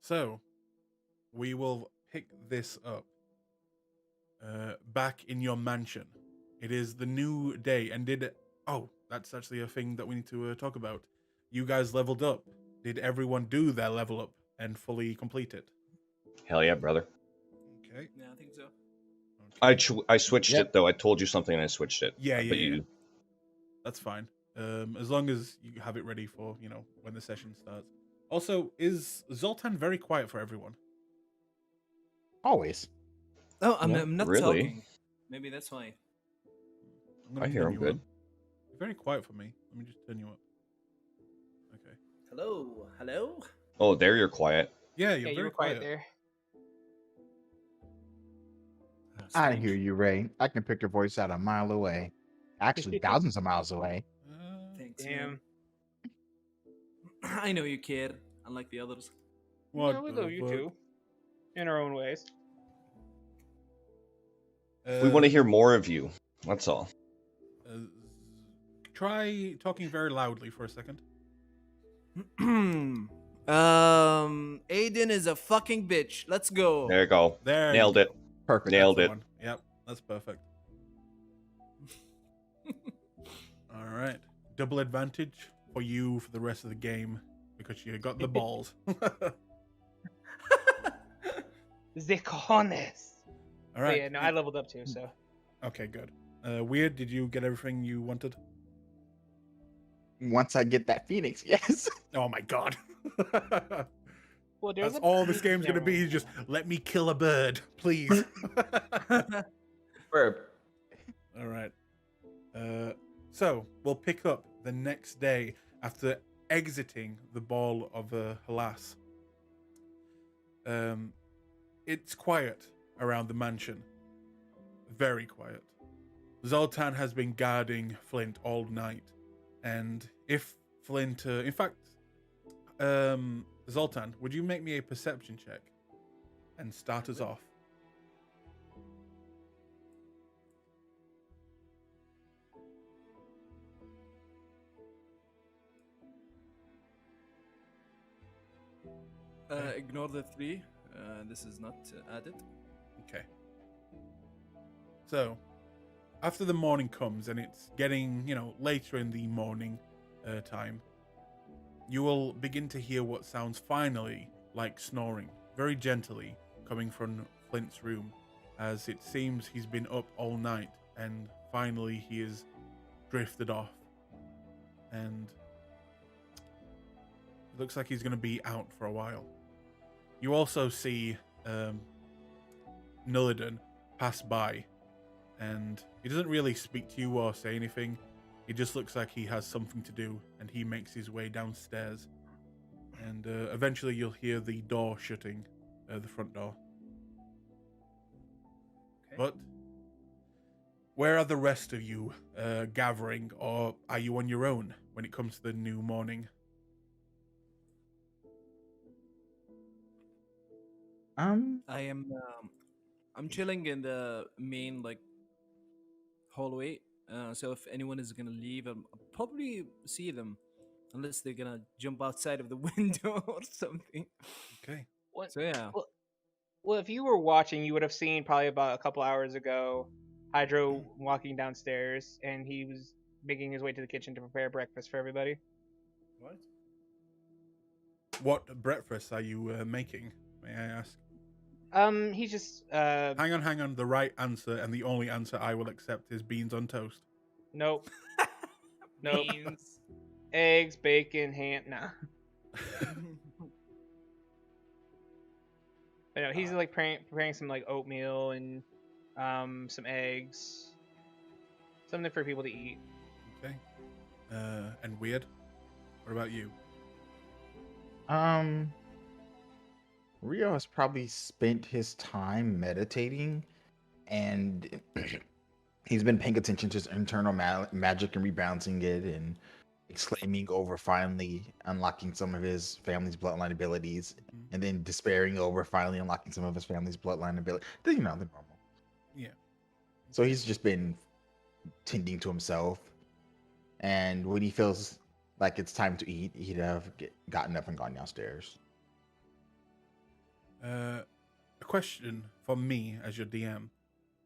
So we will pick this up back in your mansion. It is the new day, and that's actually a thing that we need to talk about. You guys leveled up. Did everyone do their level up and fully complete it? Hell yeah, brother. Okay. Yeah, I think so. I switched Yep. it though. I told you something and I switched it. Yeah, But yeah. you That's fine. As long as you have it ready for, when the session starts. Also, is Zoltan very quiet for everyone? Always. Oh, I'm not really? talking. Maybe that's why. I'm gonna I hear turn him you good. up. You're very quiet for me. Let me just turn you up. Okay. Hello. Oh, there you're quiet. Yeah, Yeah, you're you very were quiet quiet. there. I hear you, Ray. I can pick your voice out a mile away. Actually, thousands of miles away. Thanks, Damn. man. I know you, kid. Unlike the others. What Yeah, we the love you fuck? too. In our own ways. We want to hear more of you. That's all. Try talking very loudly for a second. Aiden is a fucking bitch. Let's go. There you go. There. Nailed you it. go. Perfect. Nailed That's it. the one. Yep, that's perfect. All right. Double advantage for you for the rest of the game because you got the balls. The cojones. All right. Yeah, no, I leveled up too, so. Okay, good. Weird, did you get everything you wanted? Once I get that Phoenix, yes. Oh my god. Well, there's That's all this game's gonna Never be, mind. is just let me kill a bird, please. Verb. All right. So we'll pick up the next day after exiting the ball of Halas. It's quiet around the mansion. Very quiet. Zoltan has been guarding Flint all night, and if Flint, in fact, Zoltan, would you make me a perception check and start us off? Ignore the 3. This is not added. Okay. So, after the morning comes and it's getting, later in the morning time, you will begin to hear what sounds finally like snoring, very gently, coming from Flint's room, as it seems he's been up all night and finally he is drifted off. And it looks like he's going to be out for a while. You also see Nullidan pass by, and he doesn't really speak to you or say anything. It just looks like he has something to do, and he makes his way downstairs. And eventually you'll hear the door shutting, the front door. Okay. But where are the rest of you gathering, or are you on your own when it comes to the new morning? I am. I'm chilling in the main hallway. So if anyone is gonna leave, I'll probably see them, unless they're gonna jump outside of the window or something. Okay. What? So yeah. Well, if you were watching, you would have seen probably about a couple hours ago Hydro walking downstairs, and he was making his way to the kitchen to prepare breakfast for everybody. What breakfast are you making, may I ask? He's just Hang on. The right answer and the only answer I will accept is beans on toast. Nope. Nope. Beans. Eggs, bacon, ham. Nah. But no, he's preparing some oatmeal and some eggs, something for people to eat. Okay. And Weird, what about you? Rio has probably spent his time meditating, and he's been paying attention to his internal magic and rebalancing it, and exclaiming over finally unlocking some of his family's bloodline abilities, and then despairing over finally unlocking some of his family's bloodline ability. The normal. Yeah. So he's just been tending to himself, and when he feels like it's time to eat, he'd have gotten up and gone downstairs. A question for me as your DM.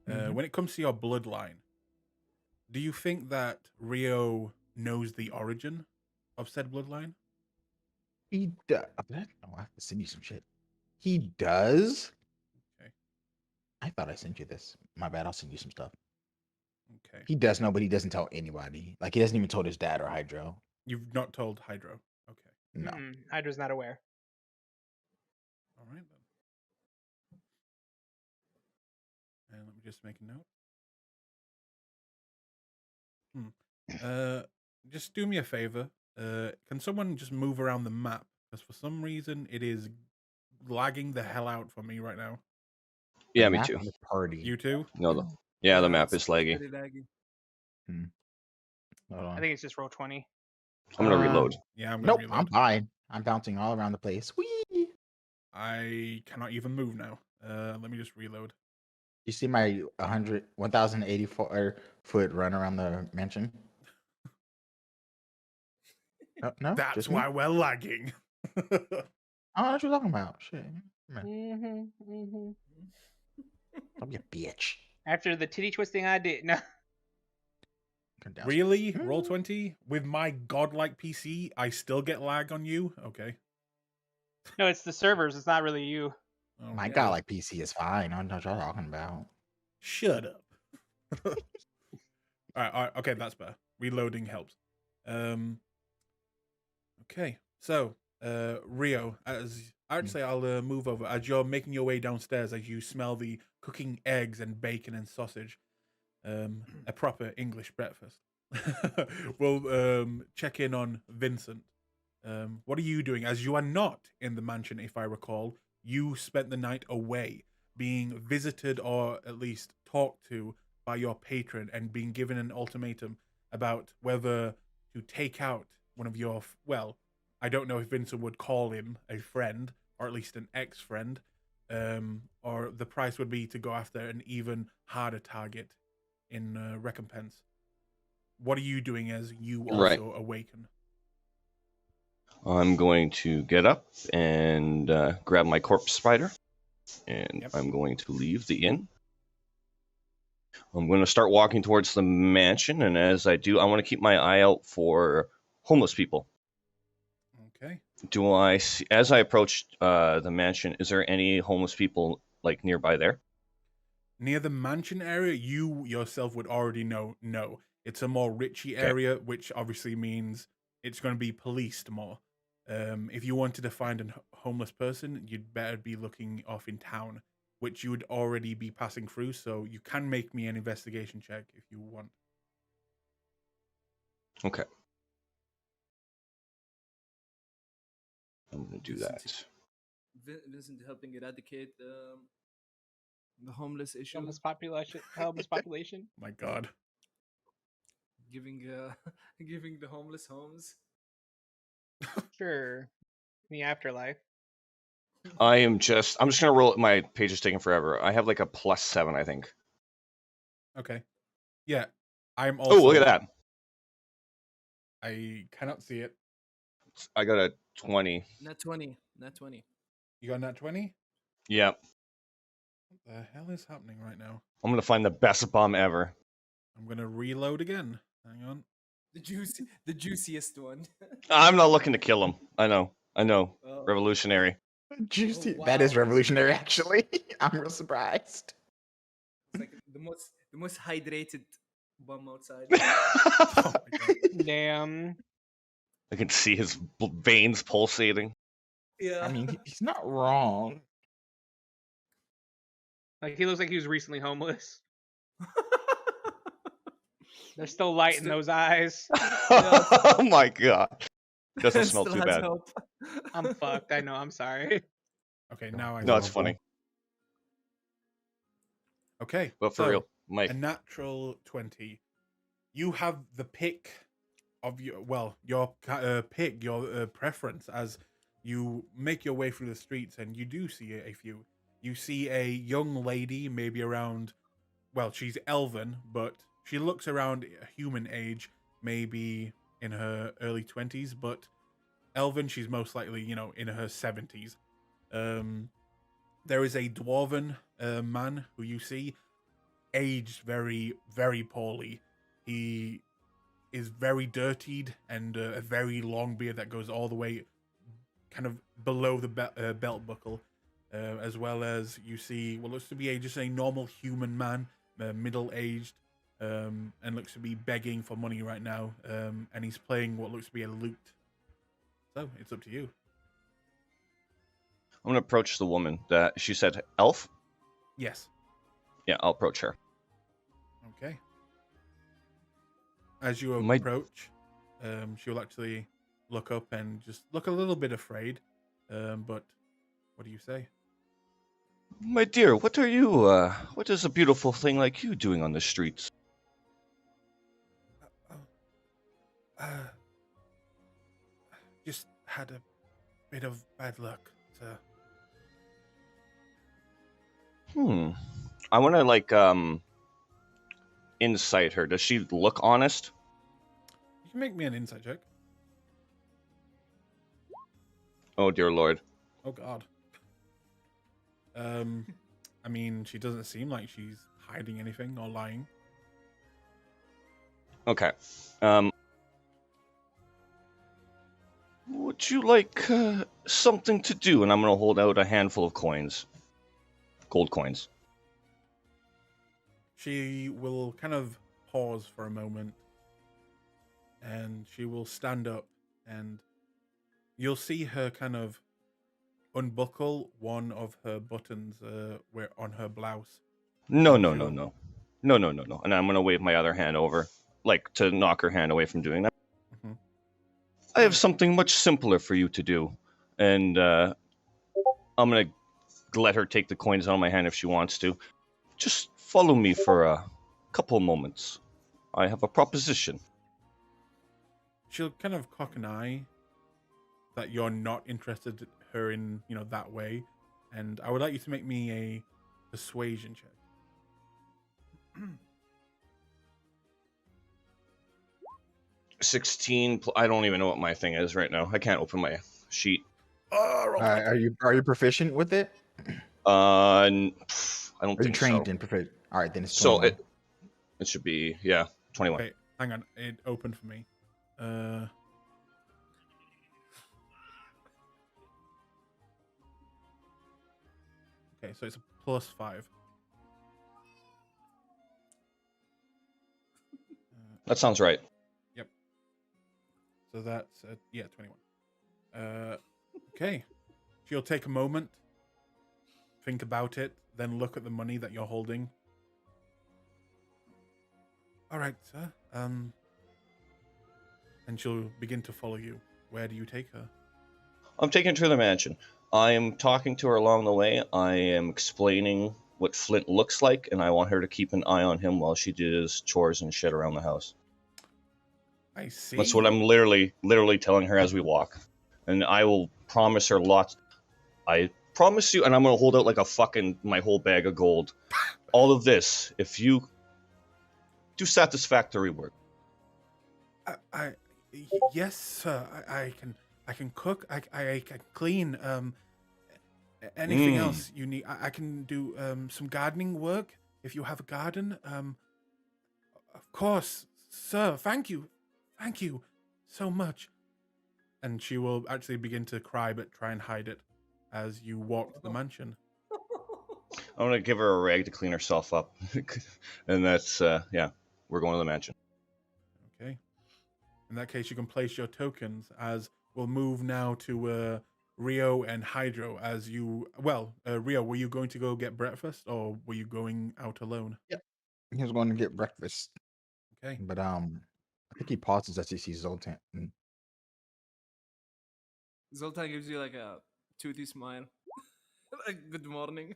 Mhm. When it comes to your bloodline, do you think that Rio knows the origin of said bloodline? He does. Oh, I have to send you some shit. He does. Okay. I thought I sent you this. My bad. I'll send you some stuff. Okay. He does know, but he doesn't tell anybody. Like he doesn't even told his dad or Hydro. You've not told Hydro. Okay. No. Hydra's not aware. All right then. And let me just make a note. Just do me a favor. Can someone just move around the map? Because for some reason it is lagging the hell out for me right now. Yeah, The me map too. or the party. You too? No, the map it's is laggy. very laggy. Hold on. I think it's just roll 20. I'm gonna reload. Yeah, I'm gonna Nope, reload. I'm fine. I'm bouncing all around the place. Whee! I cannot even move now. Let me just reload. You see my 1,084 foot run around the mansion? No, That's just why me? we're lagging. I don't know what you're talking about. Shit. Man, Mm-hmm. don't be a bitch. After the titty twisting I did. No. Come down. Really? Roll 20? With my godlike PC, I still get lag on you? Okay. No, it's the servers. It's not really you. Oh, My Yeah. god, like PC is fine. I don't know what you're talking about. shut up. all right, okay, that's better. Reloading helps. Okay, so Rio, as I'd say, I'll move over as you're making your way downstairs as you smell the cooking eggs and bacon and sausage. A proper English breakfast. We'll check in on Vincent. What are you doing? As you are not in the mansion, if I recall, you spent the night away, being visited or at least talked to by your patron and being given an ultimatum about whether to take out one of your, well, I don't know if Vincent would call him a friend or at least an ex-friend, or the price would be to go after an even harder target in recompense. What are you doing as you Right. also awaken? I'm going to get up and grab my corpse spider, and Yep. I'm going to leave the inn. I'm going to start walking towards the mansion, and as I do, I want to keep my eye out for homeless people. Okay. Do I see, as I approach the mansion, is there any homeless people like nearby there? Near the mansion area, you yourself would already know no. It's a more richy Okay. area, which obviously means it's going to be policed more. If you wanted to find a homeless person, you'd better be looking off in town, which you would already be passing through. So you can make me an investigation check if you want. Okay. I'm going to do that. Vincent helping eradicate the homeless issue, Homeless population. My God. giving giving the homeless homes. Sure. In the afterlife. I'm just going to roll. My page is taking forever. I have like a +7, I think. Okay. Yeah. I'm also. Oh, look at that. I cannot see it. I got a 20. Not 20. Not 20. You got that 20? Yep. What the hell is happening right now? I'm going to find the best bomb ever. I'm going to reload again. Hang on. The juiciest one. I'm not looking to kill him. I know. Oh. Revolutionary. Juicy. Oh, That is wow. revolutionary, actually. I'm real surprised. It's like the most hydrated bum outside. Oh my God. Damn. I can see his veins pulsating. Yeah. I mean, he's not wrong. Like he looks like he was recently homeless. There's still light in those eyes. Oh my god. Doesn't smell Still too has bad. hope. I'm fucked. I know. I'm sorry. Okay, now I No, it's see. funny. Okay, But for so, real, Mike. a natural 20. You have the pick of your pick, your preference as you make your way through the streets, and you do see a few. You see a young lady, maybe around, well, she's elven, but she looks around human age, maybe in her early 20s, but elven, she's most likely, in her 70s. there is a dwarven man who you see aged very, very poorly. He is very dirtied and a very long beard that goes all the way kind of below the belt buckle, as well as you see what looks to be just a normal human man, middle-aged, and looks to be begging for money right now, and he's playing what looks to be a lute. So, it's up to you. I'm gonna approach the woman. That she said, elf. Yes. Yeah, I'll approach her. Okay. As you My- approach, she'll actually look up and just look a little bit afraid. But what do you say? My dear, what are you? What is a beautiful thing like you doing on the streets? Just had a bit of bad luck, sir. I want to insight her. Does she look honest? You can make me an insight check. Oh dear lord. Oh god. I mean, she doesn't seem like she's hiding anything or lying. Okay. Would you like something to do? And I'm gonna hold out a handful of coins, gold coins. She will kind of pause for a moment, and she will stand up, and you'll see her kind of unbuckle one of her buttons where on her blouse. No. And And I'm gonna wave my other hand over, like to knock her hand away from doing that. Mhm. I have something much simpler for you to do, and I'm gonna let her take the coins out of my hand if she wants to. Just follow me for a couple moments. I have a proposition. She'll kind of cock an eye that you're not interested her in, that way. And I would like you to make me a persuasion check. 16. I don't even know what my thing is right now. I can't open my sheet. Are you proficient with it? I don't Are you think trained so. in proficient? All right, then it's So 21. it should be 21. Okay, hang on. It opened for me. Okay, so it's a +5. That sounds right. Yep. So that's 21. Okay. She'll take a moment, think about it, then look at the money that you're holding. All right, sir. And she'll begin to follow you. Where do you take her? I'm taking her to the mansion. I am talking to her along the way. I am explaining what Flint looks like, and I want her to keep an eye on him while she does chores and shit around the house. I see. That's what I'm literally telling her as we walk. And I will promise her lots. I promise you, and I'm gonna hold out like my whole bag of gold. All of this, if you do satisfactory work. Yes, sir. I can cook. I can clean. Anything else you need? I can do some gardening work if you have a garden. Of course, sir. Thank you so much. And she will actually begin to cry, but try and hide it as you walk to the mansion. I'm gonna give her a rag to clean herself up, and that's we're going to the mansion. Okay. In that case, you can place your tokens. As we'll move now to Rio and Hydro. As you, Rio, were you going to go get breakfast, or were you going out alone? Yep. He was going to get breakfast. Okay. But I think he pauses as he sees Zoltan. Zoltan gives you like a toothy smile. Like, good morning.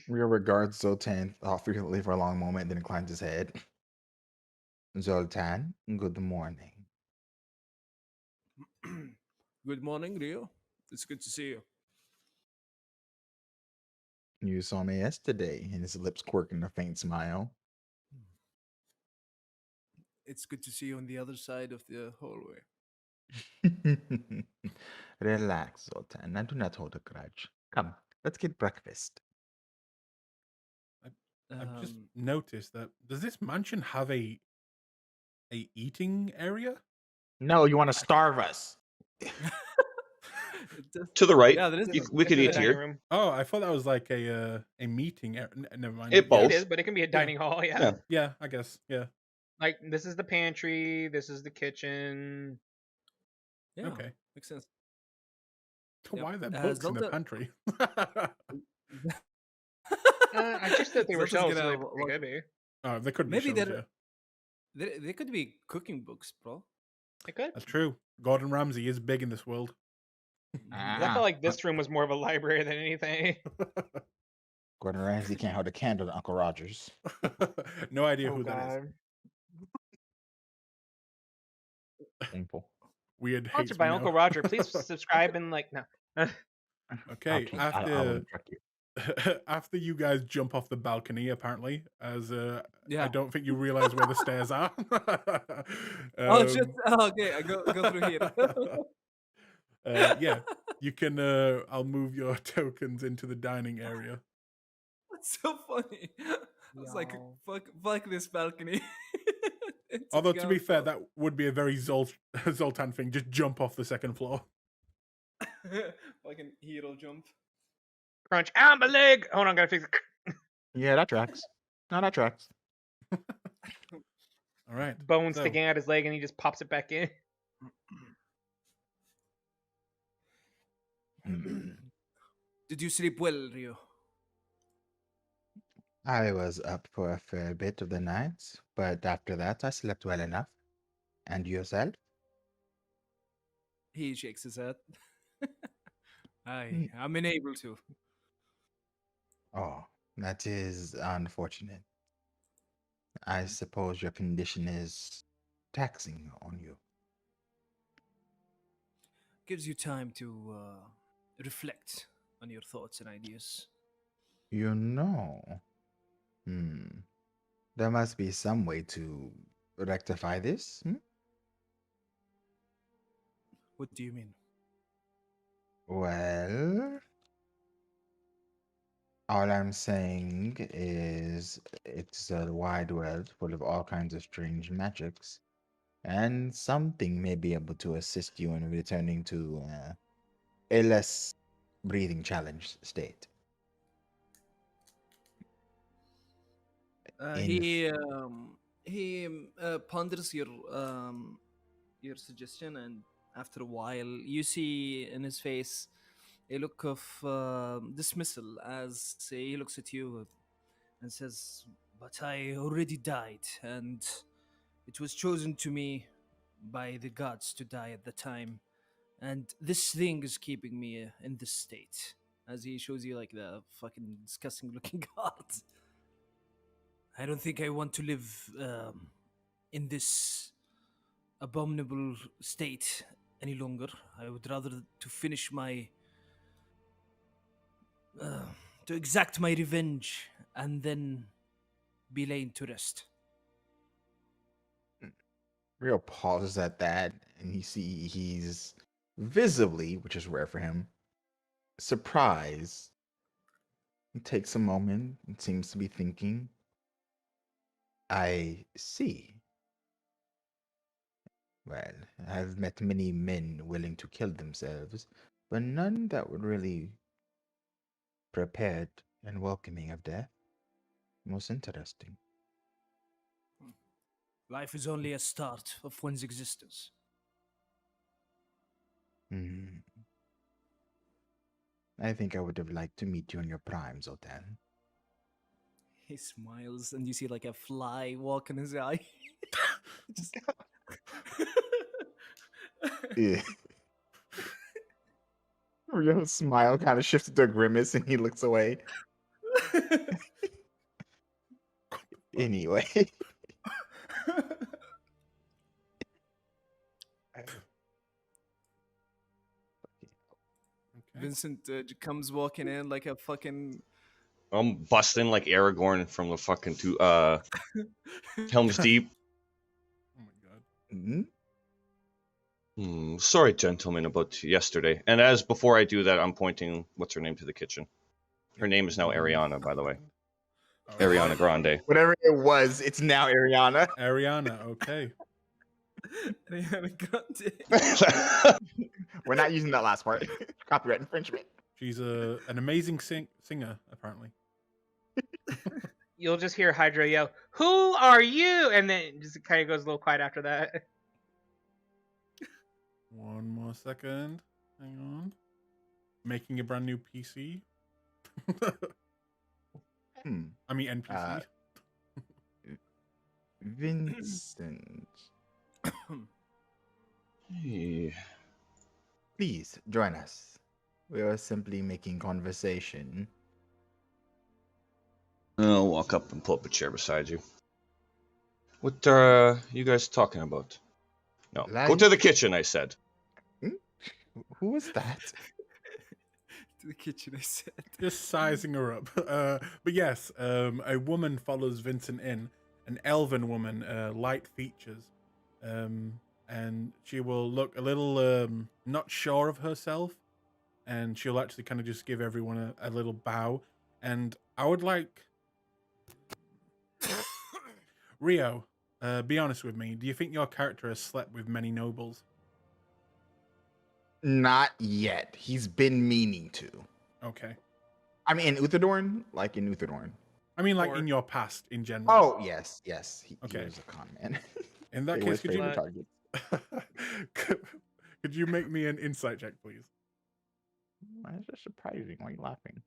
Rio regards Zoltan thoughtfully for a long moment, then inclines his head. Zoltan, good morning. Good morning, Rio. It's good to see you. You saw me yesterday, and his lips quirk in a faint smile. It's good to see you on the other side of the hallway. Relax, Zoltan. I do not hold a grudge. Come, Let's get breakfast. I've just noticed that. Does this mansion have a eating area? No, you want to starve us. To the right, Yeah, there is. we This could is a eat dining here. room. Oh, I thought that was like a meeting area. Never mind. It Yeah, both. It is, but it can be a dining hall. Yeah. Yeah. Yeah, I guess. Yeah. Like this is the pantry. This is the kitchen. Yeah, Okay. makes sense. Why are there Yep. books in the Zelda- pantry? I just thought they were Zelda's shelves, so gonna they walk- could be. Oh, there could be Maybe shelves, yeah. they could be cooking books, bro. They could. That's true. Gordon Ramsay is big in this world. 'Cause I felt like this room was more of a library than anything. Gordon Ramsay can't hold a candle to Uncle Rogers. No idea Oh, who that is. God. Painful. Weird hates Sponsored me by now. Uncle Roger. Please subscribe and like no. Okay, I will after instruct you. after you guys jump off the balcony, apparently, as I Yeah. don't think you realize where the stairs are. Oh shit! Um, Okay, I go through here. yeah, you can. I'll move your tokens into the dining area. That's so funny. I was like, Y'all. fuck this balcony. It's Although to be gone, fair, bro. that would be a very Zoltan thing. Just jump off the second floor. Fucking hero jump. Crunch. Ow, my leg. Hold on, gotta fix it. Yeah, that tracks. No, that tracks. All right. Bone so- sticking out his leg, and he just pops it back in. Did you sleep well, Rio? I was up for a fair bit of the night, but after that I slept well enough. And yourself? He shakes his head. I'm unable to. Oh, that is unfortunate. I suppose your condition is taxing on you. Gives you time to reflect on your thoughts and ideas. You know. There must be some way to rectify this. What do you mean? Well, all I'm saying is it's a wide world full of all kinds of strange magics, and something may be able to assist you in returning to a less breathing challenged state. He ponders your suggestion, and after a while, you see in his face a look of dismissal as he looks at you and says, "But I already died, and it was chosen to me by the gods to die at the time, and this thing is keeping me in this state." As he shows you like the fucking disgusting looking god. I don't think I want to live in this abominable state any longer. I would rather to finish my to exact my revenge and then be laid to rest. Rio pauses at that, and he's visibly, which is rare for him, surprised. He takes a moment and seems to be thinking. I see. Well, I've met many men willing to kill themselves, but none that were really prepared and welcoming of death. Most interesting. Life is only a start of one's existence. I think I would have liked to meet you in your prime, Zoltan. He smiles, and you see like a fly walk in his eye. Just... Yeah. Rio's smile kind of shifted to a grimace, and he looks away. Anyway. Vincent comes walking in like a fucking. I'm busting like Aragorn from the fucking Helm's Deep. Oh my god. Sorry, gentlemen, about yesterday. And as before I do that, I'm pointing what's her name to the kitchen. Her name is now 1 Ariana, by the way. second. All right. Ariana Grande. Whatever it was, it's now Ariana. Ariana, okay. Ariana Grande. We're not using that last part. Copyright infringement. She's an amazing singer, apparently. You'll just hear Hydra yell, "Who are you?" And then just kind of goes a little quiet after that. 1 more second. Hang on. Making a brand new PC. I mean NPC. Vincent, Hey. please join us. We are simply making conversation. I'll walk up and pull up a chair beside you. What are you guys talking about? No, go Life? to the kitchen, I said. Who was that? To the kitchen, I said. Just sizing her up. But yes, a woman follows Vincent in, an elven woman, light features. And she will look a little not sure of herself. And she'll actually kind of just give everyone a little bow. And I would like... Rio, be honest with me. Do you think your character has slept with many nobles? Not yet. He's been meaning to. Okay. I mean, in Uthadorn? Like in Uthadorn. I mean, like Or- in your past, in general. Oh, yes. He Okay. was a con man. In that They case, always could you favor targets. could you make me an insight check, please? That's just surprising. Why are you laughing?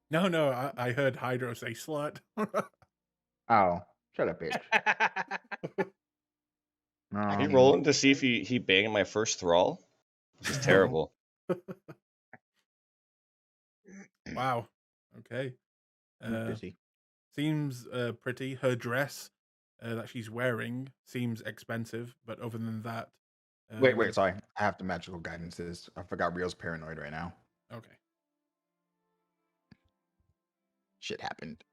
No, I heard Hydro say slut. Oh, shut up, bitch. Are you rolling to see if he banged my first thrall? This is terrible. Wow. Okay. Seems pretty. Her dress that she's wearing seems expensive, but other than that, Wait, sorry. I have the magical guidances. I forgot Rio's paranoid right now. Okay. Shit happened.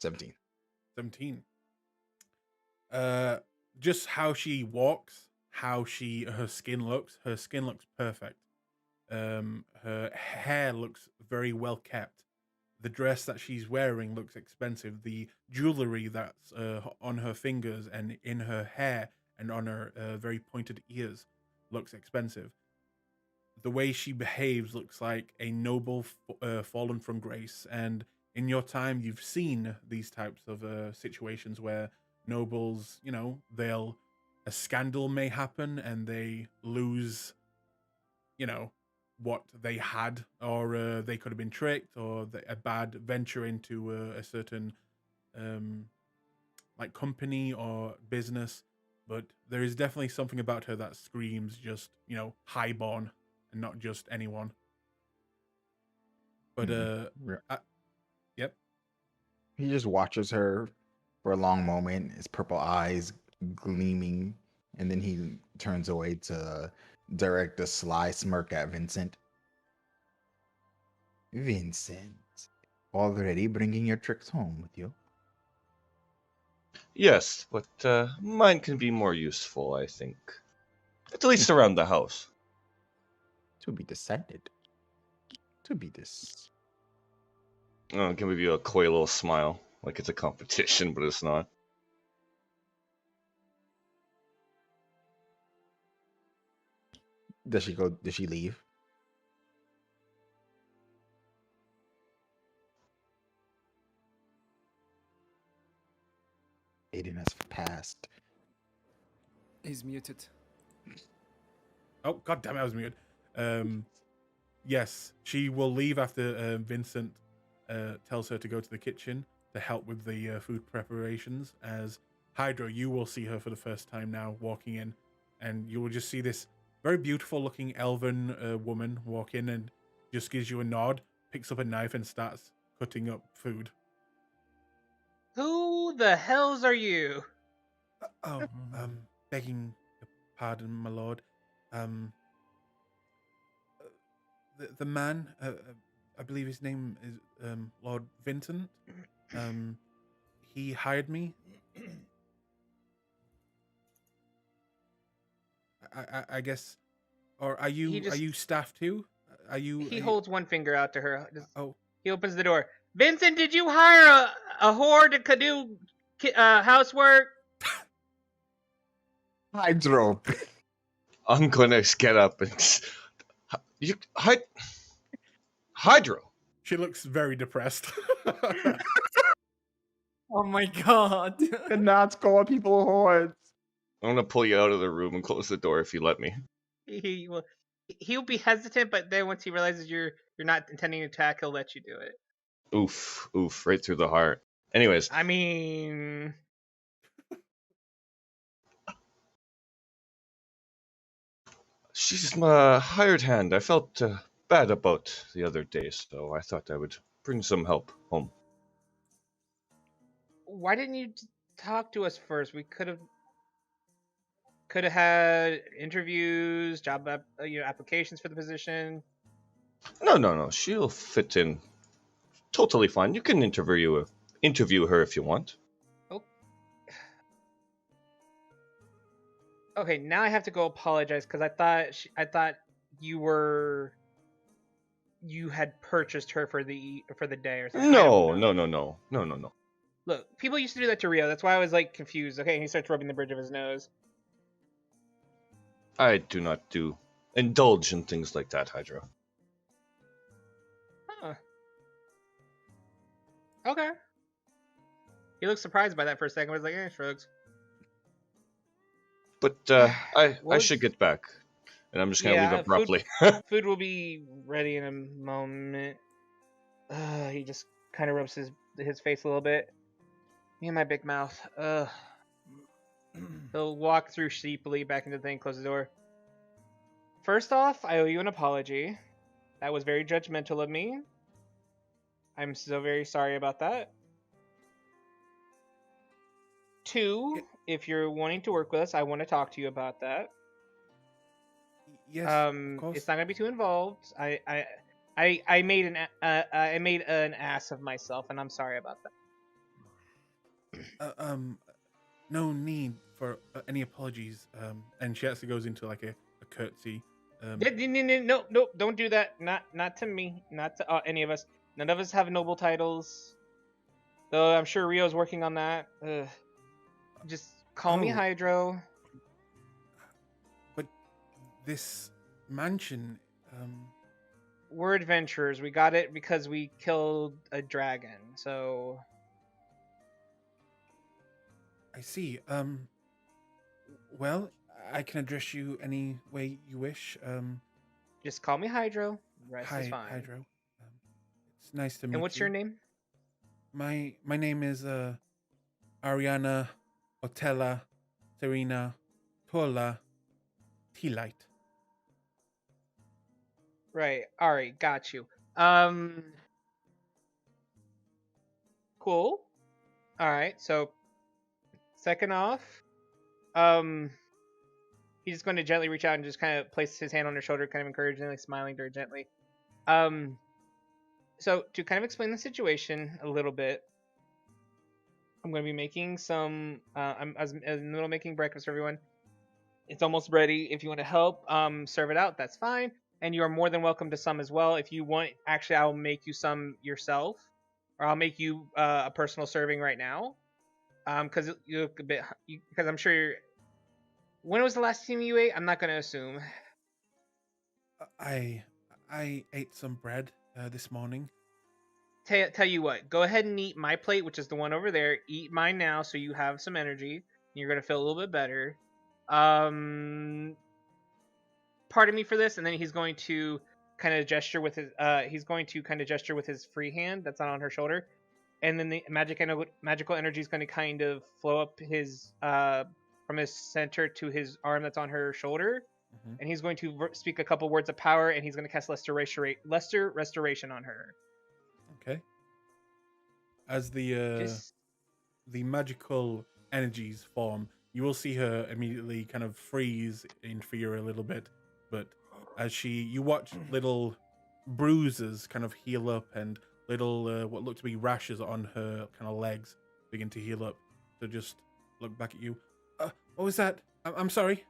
17. 17. Just how she walks, how her skin looks. Her skin looks perfect. Her hair looks very well kept. The dress that she's wearing looks expensive. The jewelry that's on her fingers and in her hair and on her very pointed ears looks expensive. The way she behaves looks like a noble fallen from grace. And in your time, you've seen these types of situations where nobles, a scandal may happen and they lose, what they had, or they could have been tricked, or a bad venture into a certain like company or business. But there is definitely something about her that screams just, highborn and not just anyone. But yep. He just watches her for a long moment, his purple eyes gleaming, and then he turns away to direct a sly smirk at Vincent. Vincent, already bringing your tricks home with you? Yes, but mine can be more useful, I think. At least around the house. To be decided. I'll give you a coy little smile, like it's a competition, but it's not. Does she leave? Aiden has passed. He's muted. Oh, god damn it, I was muted. Yes, she will leave after Vincent tells her to go to the kitchen to help with the food preparations. As Hydro, you will see her for the first time now walking in, and you will just see this very beautiful looking elven woman walk in and just gives you a nod, picks up a knife and starts cutting up food. Who the hells are you? Begging your pardon, my lord. The man, I believe his name is Lord Vincent. He hired me. I guess, or are you staff too? Are you? He are you- holds one finger out to her. Oh, He opens the door. Vincent, did you hire a whore to do housework? Hydro. I'm gonna get up and Hydro. she looks very depressed. Oh my god. Could not call people hordes. I'm gonna pull you out of the room and close the door if you let me. He'll be hesitant, but then once he realizes you're not intending to attack, he'll let you do it. Oof, right through the heart. Anyways, I mean, she's my hired hand. I felt bad about the other day, so I thought I would bring some help home. why didn't you talk to us first? We could have had interviews, applications for the position. No. She'll fit in totally fine. You can interview her if you want. Oh. Okay, now I have to go apologize because I thought you had purchased her for the day or something. No. Look, people used to do that to Rio. That's why I was like confused. Okay, and he starts rubbing the bridge of his nose. I do not indulge in things like that, Hydro. Huh. Okay. He looks surprised by that for a second. I was like, shrugs. But I Well, should get back, and I'm just gonna leave abruptly. Food will be ready in a moment. He just kind of rubs his face a little bit. Me and my big mouth. He'll walk through sheepily back into the thing, close the door. First off, I owe you an apology. That was very judgmental of me. I'm so very sorry about that. 2, if you're wanting to work with us, I want to talk to you about that. yes, of course. It's not gonna be too involved. I made an ass of myself, and I'm sorry about that. No need for any apologies. And she actually goes into like a curtsy. No, don't do that. Not to me. Not to any of us. None of us have noble titles. Though I'm sure Rio's working on that. Just call me Hydro. But this mansion, We're adventurers. We got it because we killed a dragon. So I see. Well, I can address you any way you wish. just call me Hydro. Rest is fine. Hydro. It's nice to meet you. And what's your name? My name is Ariana Otella Serena Tola Tealight. Right. Alright, got you. Cool. Alright, so second off, he's just going to gently reach out and just kind of place his hand on her shoulder, kind of encouragingly, smiling to her gently. So to kind of explain the situation a little bit, I'm going to be making some. I'm in the middle of making breakfast for everyone. It's almost ready. If you want to help, serve it out. That's fine. And you are more than welcome to some as well. If you want, actually, I'll make you some yourself, or I'll make you a personal serving right now. Because you look a bit. Because I'm sure you're. When was the last time you ate? I'm not going to assume. I ate some bread this morning. Tell you what, go ahead and eat my plate, which is the one over there. Eat mine now, so you have some energy. You're gonna feel a little bit better. Pardon me for this, and then he's going to kind of gesture with his. He's going to kind of gesture with his free hand that's not on her shoulder, and then the magical energy is going to kind of flow up his from his center to his arm that's on her shoulder, and he's going to speak a couple words of power, and he's going to cast Lesser Restoration on her. Okay. As the magical energies form, you will see her immediately kind of freeze in fear a little bit. But as you watch little bruises kind of heal up, and little what look to be rashes on her kind of legs begin to heal up. So just look back at you. What was that? I'm sorry.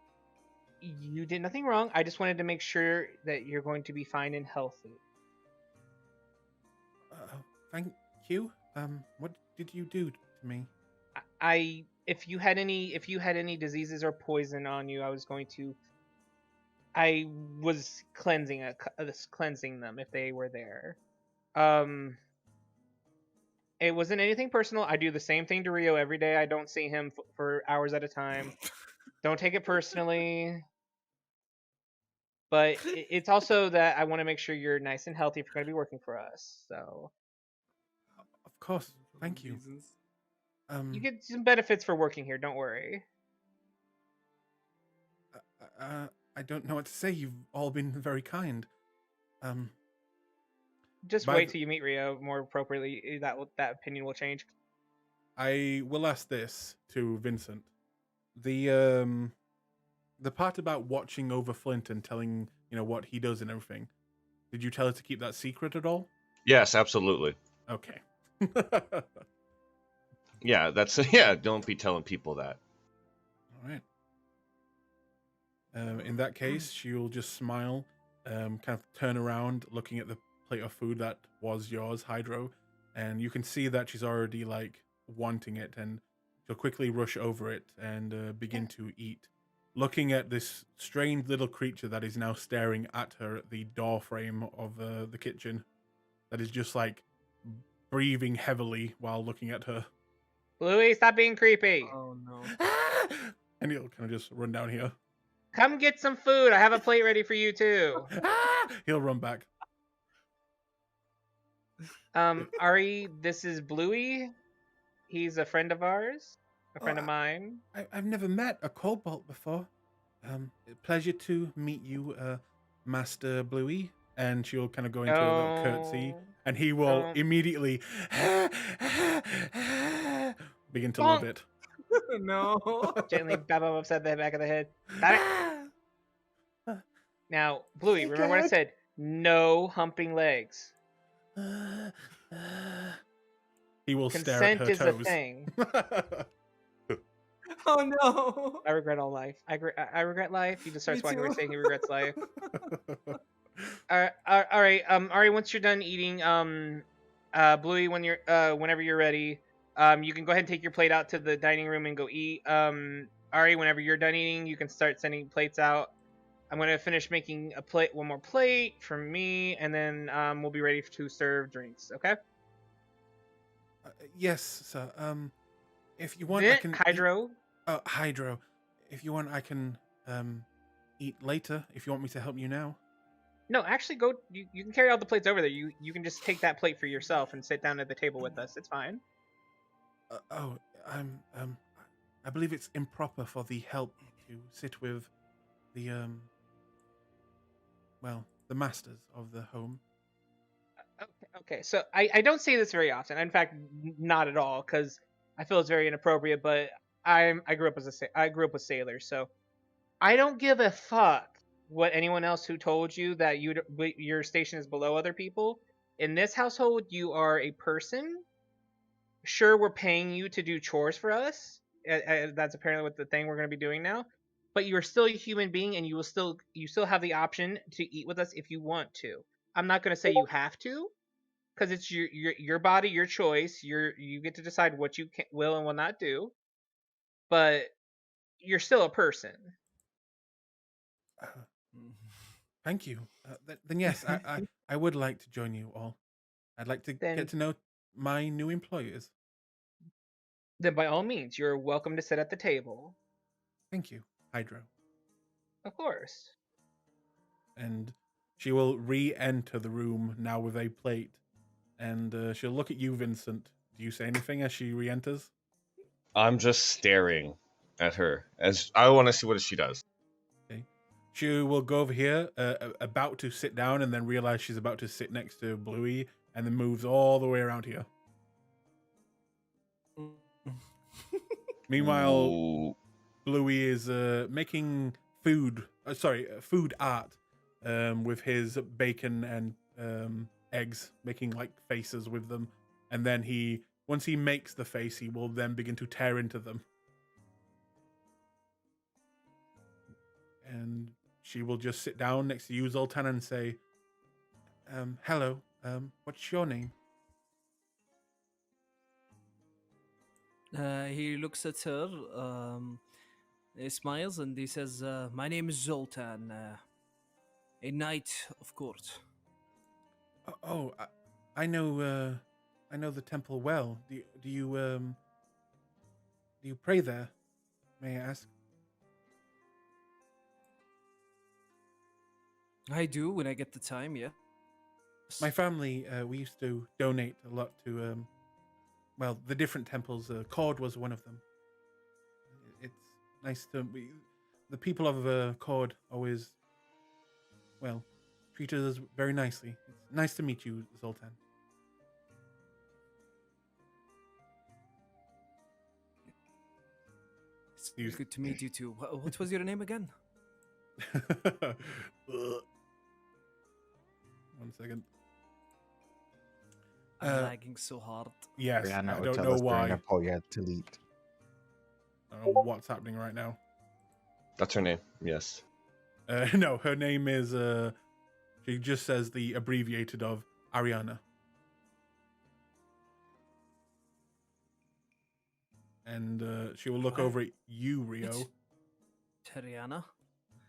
You did nothing wrong. I just wanted to make sure that you're going to be fine and healthy. Thank you. What did you do to me? If you had any diseases or poison on you, I was cleansing them if they were there. It wasn't anything personal. I do the same thing to Rio every day. I don't see him for hours at a time. Don't take it personally. But it's also that I want to make sure you're nice and healthy if you're going to be working for us. So Of course. Thank you. you get some benefits for working here. Don't worry. I don't know what to say. You've all been very kind. Just By wait the- till you meet Rio more appropriately. That opinion will change. I will ask this to Vincent. The part about watching over Flint and telling what he does and everything. Did you tell her to keep that secret at all? Yes, absolutely. Okay. Yeah, that's yeah. Don't be telling people that. All right. In that case, she'll just smile, kind of turn around, looking at the plate of food that was yours, Hydro, and you can see that she's already like wanting it, and she'll quickly rush over it and begin to eat, looking at this strange little creature that is now staring at her at the door frame of the kitchen, that is just like breathing heavily while looking at her. Bluey, stop being creepy. Oh no. And he'll kind of just run down here. Come get some food. I have a plate ready for you too. He'll run back. Ari, this is Bluey. He's a friend of ours, a friend of mine. I've never met a Cobalt before. Pleasure to meet you, Master Bluey. And she'll kind of go into a little curtsy, and he will Don't. immediately begin to Bonk. love it. No. Gently bab him upside the back of the head. Got it? Now, Bluey, Hey, remember what I God. said? No humping legs. He will stare at Consent her is a toes. thing. Oh no. I regret all life. I regret life. He just starts Me walking away too. saying he regrets life. All right. Ari, once you're done eating, Bluey, whenever you're ready, you can go ahead and take your plate out to the dining room and go eat. Ari, whenever you're done eating, you can start sending plates out. I'm gonna finish making one more plate for me, and then we'll be ready to serve drinks. Okay? Yes, sir. If you want, I Vent, can Hydro. Hydro. If you want, I can eat later. If you want me to help you now. No, actually, go. You can carry all the plates over there. You can just take that plate for yourself and sit down at the table with us. It's fine. I believe it's improper for the help to sit with the the masters of the home. Okay. So I don't say this very often. In fact, not at all, because I feel it's very inappropriate. But I grew up with sailors, so I don't give a fuck what anyone else who told you that your station is below other people. In this household, you are a person. Sure, we're paying you to do chores for us. That's apparently what the thing we're going to be doing now. But you're still a human being, and you still have the option to eat with us if you want to. I'm not going to say you have to, because it's your body, your choice. You get to decide what you will and will not do. But you're still a person. Thank you. Then yes, I would like to join you all. I'd like to Then- get to know my new employers. Then by all means, you're welcome to sit at the table. Thank you, Hydro. Of course. And she will re-enter the room now with a plate, and she'll look at you, Vincent. Do you say anything as she re-enters? I'm just staring at her as I want to see what she does. Okay. She will go over here, about to sit down, and then realize she's about to sit next to Bluey, and then moves all the way around here. Meanwhile, Ooh. Bluey is making food art with his bacon and eggs, making like faces with them. And then once he makes the face, he will then begin to tear into them. and she will just sit down next to you, Zoltan, and say, hello, what's your name? He looks at her, he smiles, and he says, "My name is Zoltan, a knight of court." Oh, I know the temple well. Do you pray there? May I ask? I do when I get the time. Yeah. My family, we used to donate a lot to, the different temples. Cord was one of them. It's nice the people of Cord always, treated us very nicely. It's nice to meet you, Zoltan. It's good to meet you too. What was your name again? 1 second. I'm lagging so hard. Yes, Rihanna I would don't tell know us during why. a poll you had to delete. I don't know what's happening right now. That's her name. Yes. No, her name is, she just says the abbreviated of Ariana. And she will look over at you, Rio. Teriana.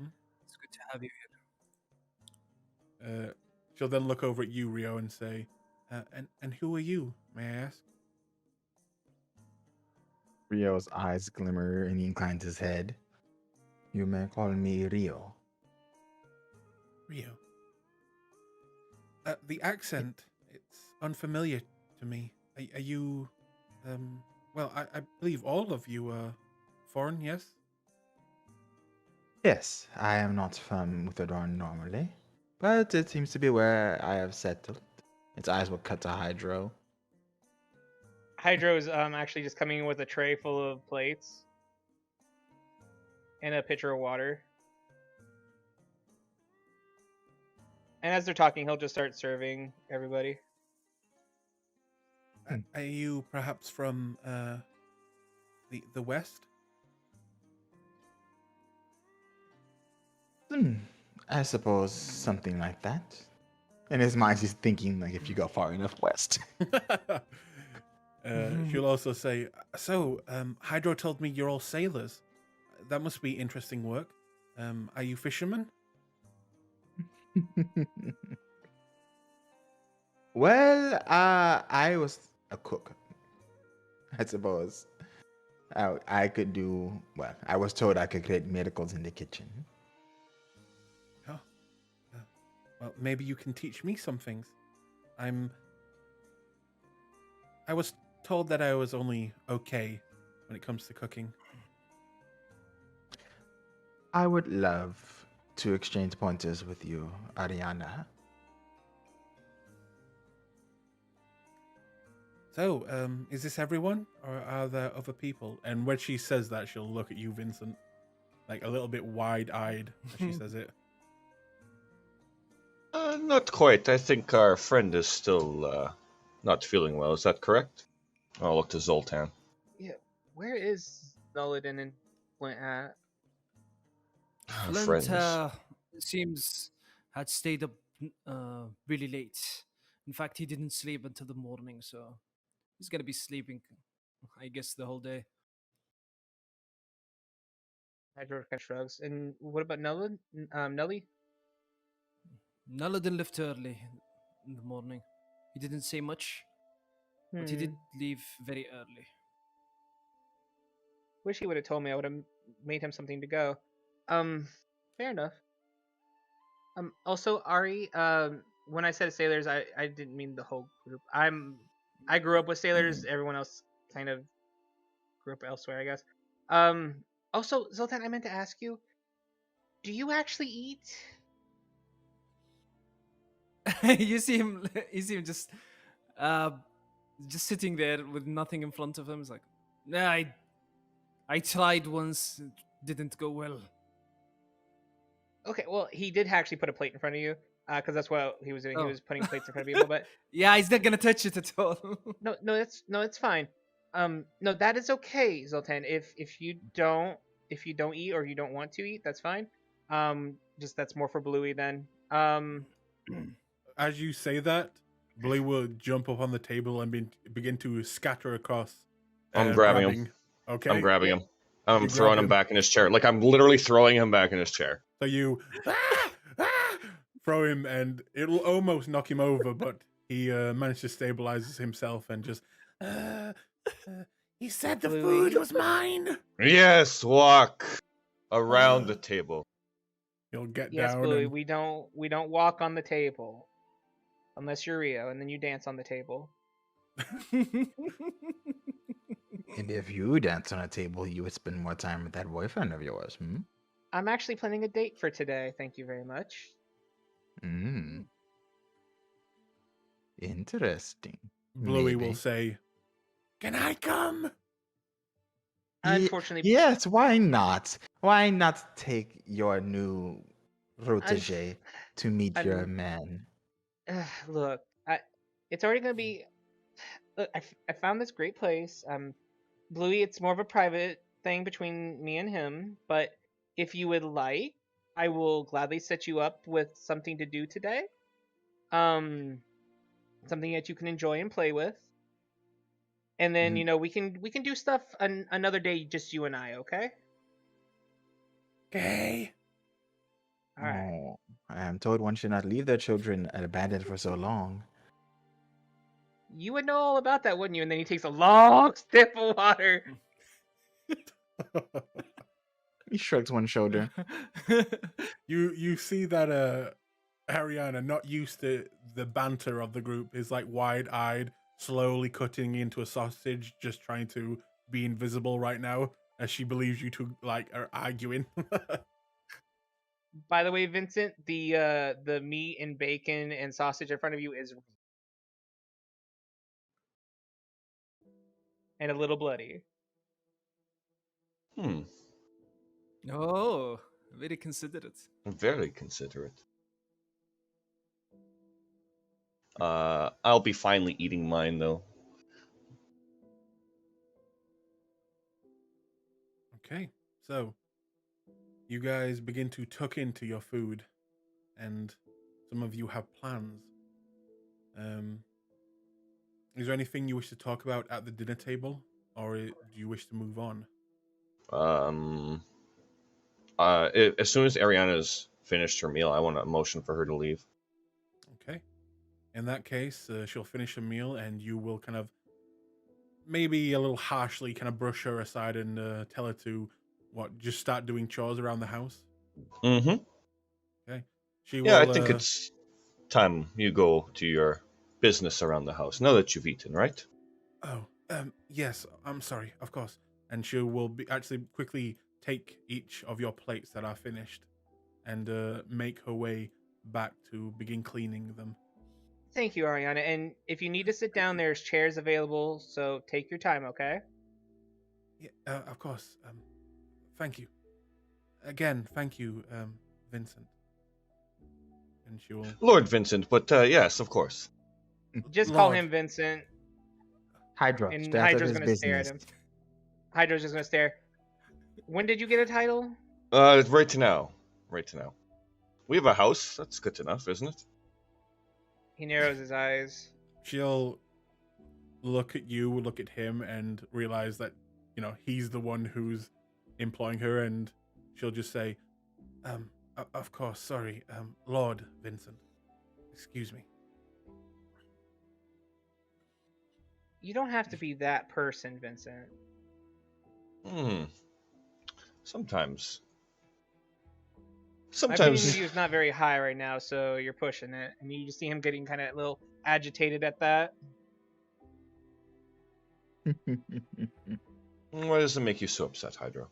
Mhm. It's good to have you here. She'll then look over at you, Rio, and say, and who are you, may I ask? Rio's eyes glimmer and he inclines his head. You may call me Rio. Rio. The accent, it's unfamiliar to me. Are you, I believe all of you are foreign, yes? Yes, I am not from Uthadorn normally, but it seems to be where I have settled. Its eyes will cut to Hydro. Hydro's actually just coming in with a tray full of plates and a pitcher of water. And as they're talking, he'll just start serving everybody. Are you perhaps from the west? I suppose something like that. In his mind, he's thinking like if you go far enough west. She'll also say, so, Hydro told me you're all sailors. That must be interesting work. Are you fishermen? Well, I was a cook. I suppose. I could do well. I was told I could create miracles in the kitchen. Oh. Well, maybe you can teach me some things. I was told that I was only okay when it comes to cooking. I would love to exchange pointers with you, Ariana. So, is this everyone, or are there other people? And when she says that, she'll look at you, Vincent, like a little bit wide-eyed as she says it. Not quite. I think our friend is still not feeling well. Is that correct? I'll look to Zoltan. Yeah, where is Noladin and Flint at? Flint Friends. seems had stayed up really late. In fact, he didn't sleep until the morning, so he's gonna be sleeping, I guess, the whole day. Hydro kind of shrugs. And what about Nelly? Naladin left early in the morning. He didn't say much, but he did leave very early. Wish he would have told me. I would have made him something to go. Fair enough. Also, Ari, when I said sailors, I didn't mean the whole group. I grew up with sailors. Everyone else kind of grew up elsewhere, I guess. Also, Zoltan, I meant to ask you, do you actually eat? You see him just sitting there with nothing in front of him. He's like, nah, I tried once, it didn't go well. Okay, well, he did actually put a plate in front of you, because that's what he was doing. Oh. He was putting plates in front of people, but Yeah, he's not gonna touch it at all. no, it's fine. No, that is okay, Zoltan. If you don't eat or you don't want to eat, that's fine. Just that's more for Bluey then. As you say that, Blue will jump up on the table and begin to scatter across. I'm grabbing him. Okay. I'm grabbing him. I'm You throwing grab him him. back in his chair. Like I'm literally throwing him back in his chair. So you throw him, and it'll almost knock him over, but he managed to stabilize himself and just. He said the Bluey. food was mine. Yes, walk around the table. He'll get Yes, down. Bluey. And... We don't walk on the table, unless you're Rio, and then you dance on the table. And if you dance on a table, you would spend more time with that boyfriend of yours. Hmm? I'm actually planning a date for today. Thank you very much. Mm. Interesting. Bluey will Maybe. say, "Can I come?" Unfortunately, Yes, why not? Why not take your new protege to meet your un- man? look, it's already gonna be. Look, I found this great place. Bluey, it's more of a private thing between me and him. But if you would like, I will gladly set you up with something to do today. Something that you can enjoy and play with. And then we can do stuff another day, just you and I. Okay. Okay. All right. Oh, I am told one should not leave their children abandoned for so long. You would know all about that, wouldn't you? And then he takes a long sip of water. He shrugs one shoulder. You see that Ariana, not used to the banter of the group, is like wide-eyed, slowly cutting into a sausage, just trying to be invisible right now, as she believes you two like are arguing. By the way, Vincent, the meat and bacon and sausage in front of you is and a little bloody. Oh, very considerate. Very considerate. I'll be finally eating mine though. Okay, so you guys begin to tuck into your food, and some of you have plans. Is there anything you wish to talk about at the dinner table, or do you wish to move on? As soon as Ariana's finished her meal, I want a motion for her to leave. Okay. In that case, she'll finish her meal, and you will kind of maybe a little harshly kind of brush her aside and tell her to just start doing chores around the house. Mm-hmm. Okay. She Yeah, will, I think it's time you go to your business around the house now that you've eaten, right? Oh, yes. I'm sorry. Of course. And she will be actually quickly take each of your plates that are finished, and make her way back to begin cleaning them. Thank you, Ariana. And if you need to sit down, there's chairs available, so take your time, okay? Yeah, of course. Thank you. Again, thank you, Vincent. And she will. Lord Vincent, but yes, of course. Just call Lord. him Vincent. Hydra, And stay out of Hydra's his gonna stare at business. him. Hydra's just gonna stare. When did you get a title? Right to now. Right to now. We have a house. That's good enough, isn't it? He narrows his eyes. She'll look at you, look at him, and realize that he's the one who's employing her, and she'll just say, of course, sorry, Lord Vincent. Excuse me." You don't have to be that person, Vincent. Sometimes. My opinion of you is not very high right now, so you're pushing it. And you just see him getting kind of a little agitated at that. Why does it make you so upset, Hydra?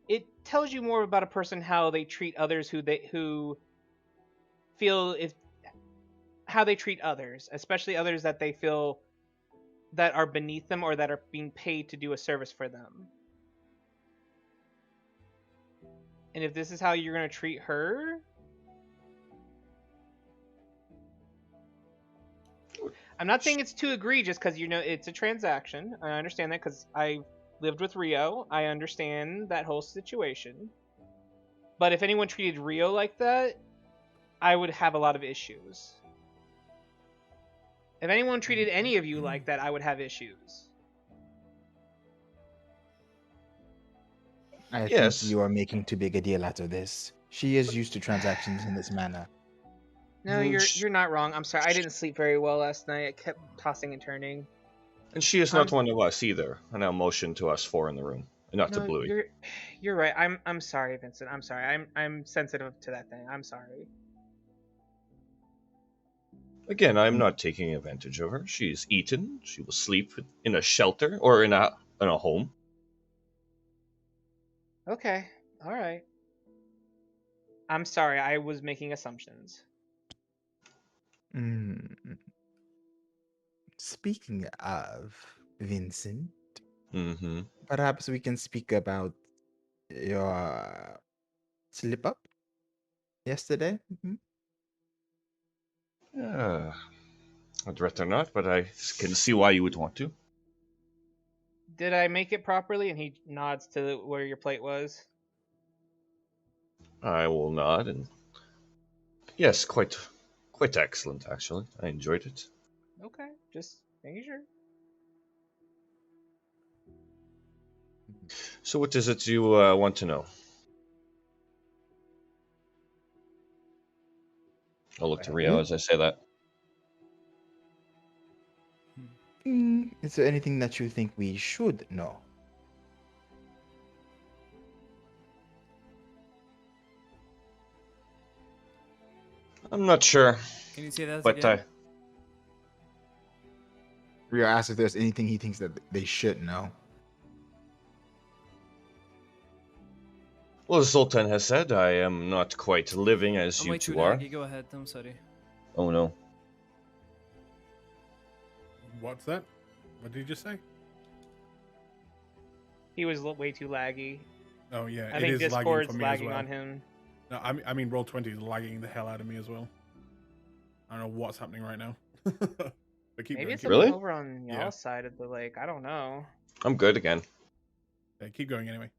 It tells you more about a person, how they treat others, how they treat others, especially others that they feel that are beneath them or that are being paid to do a service for them. And if this is how you're going to treat her, I'm not saying it's too egregious, because it's a transaction. I understand that because I lived with Rio. I understand that whole situation. But if anyone treated Rio like that, I would have a lot of issues. If anyone treated any of you like that, I would have issues. I Yes. think you are making too big a deal out of this. She is used to transactions in this manner. No, you're not wrong. I'm sorry. I didn't sleep very well last night. I kept tossing and turning. And she is not one of us either. And I'll motion to us four in the room, and not to No, Bluey. you're right. I'm sorry, Vincent. I'm sorry. I'm sensitive to that thing. I'm sorry. Again, I'm not taking advantage of her. She's eaten. She will sleep in a shelter or in a home. Okay. All right. I'm sorry. I was making assumptions. Speaking of Vincent, Mm-hmm. perhaps we can speak about your slip up yesterday. I'd rather not, but I can see why you would want to. Did I make it properly? And he nods to where your plate was. I will nod, and yes, quite excellent, actually. I enjoyed it. Okay. Just making sure. So what is it you want to know? I'll look to Rio as I say that. Is there anything that you think we should know? I'm not sure, Can you say that but again? Rio asks if there's anything he thinks that they should know. well, as Zoltan has said, I am not quite living as I'm you way too two are. laggy. Go ahead. I'm sorry. Oh no. What's that? What did you just say? He was way too laggy. Oh yeah, I it think is lagging Discord's for me lagging as well. on him. No, I mean Roll20 is lagging the hell out of me as well. I don't know what's happening right now. But keep Maybe going. it's Keep Really? over on y'all's Yeah. side of the lake. I don't know. I'm good again. going. Keep going anyway.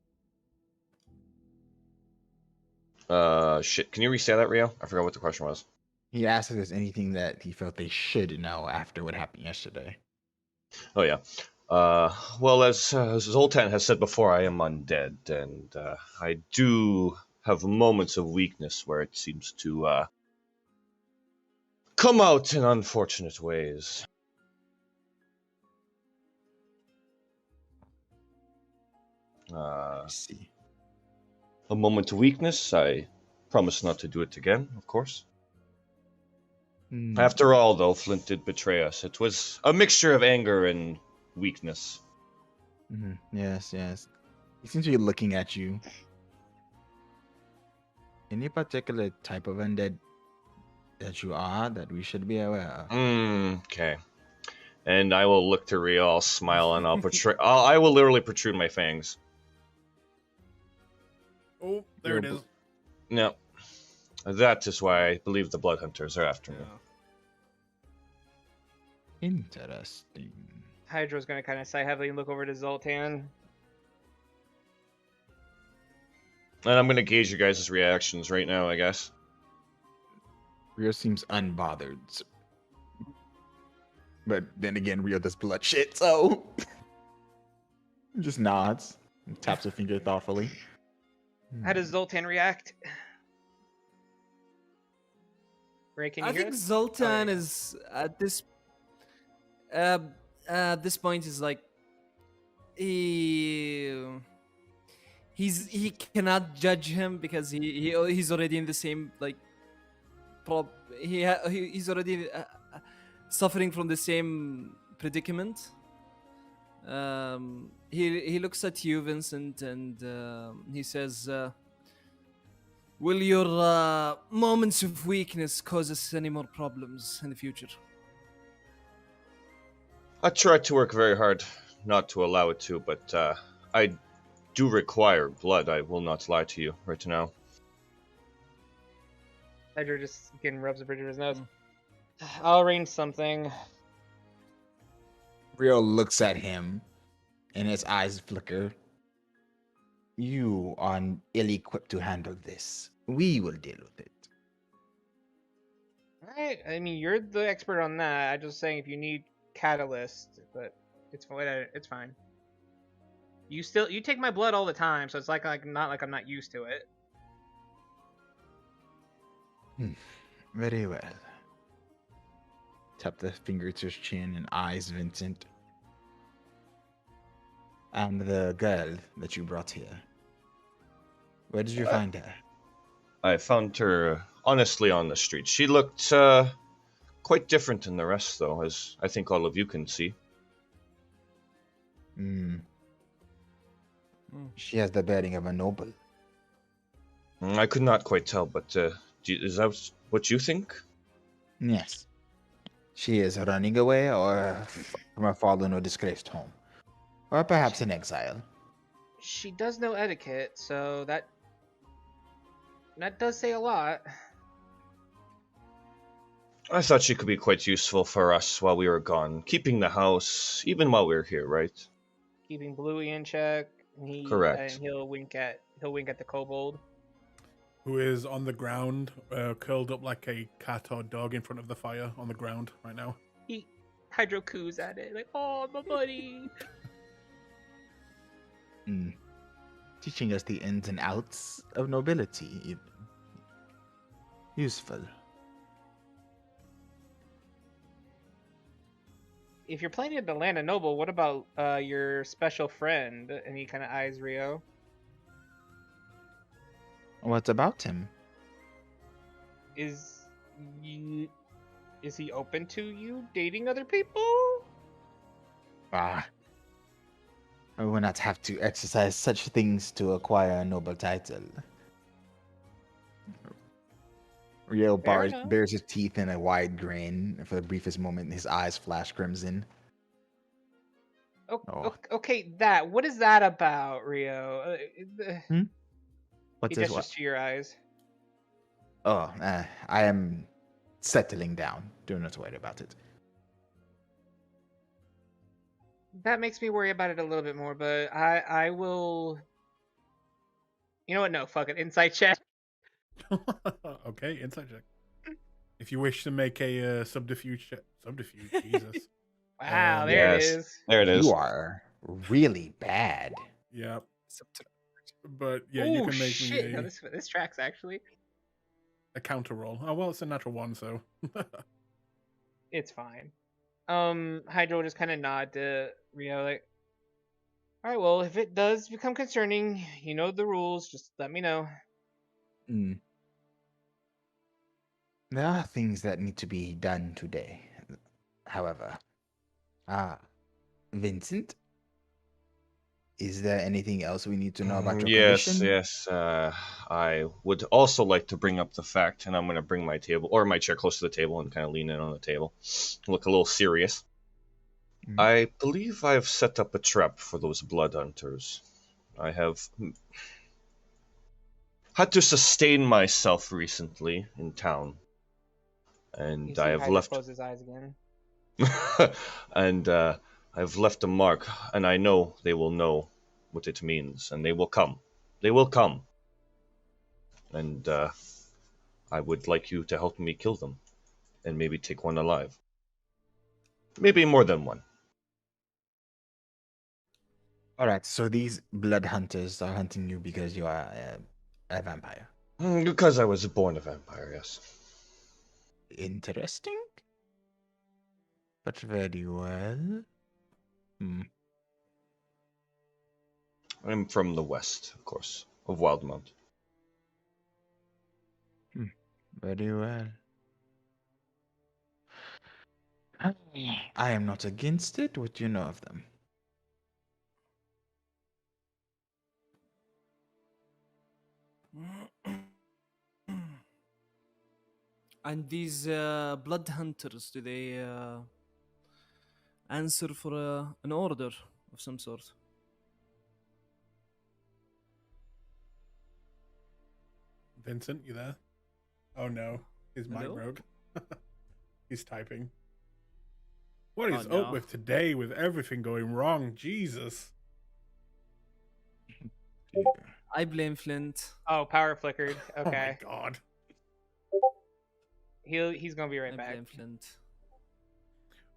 Shit. Can you resay that, Rio? I forgot what the question was. He asked if there's anything that he felt they should know after what happened yesterday. Oh yeah. Well, as Zoltan has said before, I am undead, and I do have moments of weakness where it seems to come out in unfortunate ways. I see. A moment of weakness. I promise not to do it again, of course. After all, though, Flint did betray us. It was a mixture of anger and weakness. Yes, yes. He seems to be looking at you. Any particular type of undead that you are that we should be aware of? Okay. And I will look to Rio, I'll smile, and I will literally protrude my fangs. Oh, there it is. No. That is why I believe the Blood Hunters are after me. Interesting. Hydra's gonna kind of sigh heavily and look over to Zoltan. And I'm going to gauge your guys' reactions right now, I guess. Rio seems unbothered. But then again, Rio does blood shit, so just nods and taps a finger thoughtfully. How does Zoltan react? Ray, can you I hear think us? Zoltan Oh, yeah. is at this point is like he cannot judge him because he's already in the same like he's already suffering from the same predicament. He looks at you, Vincent, and he says, "Will your moments of weakness cause us any more problems in the future?" I try to work very hard not to allow it to, but I do require blood. I will not lie to you right now. Hydra just again rubs the bridge of his nose. I'll arrange something. Rio looks at him and his eyes flicker. You are ill-equipped to handle this. We will deal with it. Alright, I mean, you're the expert on that. I'm just saying if you need catalyst, but it's fine. It's fine. You take my blood all the time, so it's not like I'm not used to it. Very well. Tap the finger to his chin and eyes Vincent. And the girl that you brought here. Where did you find her? I found her honestly on the street. She looked quite different than the rest, though, as I think all of you can see. She has the bearing of a noble. I could not quite tell, but is that what you think? Yes. She is running away or from a fallen or disgraced home. Or perhaps in exile. She does know etiquette, so that does say a lot. I thought she could be quite useful for us while we were gone, keeping the house, even while we were here, right? Keeping Bluey in check. Correct. And he'll wink at the kobold, who is on the ground, curled up like a cat or dog in front of the fire on the ground right now. He hydro coos at it like, "Oh, my buddy." Teaching us the ins and outs of nobility, even. Useful. If you're planning to land a noble, what about your special friend? And he kind of eyes Rio. What about him? Is he open to you dating other people? I will not have to exercise such things to acquire a noble title. Rio bares his teeth in a wide grin. For the briefest moment, his eyes flash crimson. Okay, what is that about, Rio? What's he this? gestures to your eyes. I am settling down. Do not worry about it. That makes me worry about it a little bit more, but I will. You know what? No, fuck it. Insight check. Okay, insight check. If you wish to make a subterfuge check. Subterfuge, Jesus. Wow, there it is. There it is. You are really bad. Yeah. But yeah, Ooh, you can make shit. me No, this tracks actually. a counter roll. Oh well, it's a natural one, so It's fine. Hydro just kind of nod to Rio like, all right, well, if it does become concerning, you know the rules. Just let me know. There are things that need to be done today. However, Vincent, is there anything else we need to know about your condition? Yes. I would also like to bring up the fact, and I'm going to bring my table or my chair close to the table and kind of lean in on the table, look a little serious. I believe I've set up a trap for those blood hunters. I have had to sustain myself recently in town, and I have left. Close his eyes again. And I've left a mark, and I know they will know what it means, and they will come. They will come. And I would like you to help me kill them, and maybe take one alive. Maybe more than one. All right, so these blood hunters are hunting you because you are a vampire. Because I was born a vampire, yes. Interesting. But very well. I'm from the west, of course, of Wildmount. Very well. I am not against it. What do you know of them? And these blood hunters, do they answer for an order of some sort? Vincent, you there? Oh no, his mic broke. He's typing. What is up with today with everything going wrong? Jesus. I blame Flint. Oh, power flickered. Oh my Okay. god. He's gonna be right I back. blame Flint.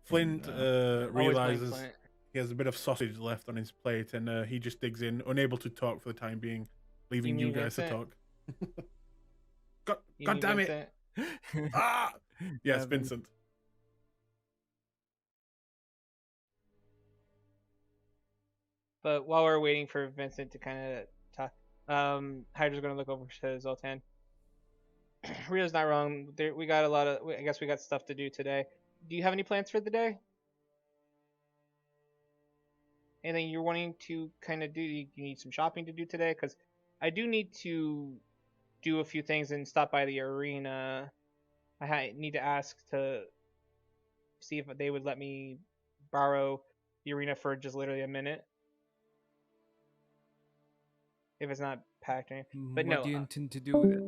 Flint Always blame realizes Flint. he has a bit of sausage left on his plate, and he just digs in, unable to talk for the time being, leaving you mean guys to Vincent? talk. God, You God mean damn it! Vincent? Ah! Yes, Vin- Vincent. But while we're waiting for Vincent to kind of talk, Hydra's gonna look over to Zoltan. Rio's not wrong. We got a lot of. I guess we got stuff to do today. Do you have any plans for the day? Anything you're wanting to kind of do? You need some shopping to do today, because I do need to do a few things and stop by the arena. Need to ask to see if they would let me borrow the arena for just literally a minute. If it's not packed or anything. But what no. do you intend to do with it?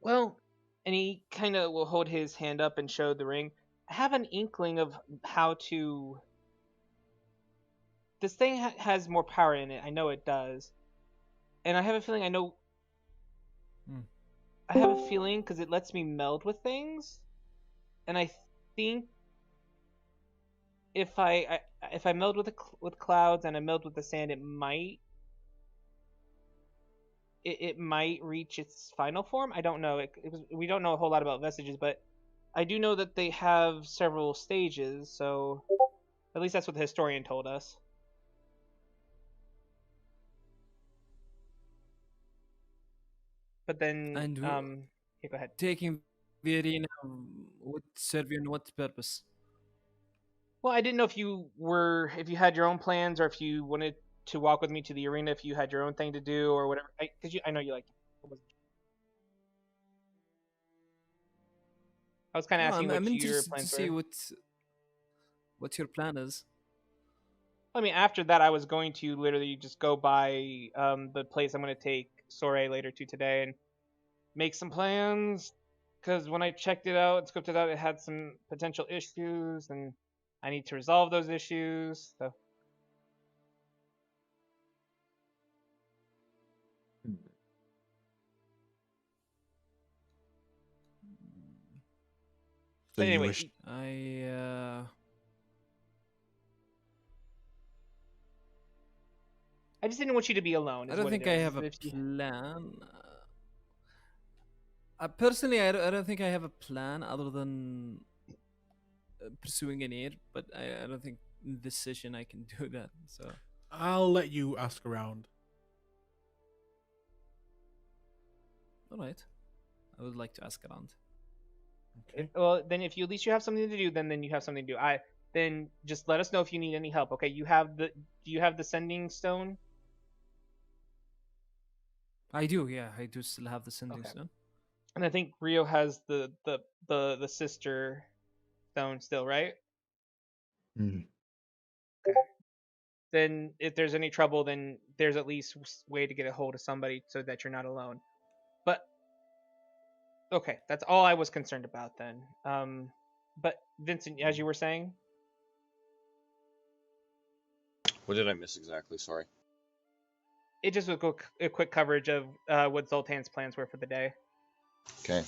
Well, and he kind of will hold his hand up and show the ring. I have an inkling of how to. This thing has more power in it. I know it does. And I have a feeling I know. I have a feeling because it lets me meld with things. And I think if I meld with clouds and I meld with the sand, it might reach its final form. I don't know. We don't know a whole lot about vestiges, but I do know that they have several stages. So at least that's what the historian told us. But then, And yeah, go ahead. taking the arena would serve you in what purpose? Well, I didn't know if you had your own plans, or if you wanted to walk with me to the arena, if you had your own thing to do or whatever. Because I know you like. I was kind of asking I'm what your interested to plans see were. what your plan is. I mean, after that, I was going to literally just go by the place I'm going to take Soray later to today and make some plans. Because when I checked it out and scoped it out, it had some potential issues, and I need to resolve those issues. So. So you Anyway, wish I just didn't want you to be alone. I don't think I have a plan. Personally, I don't think I have a plan other than pursuing an heir, but I don't think in this session I can do that. So I'll let you ask around. all right, I would like to ask around. Okay. Well, then if you at least you have something to do, then you have something to do. Then just let us know if you need any help. Okay, do you have the sending stone? I do, yeah, I do still have the sending stone. And I think Rio has the sister stone still, right? Mm. Okay. Then if there's any trouble, then there's at least a way to get a hold of somebody so that you're not alone. But okay, that's all I was concerned about then. But Vincent, as you were saying, What did I miss exactly? Sorry. it just was a quick coverage of what Zoltan's plans were for the day. Okay.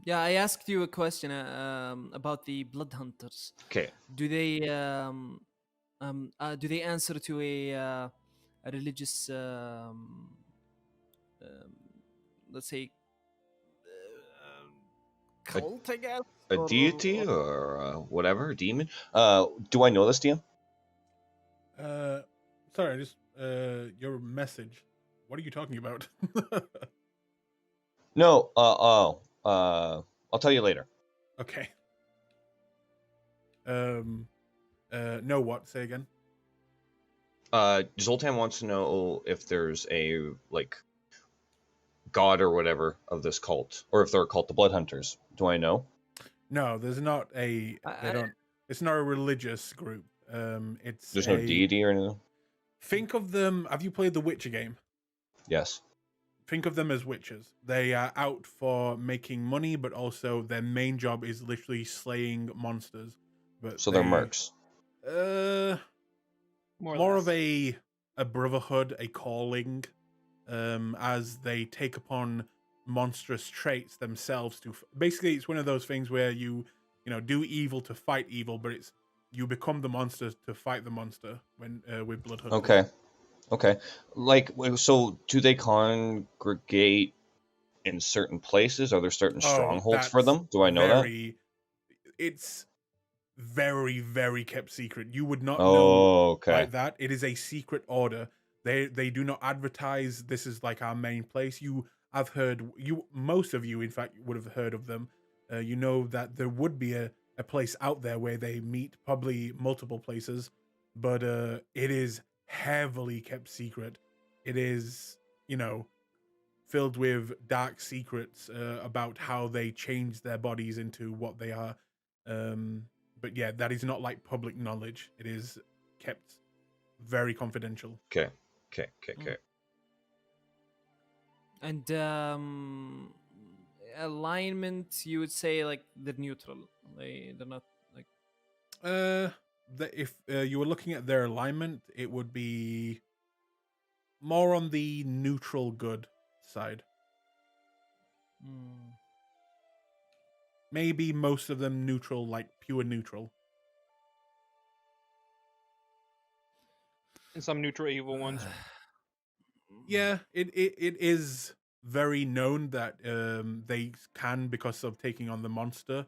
Yeah, I asked you a question about the blood hunters. Okay. Do they answer to a religious let's say cult, I guess? A deity or whatever, a demon? Do I know this, DM? Sorry, just your message. What are you talking about? No. I'll tell you later. Okay. No, what? Say again. Zoltan wants to know if there's a god or whatever of this cult, or if they're called the Blood Hunters. Do I know? No, there's not a. They don't. It's not a religious group. There's no deity or anything. Think of them. Have you played the Witcher game? Yes. Think of them as witches. They are out for making money, but also their main job is literally slaying monsters. But So they're mercs. More of a a brotherhood, a calling, as they take upon monstrous traits themselves to basically it's one of those things where you do evil to fight evil, but it's you become the monster to fight the monster when with blood hunters. Okay. Okay. So do they congregate in certain places? Are there certain strongholds for them? Do I know that? It's very, very kept secret. You would not know Oh, okay. like that. It is a secret order. They do not advertise this is like our main place. I've heard most of you in fact would have heard of them. You know that there would be a place out there where they meet, probably multiple places, but it is heavily kept secret. It is, filled with dark secrets about how they change their bodies into what they are. But yeah, that is not like public knowledge. It is kept very confidential. Okay. And alignment, you would say like they're neutral. They're not like. If you were looking at their alignment, it would be more on the neutral good side. Maybe most of them neutral, like pure neutral. And some neutral evil ones. Yeah, it is very known that they can, because of taking on the monster,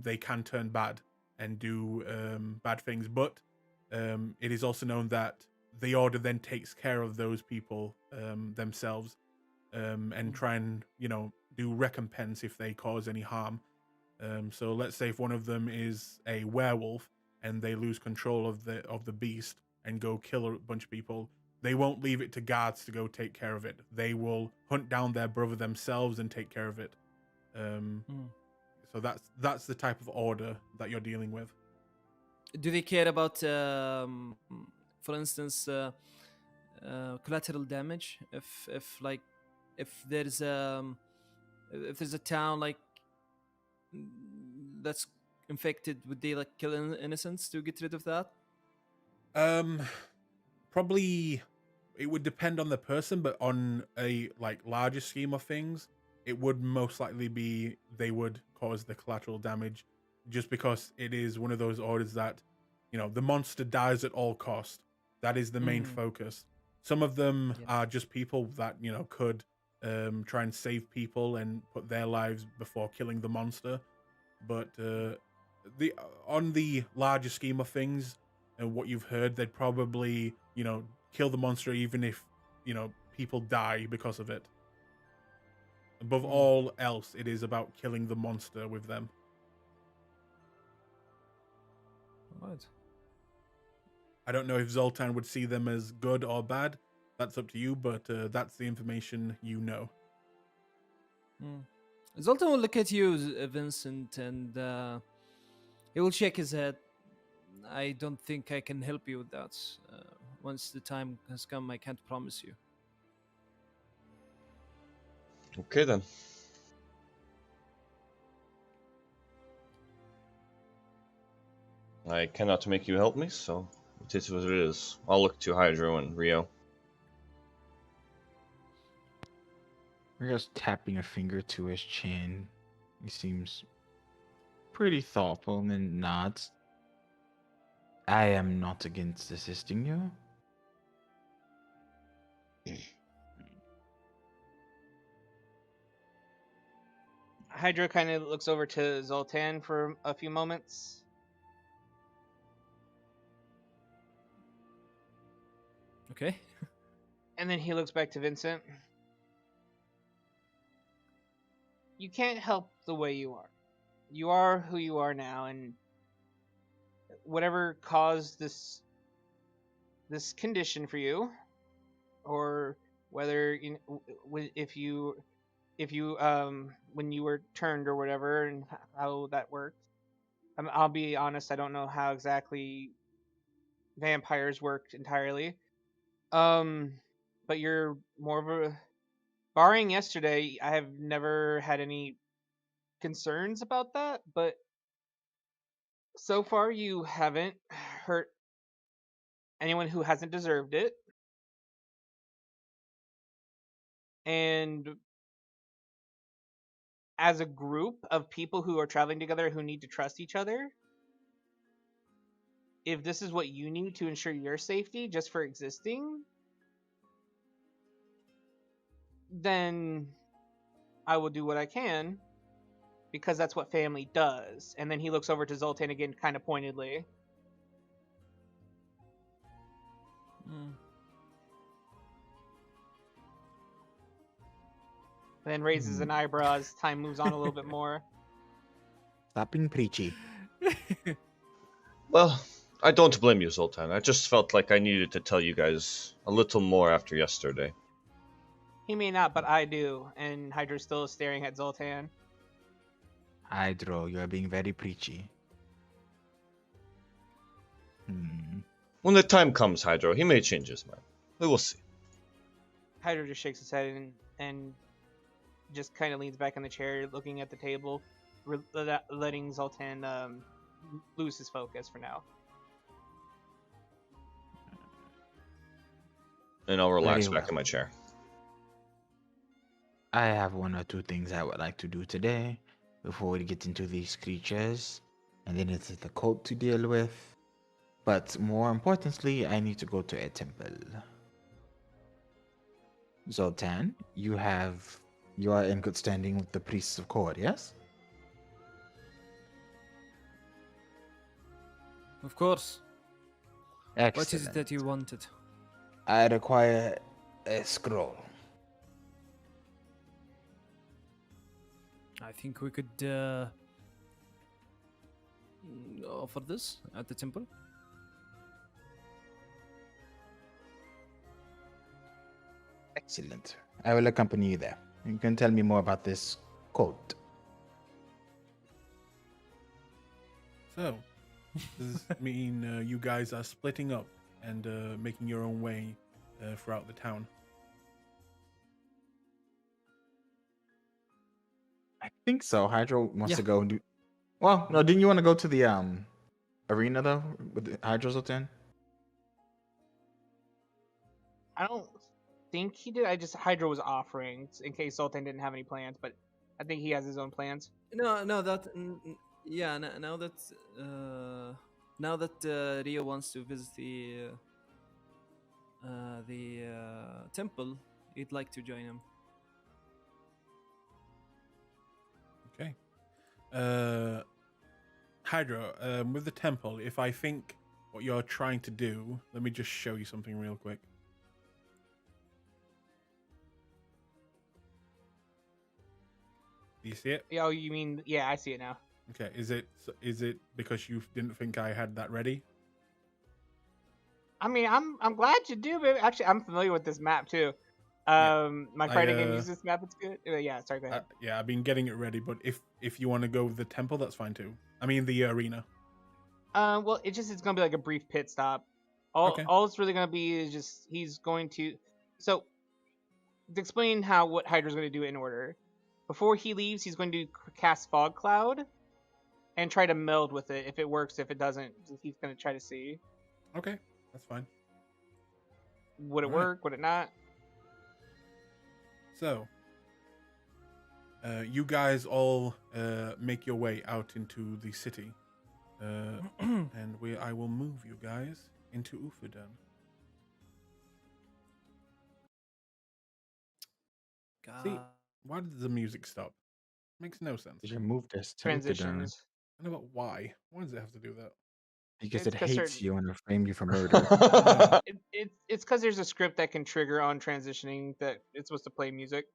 they can turn bad and do bad things. But it is also known that the order then takes care of those people themselves and try and do recompense if they cause any harm. So let's say if one of them is a werewolf and they lose control of the beast and go kill a bunch of people, they won't leave it to guards to go take care of it. They will hunt down their brother themselves and take care of it. So that's the type of order that you're dealing with. Do they care about, for instance, collateral damage? If there's a town like that's infected, would they like kill innocents to get rid of that? Probably it would depend on the person, but on a larger scheme of things, it would most likely be they would cause the collateral damage, just because it is one of those orders that the monster dies at all cost. That is the main focus. Some of them are just people that could try and save people and put their lives before killing the monster. But on the larger scheme of things and what you've heard, they'd probably kill the monster even if people die because of it. Above all else, it is about killing the monster with them. Right. I don't know if Zoltan would see them as good or bad. That's up to you, but that's the information you know. Zoltan will look at you, Vincent, and he will shake his head. I don't think I can help you with that. Once the time has come, I can't promise you. Okay then. I cannot make you help me, so it is what it is. I'll look to Hydro and Rio. Rio's tapping a finger to his chin. He seems pretty thoughtful and then nods. I am not against assisting you. Hydra kind of looks over to Zoltan for a few moments. Okay. And then he looks back to Vincent. You can't help the way you are. You are who you are now, and whatever caused this condition for you, or whether if you when you were turned or whatever, and how that worked. I'll be honest, I don't know how exactly vampires worked entirely. But you're more of a, barring yesterday, I have never had any concerns about that, but so far you haven't hurt anyone who hasn't deserved it. And as a group of people who are traveling together who need to trust each other, if this is what you need to ensure your safety just for existing, then I will do what I can because that's what family does. And then he looks over to Zoltan again, kind of pointedly. Then raises an eyebrow as time moves on a little bit more. Stop being preachy. Well, I don't blame you, Zoltan. I just felt like I needed to tell you guys a little more after yesterday. He may not, but I do. And Hydra's still staring at Zoltan. Hydro, you are being very preachy. When the time comes, Hydro, he may change his mind. We will see. Hydra just shakes his head and just kind of leans back in the chair, looking at the table, letting Zoltan lose his focus for now. And I'll relax Very back well. in my chair. I have one or two things I would like to do today before we get into these creatures. And then it's the cult to deal with. But more importantly, I need to go to a temple. Zoltan, you are in good standing with the priests of Kord, yes? Of course. Excellent. What is it that you wanted? I require a scroll. I think we could offer this at the temple. Excellent. I will accompany you there. You can tell me more about this cult. So, does this mean you guys are splitting up and making your own way throughout the town? I think so. Hydro wants Yeah. to go and do. Well, no, didn't you want to go to the arena though with the Hydro Zoltan? I don't think he did. Hydra was offering in case Zoltan didn't have any plans, but I think he has his own plans. No, that yeah. Now that Rio wants to visit the temple, he'd like to join him. Okay. Hydra, with the temple, if I think what you're trying to do, let me just show you something real quick. Do you see it? Oh, you mean, yeah, I see it now. Okay. Is it because you didn't think I had that ready? I mean, I'm glad you do, but actually, I'm familiar with this map too. My fighting game uses this map. It's good. Yeah, sorry, go ahead. Yeah, I've been getting it ready, but if you want to go with the temple, that's fine too. I mean the arena. Well, it's gonna be like a brief pit stop. All it's really gonna be is just he's going to. So, to explain what Hydra's gonna do in order, before he leaves, he's going to cast Fog Cloud, and try to meld with it. If it works, if it doesn't, he's gonna try to see. Okay, that's fine. Would it work? Would it not? So, you guys all make your way out into the city, and I will move you guys into Ufudan. See, why did the music stop? Makes no sense. Did you move this to Transitions. I know, but why? Why does it have to do that? Because It's it 'cause hates certain- you and will frame you for murder. It's because there's a script that can trigger on transitioning that it's supposed to play music.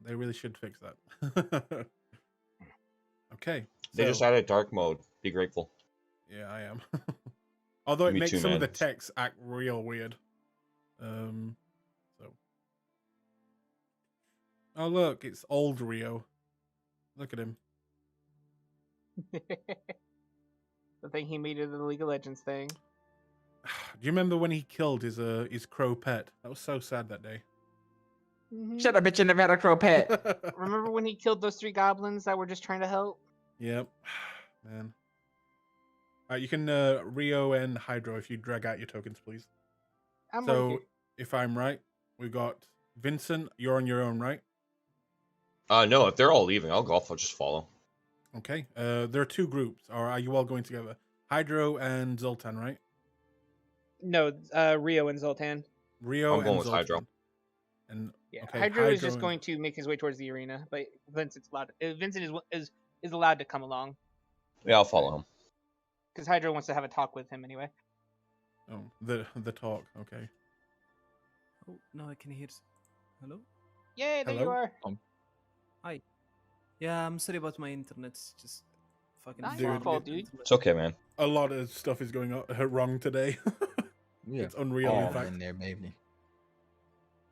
They really should fix that. Okay. They just added dark mode. Be grateful. Yeah, I am. Although it Me makes too, some of man. the text act real weird. So. Oh look, it's old Rio. Look at him. The thing he made of the League of Legends thing. Do you remember when he killed his crow pet? That was so sad that day. Mhm. Shut up, bitch! You never had a crow pet. Remember when he killed those 3 goblins that were just trying to help? Yep, man. You can Rio and Hydro if you drag out your tokens, please. I'm So right here. if I'm right, we got Vincent, you're on your own, right? No, if they're all leaving, I'll go off. I'll just follow. Okay. There are two groups, or are you all going together? Hydro and Zoltan, right? No, Rio and Zoltan. Rio I'm going and with Zoltan. Hydro. And Yeah, okay, Hydro is just and- going to make his way towards the arena, but Vincent's allowed. Vincent is allowed to come along Yeah, I'll follow him. because Hydro wants to have a talk with him anyway. Oh, the talk. Okay. Oh, now I can hear. Hello? Yay, there you Hello? are. Hi. Yeah, I'm sorry about my internet. It's just fucking Not your farming fault, the dude. internet. It's okay, man. A lot of stuff is going wrong today. Yeah, It's unreal. all In fact, in there, baby.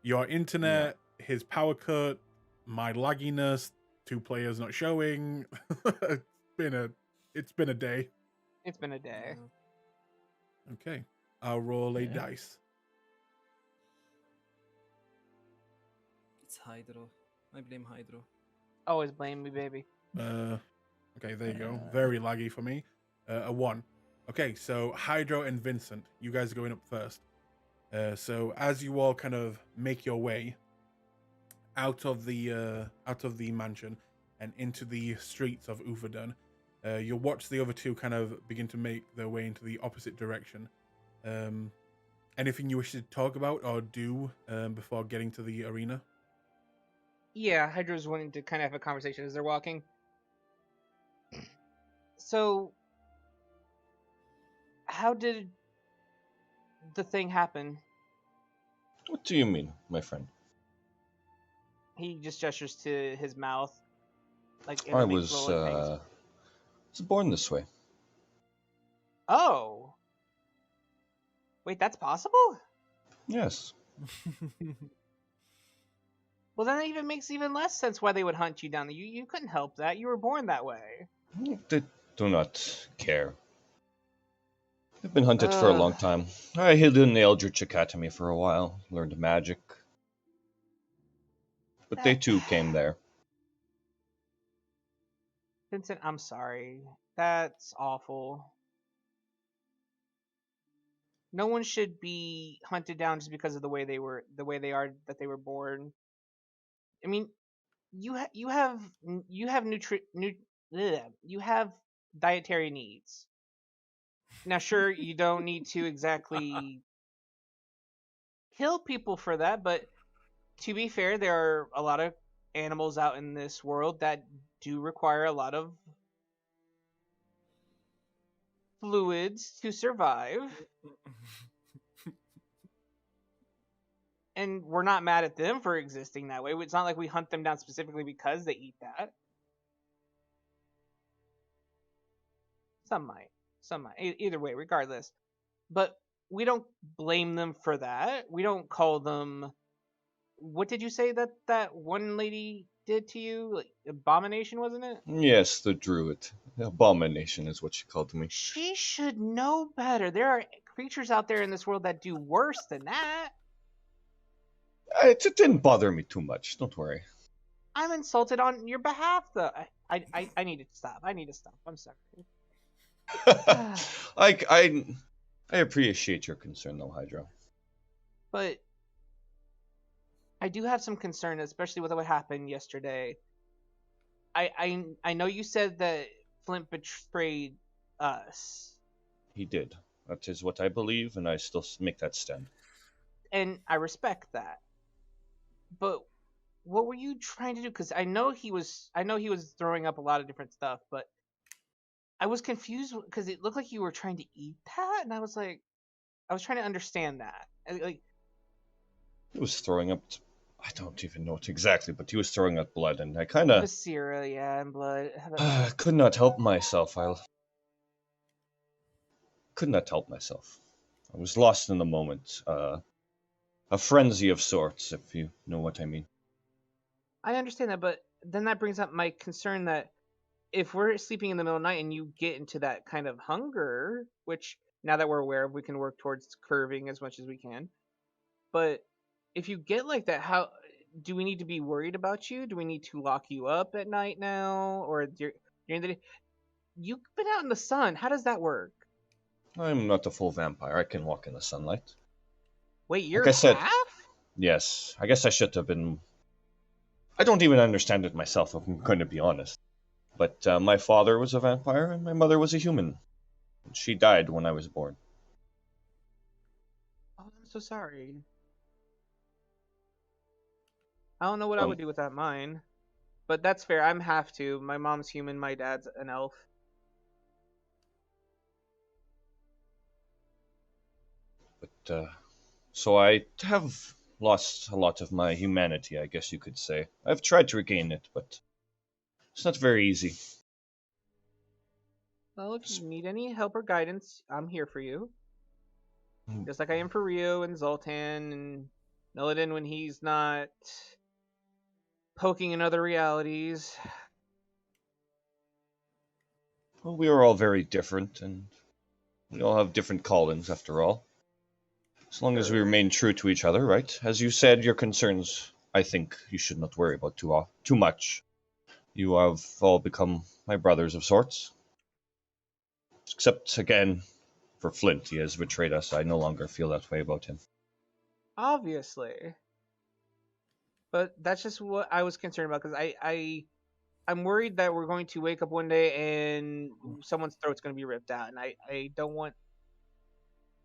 your internet, his power cut, my lagginess, 2 players not showing. It's been a day. It's been a day. Yeah. Okay, I'll roll a Yeah. dice. It's Hydro. I blame Hydro. Always blame me, baby. Okay, there you go. Very laggy for me. A 1. Okay, so Hydro and Vincent, you guys are going up first. So as you all kind of make your way out of the mansion and into the streets of Uthadon, you'll watch the other two kind of begin to make their way into the opposite direction. Anything you wish to talk about or do before getting to the arena? Yeah, Hydro's wanting to kind of have a conversation as they're walking. So, how did the thing happen? What do you mean, my friend? He just gestures to his mouth, like I in the was rolling things. born this way. Oh, wait, that's possible? Yes. Well, then it even makes even less sense why they would hunt you down. You couldn't help that. You were born that way. They do not care. I've been hunted for a long time. I hid in the Eldritch Academy for a while, learned magic. But they too came there. Vincent, I'm sorry. That's awful. No one should be hunted down just because of the way they are that they were born. I mean, you have you have dietary needs. Now, sure, you don't need to exactly kill people for that, but to be fair, there are a lot of animals out in this world that do require a lot of fluids to survive. And we're not mad at them for existing that way. It's not like we hunt them down specifically because they eat that. Some might. Either way, regardless. But we don't blame them for that. We don't call them. What did you say that one lady did to you? Like, abomination, wasn't it? Yes, the druid. Abomination is what she called me. She should know better. There are creatures out there in this world that do worse than that. It didn't bother me too much. Don't worry. I'm insulted on your behalf, though. I need to stop. I'm sorry. I appreciate your concern, though, Hydro. But I do have some concern, especially with what happened yesterday. I know you said that Flint betrayed us, He did. That is what I believe, and I still make that stand. and I respect that. But what were you trying to do? Because I know he was throwing up a lot of different stuff, but I was confused because it looked like you were trying to eat that, and I was trying to understand that. Like, He was throwing up. I don't even know it exactly, but he was throwing up blood, and I kind of viscera, yeah, and blood. could not help myself. I could not help myself. I was lost in the moment. A frenzy of sorts, if you know what I mean. I understand that, but then that brings up my concern that if we're sleeping in the middle of the night and you get into that kind of hunger, which now that we're aware of, we can work towards curbing as much as we can. But if you get like that, how do we need to be worried about you? Do we need to lock you up at night now, or during the day? You've been out in the sun. How does that work? I'm not a full vampire. I can walk in the sunlight. Wait, you're Like I said- half? Yes, I guess I should have been. I don't even understand it myself, if I'm going to be honest. But my father was a vampire and my mother was a human. She died when I was born. Oh, I'm so sorry. I don't know what I Um, would do without mine. But that's fair. I'm half two. My mom's human, my dad's an elf. but so I have lost a lot of my humanity, I guess you could say. I've tried to regain it, but it's not very easy. Well, if you need any help or guidance, I'm here for you. Mm. Just like I am for Rio and Zoltan and Milladin when he's not poking in other realities. Well, we are all very different, and we all have different callings, after all. As long as we remain true to each other, right? As you said, your concerns, I think you should not worry about too much. You have all become my brothers of sorts. Except, again, for Flint. He has betrayed us. I no longer feel that way about him. Obviously. But that's just what I was concerned about because I'm worried that we're going to wake up one day and someone's throat's going to be ripped out, and I don't want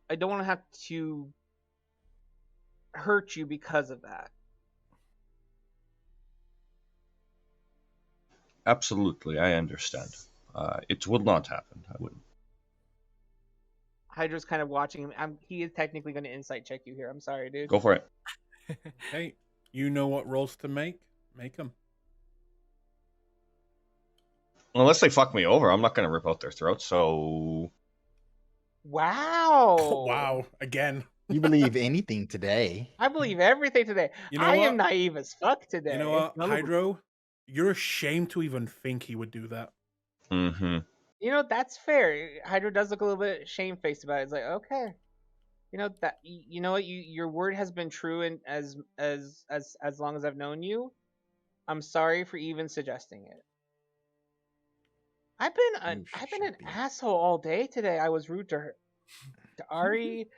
to have to hurt you because of that. Absolutely, I understand. It will not happen. I wouldn't. Hydra's kind of watching him. He is technically going to insight check you here. I'm sorry, dude. Go for it. Hey, you know what rolls to make? Make them. Unless they fuck me over, I'm not going to rip out their throats, so... Wow. Wow, again. You believe anything today? I believe everything today. You know I what? am naive as fuck today. You know what, Hydro? You're ashamed to even think he would do that. Mm-hmm. You know, that's fair. Hydro does look a little bit shamefaced about it. It's like, okay. You know that you know what your word has been true and as long as I've known you. I'm sorry for even suggesting it. I've been an be. asshole all day today. I was rude to Ari.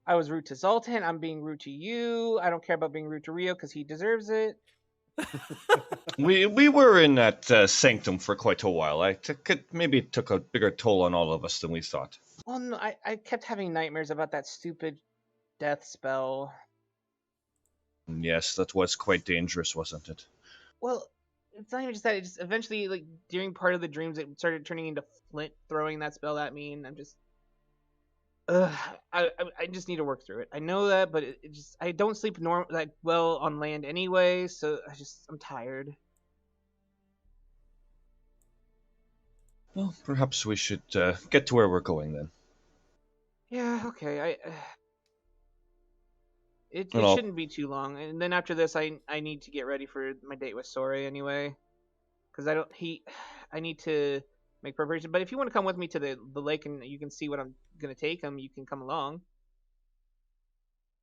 I was rude to Zoltan. I'm being rude to you. I don't care about being rude to Rio because he deserves it. We were in that sanctum for quite a while. Maybe it took a bigger toll on all of us than we thought. Well, no, I kept having nightmares about that stupid death spell. Yes, that was quite dangerous, wasn't it? Well, it's not even just that. It just eventually, like during part of the dreams, it started turning into Flint throwing that spell at me, and I'm just, I just need to work through it. I know that, but it just I don't sleep well on land anyway, so I'm tired. Well, perhaps we should get to where we're going then. Yeah, okay. It And I'll- shouldn't be too long, and then after this, I need to get ready for my date with Sore anyway, because I need to make preparation. But if you want to come with me to the lake and you can see what I'm gonna take him, you can come along.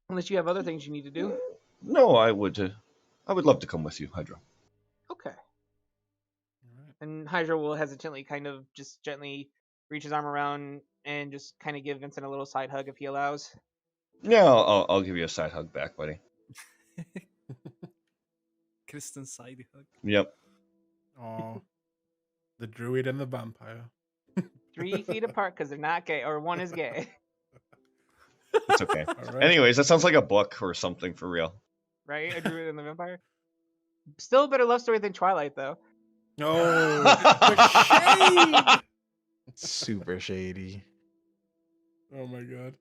Unless you have other things you need to do. No, I would love to come with you, Hydra. Okay. And Hydra will hesitantly kind of just gently reach his arm around and just kind of give Vincent a little side hug if he allows. Yeah, I'll give you a side hug back, buddy. Kristen side hug. Yep. Oh, the druid and the vampire. 3 feet apart because they're not gay, or one is gay. It's okay. All right. Anyways, that sounds like a book or something for real. Right? A druid and the vampire. Still a better love story than Twilight, though. Oh, the shade! Super shady. Oh my god.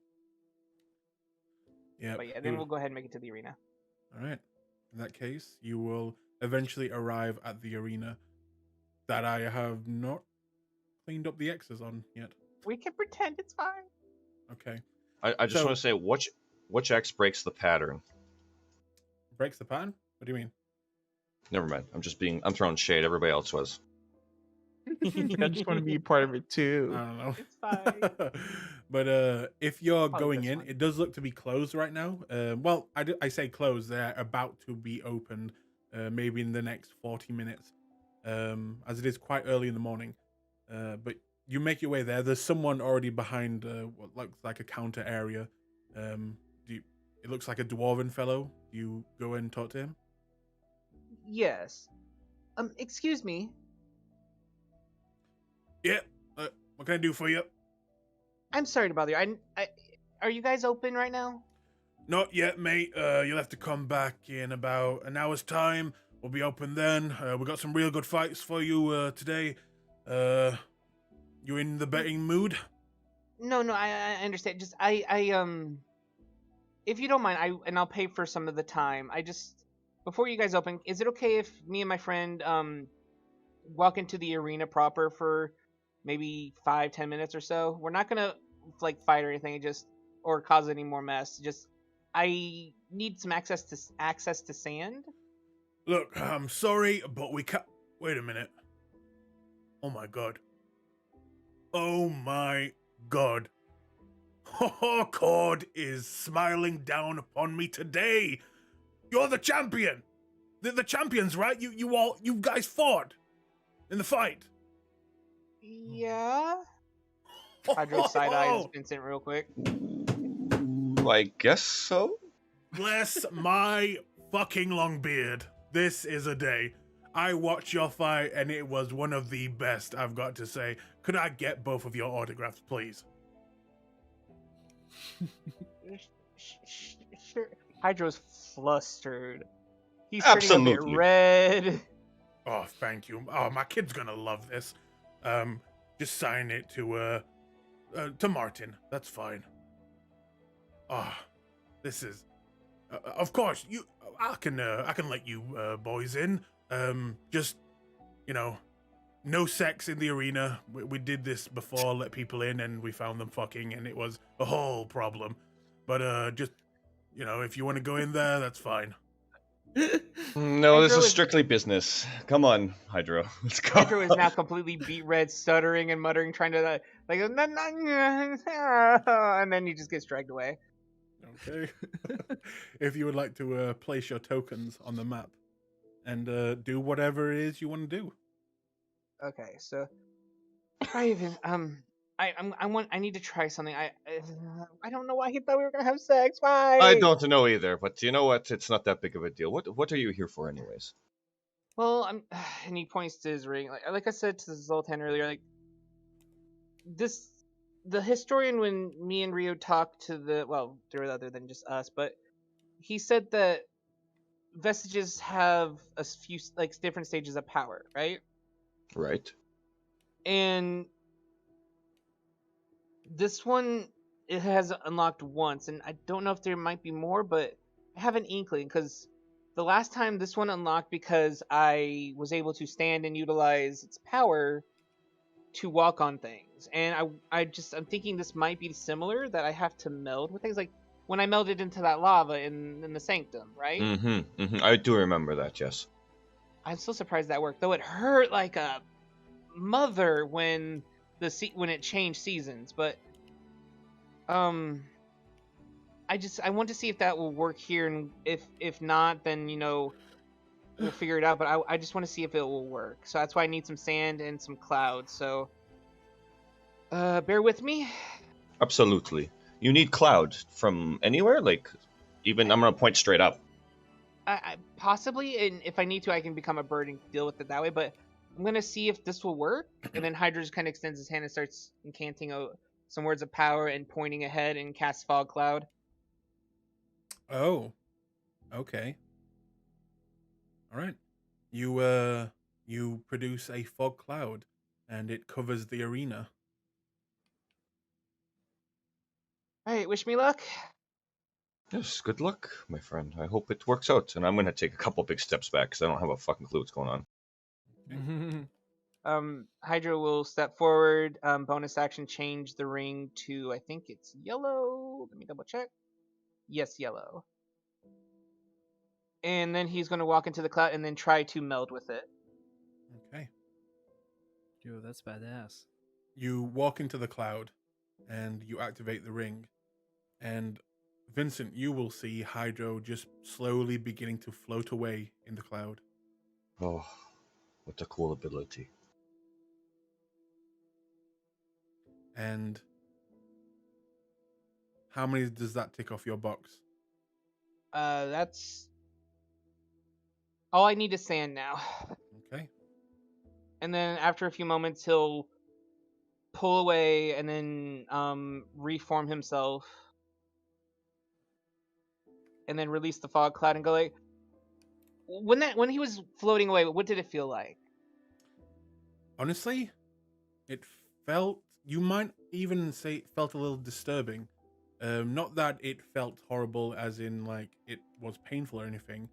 Yeah. But yeah, then we'll go ahead and make it to the arena. All right. In that case, you will eventually arrive at the arena that I have not cleaned up the X's on yet. We can pretend it's fine. Okay. I just So- want to say, which X breaks the pattern? Breaks the pattern? What do you mean? Never mind. I'm throwing shade. Everybody else was. I just want to be a part of it I too. don't know. It's fine. But if you're Probably going this in, one. it does look to be closed right now. Well, I say closed. They're about to be opened, maybe in the next 40 minutes, as it is quite early in the morning. But you make your way there. There's someone already behind what looks like a counter area. It looks like a dwarven fellow. You go and talk to him. Yes. Excuse me. Yeah. What can I do for you? I'm sorry to bother you. Are you guys open right now? Not yet, mate. You'll have to come back in about an hour's time. We'll be open then. We got some real good fights for you today. You in the betting mood? No, I understand. Just if you don't mind, I'll pay for some of the time. Before you guys open, is it okay if me and my friend walk into the arena proper for maybe 5-10 minutes or so? We're not gonna like fight or anything, or cause any more mess. I need some access to sand. Look, I'm sorry, but we can't. Wait a minute. Oh my god. Oh my god. Cord is smiling down upon me today. You're the champion. The champions, right? You guys fought in the fight. Yeah. Hydro side eyes Vincent real quick. I guess so. Bless my fucking long beard. This is a day. I watched your fight and it was one of the best, I've got to say. Could I get both of your autographs, please? Sure. Hydro's flustered. He's Absolutely. turning a bit red. Oh, thank you. Oh, my kid's gonna love this. Just sign it to Martin. That's fine. This is, of course, I can let you boys in. Just, no sex in the arena. We did this before, let people in, and we found them fucking, and it was a whole problem. But just, if you want to go in there, that's fine. No, this Hydro is strictly business. Come on, Hydro. Let's go. Hydro is now completely beet red, stuttering and muttering, trying to and then he just gets dragged away. Okay. If you would like to place your tokens on the map and do whatever it is you want to do. Okay, so I need to try something. I don't know why he thought we were gonna have sex. Why? I don't know either, but you know what? It's not that big of a deal. What are you here for, anyways? Well, and he points to his ring. Like I said to Zoltan earlier, the historian, when me and Rio talked to there were other than just us, but he said that vestiges have a few different stages of power, right? Right. And this one, it has unlocked once, and I don't know if there might be more, but I have an inkling because the last time this one unlocked because I was able to stand and utilize its power to walk on things, and I'm thinking this might be similar, that I have to meld with things, like when I melded into that lava in the sanctum, right? I do remember that, yes. I'm so surprised that worked, though it hurt like a mother when it changed seasons, but I want to see if that will work here, and if not, then we'll figure it out, but I just want to see if it will work. So that's why I need some sand and some clouds. So bear with me. Absolutely. You need cloud from anywhere? Even I'm gonna point straight up. I possibly, and if I need to, I can become a bird and deal with it that way, but I'm gonna see if this will work. And then Hydra just kind of extends his hand and starts incanting some words of power and pointing ahead and casts fog cloud. Oh, okay. All right. You produce a fog cloud, and it covers the arena. All right, wish me luck. Yes, good luck, my friend. I hope it works out. And I'm gonna take a couple big steps back because I don't have a fucking clue what's going on. Hydra will step forward. Bonus action, change the ring to, I think it's yellow. Let me double check. Yes, yellow. And then he's going to walk into the cloud and then try to meld with it. Okay. Yo, that's badass. You walk into the cloud, and you activate the ring, and Vincent, you will see Hydro just slowly beginning to float away in the cloud. Oh, what a cool ability. And how many does that tick off your box? That's all I need is sand now. Okay. And then after a few moments, he'll pull away and then reform himself, and then release the fog cloud and go like, when he was floating away, what did it feel like? Honestly, it felt, you might even say it felt a little disturbing. Not that it felt horrible as in like it was painful or anything,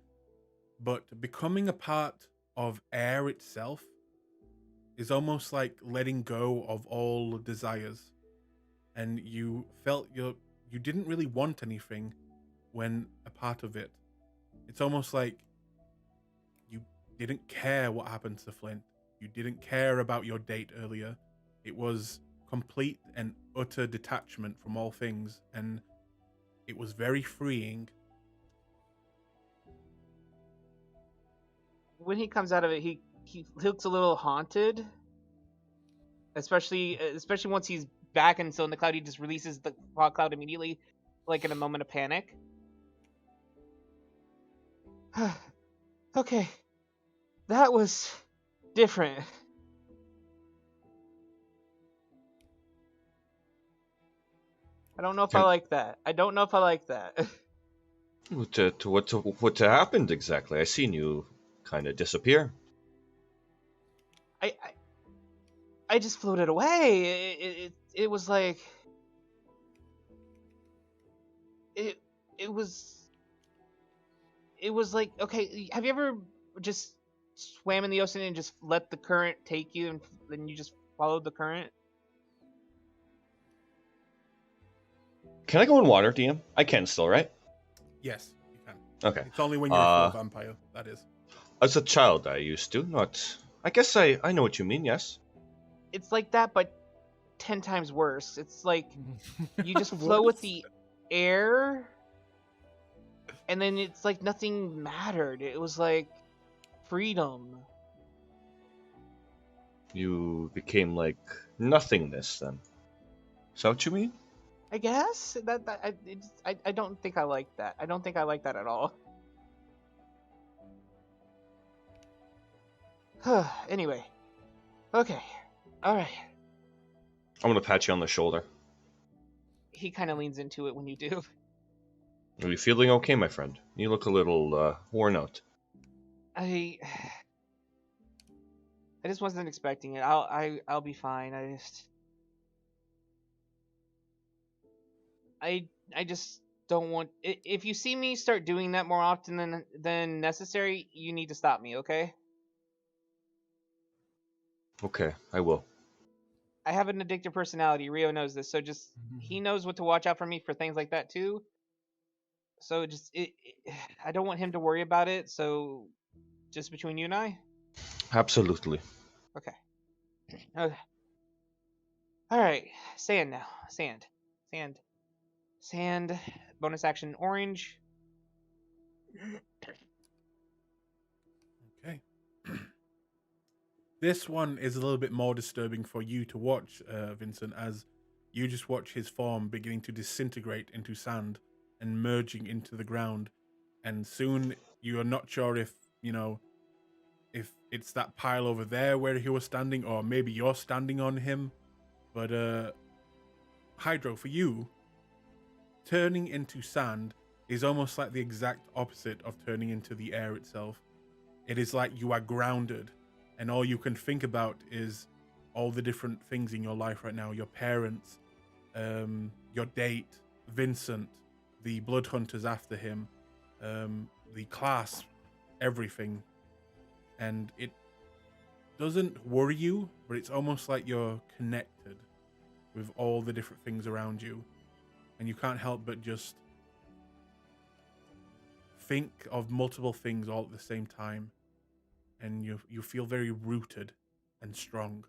but becoming a part of air itself is almost like letting go of all desires. And you felt you didn't really want anything when a part of it. It's almost like you didn't care what happened to Flint. You didn't care about your date earlier. It was complete and utter detachment from all things, and it was very freeing. When he comes out of it, he looks a little haunted, especially once he's back and still in the cloud. He just releases the fog cloud immediately, like in a moment of panic. Okay, that was different. I don't know if I Can- like that. I don't know if I like that. What happened exactly? I seen you kind of disappear. I, I I just floated away. It was like it it was it was like, okay. Have you ever just swam in the ocean and just let the current take you, and then you just followed the current? Can I go in water, DM? I can still, right? Yes, you can. Okay. It's only when you're a full vampire, that is. As a child, I used to. Not. I guess I know what you mean. Yes. It's like that, but 10 times worse. It's like you just flow with the air, and then it's like nothing mattered. It was like freedom. You became like nothingness then. Is that what you mean? I guess I don't think I like that. I don't think I like that at all. Anyway, okay, all right. I'm gonna pat you on the shoulder. He kind of leans into it when you do. Are you feeling okay, my friend? You look a little worn out. I I just wasn't expecting it. I'll be fine. I just don't want. If you see me start doing that more often than necessary, you need to stop me, okay? Okay, I will. I have an addictive personality. Rio knows this, so just he knows what to watch out for me for things like that too. So just I don't want him to worry about it. So just between you and I, Absolutely. okay. Okay. All right, sand now. Sand, sand. Bonus action orange. Okay. This one is a little bit more disturbing for you to watch, Vincent, as you just watch his form beginning to disintegrate into sand and merging into the ground. And soon you are not sure if, if it's that pile over there where he was standing, or maybe you're standing on him. But Hydro, for you, turning into sand is almost like the exact opposite of turning into the air itself. It is like you are grounded, and all you can think about is all the different things in your life right now: your parents, your date, Vincent, the blood hunters after him, the Clasp, everything. And it doesn't worry you, but it's almost like you're connected with all the different things around you, and you can't help but just think of multiple things all at the same time, and you feel very rooted and strong.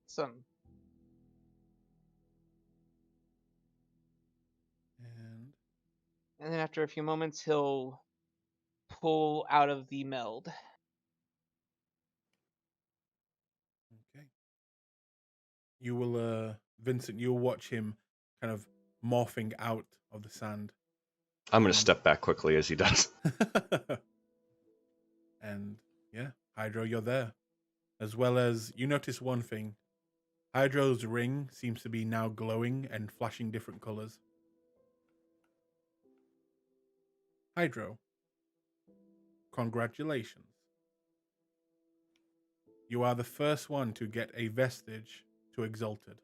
Some. And And then after a few moments, he'll pull out of the meld. okay, you will Vincent, you'll watch him kind of morphing out of the sand. I'm going to step back quickly as he does. And yeah, Hydro, you're there. As well as you notice one thing. Hydro's ring seems to be now glowing and flashing different colors. Hydro, congratulations. You are the first one to get a vestige to Exalted.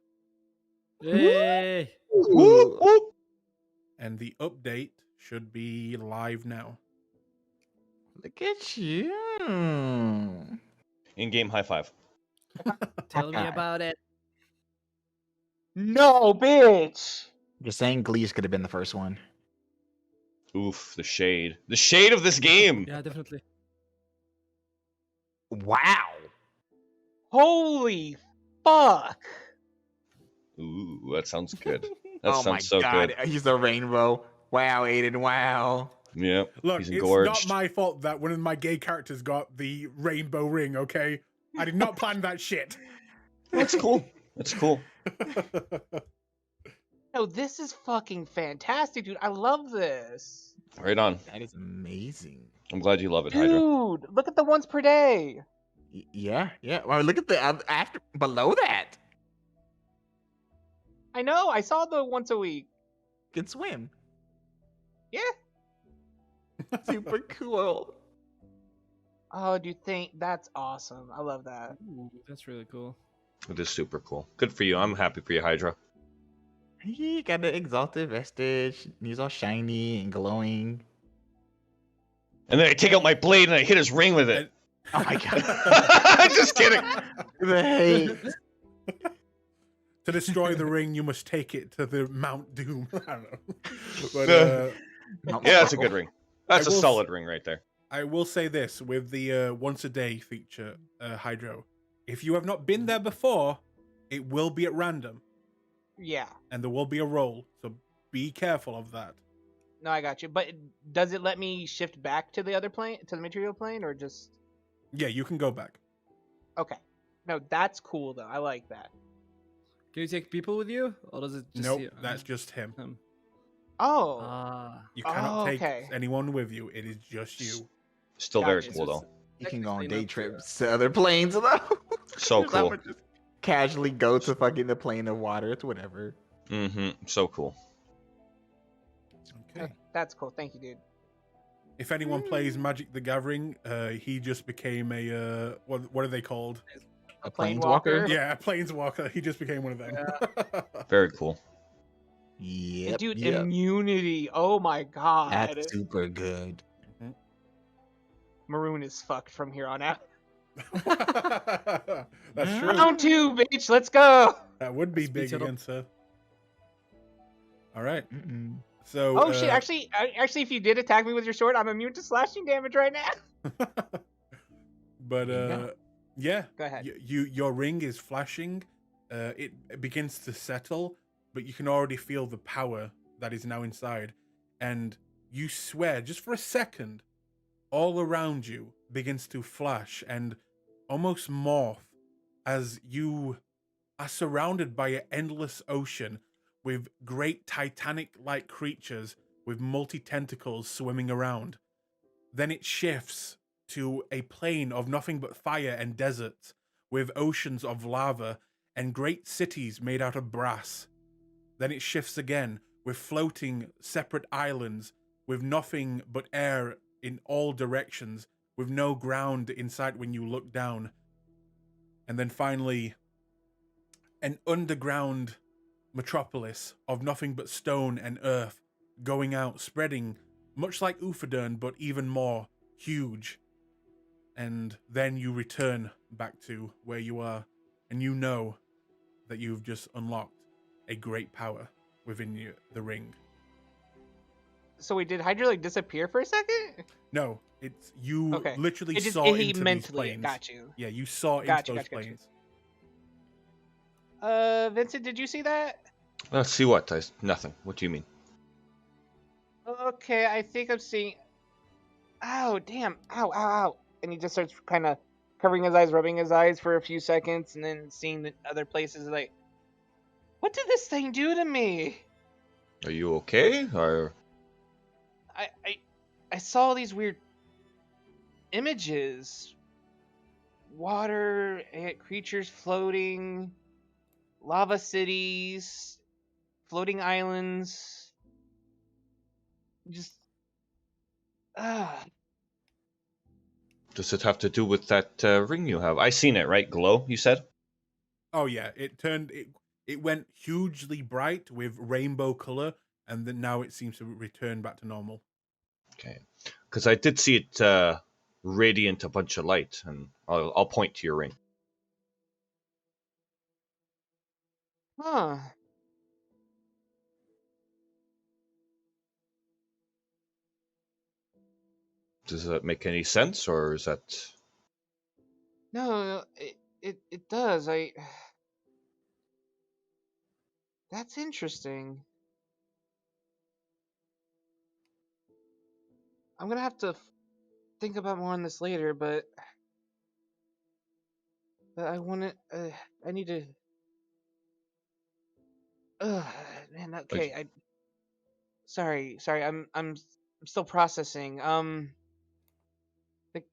Yay! Whoop, whoop. And the update should be live now. Look at you. In-game high five. Tell me about it. No, bitch. Just saying, Glees could have been the first one. Oof, the shade. The shade of this game! Yeah, definitely. Wow. Holy fuck. Ooh, that sounds good. That Oh sounds my so god, good. he's a rainbow. Wow, Aiden, wow. Yep, Look, he's it's engorged. not my fault that one of my gay characters got the rainbow ring, okay? I did not plan that shit. That's cool. That's cool. No, this is fucking fantastic, dude. I love this. Right on. That is amazing. I'm glad you love it, Hydra. Dude, look at the once per day. Yeah. Well, look at the after below that. I know, I saw the once a week. You can swim. Yeah. Super cool. Oh, do you think that's awesome? I love that. Ooh, that's really cool. It is super cool. Good for you. I'm happy for you, Hydra. He got the exalted vestige. He's all shiny and glowing. And then I take out my blade and I hit his ring with it. Oh my god. Just kidding. The hate. To destroy the ring, you must take it to the Mount Doom. I don't know. But Yeah, that's a good ring. That's I a will solid ring right there. I will say this with the once a day feature, Hydro. If you have not been there before, it will be at random. Yeah. And there will be a roll. So be careful of that. No, I got you. But does it let me shift back to the other plane, to the material plane, or just... Yeah, you can go back. Okay. No, that's cool, though. I like that. Can you take people with you, or does it just? Nope, that's just him. Oh. You cannot take okay. anyone with you. It is just you. Still very Gotcha. cool, though. You can go on Technically day not trips to other planes though. So Just, I cool. would just casually go to fucking the plane of water. It's whatever. Mm-hmm. So cool. Okay. That's cool. Thank you, dude. If anyone plays Magic the Gathering, he just became a what are they called? A Planeswalker? planeswalker. Yeah, a planeswalker. He just became one of them. Very cool. Yep. Dude, yep. immunity. Oh my god. That's super good. Maroon is fucked from here on out. That's true. Round 2, bitch. Let's go. That would be Speed big shuttle. against her. All right. Mm-mm. So. Oh shit! Actually, if you did attack me with your sword, I'm immune to slashing damage right now. But Yeah. yeah. Go ahead. Your ring is flashing. It begins to settle, but you can already feel the power that is now inside, and you swear just for a second, all around you begins to flash and almost morph as you are surrounded by an endless ocean with great Titanic-like creatures with multi-tentacles swimming around. Then it shifts to a plain of nothing but fire and desert, with oceans of lava and great cities made out of brass. Then it shifts again, with floating separate islands, with nothing but air in all directions, with no ground in sight when you look down. And then finally, an underground metropolis of nothing but stone and earth going out, spreading, much like Ufadern, but even more huge. And then you return back to where you are, and you know that you've just unlocked a great power within you, the ring. So we did Hydra like disappear for a second? No, it's you Okay. literally It just saw he into mentally these planes. got you. Yeah, you saw Gotcha, into those gotcha. planes. Vincent, did you see that? Let's see what. Nothing. What do you mean? Okay, I think I'm seeing. Ow, damn. Ow, ow, ow. And he just starts kind of covering his eyes, rubbing his eyes for a few seconds, and then seeing the other places like, what did this thing do to me? Are you okay? Or I saw these weird images. Water, creatures floating, lava cities, floating islands. Just does it have to do with that ring you have? I seen it, right? Glow, you said? Oh yeah, it went hugely bright with rainbow color, and then now it seems to return back to normal. Okay. Because I did see it radiant a bunch of light, and I'll point to your ring. huh. Does that make any sense, or is that... No, it does. That's interesting. I'm gonna have to think about more on this later, but I want to. I need to. Uh, man, okay. Sorry. I'm still processing.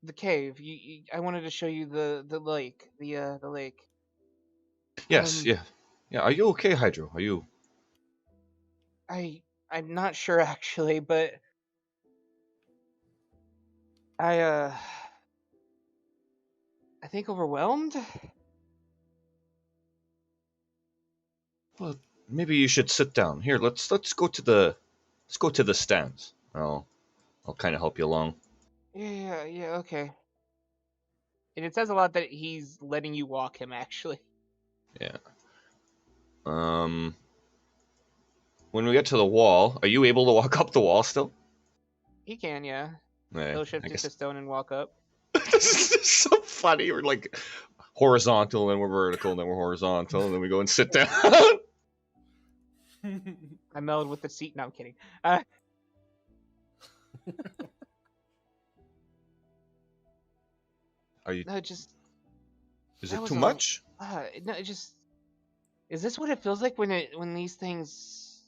The cave. I wanted to show you the lake. The lake. Yes, yeah. Yeah, are you okay, Hydro? Are you... I'm not sure actually, but I I think overwhelmed. Well, maybe you should sit down. Here, let's go to the... Let's go to the stands. I'll kind of help you along. Yeah, okay. And it says a lot that he's letting you walk him actually. Yeah. Um... When we get to the wall, are you able to walk up the wall still? He can, yeah. Yeah, He'll I shift it guess... to stone and walk up. This is so funny. We're like horizontal, then we're vertical, then we're horizontal, and then we go and sit down. I melded with the seat. No, I'm kidding. Are you... No, just Is that it was too a much? no. It just is this what it feels like when these things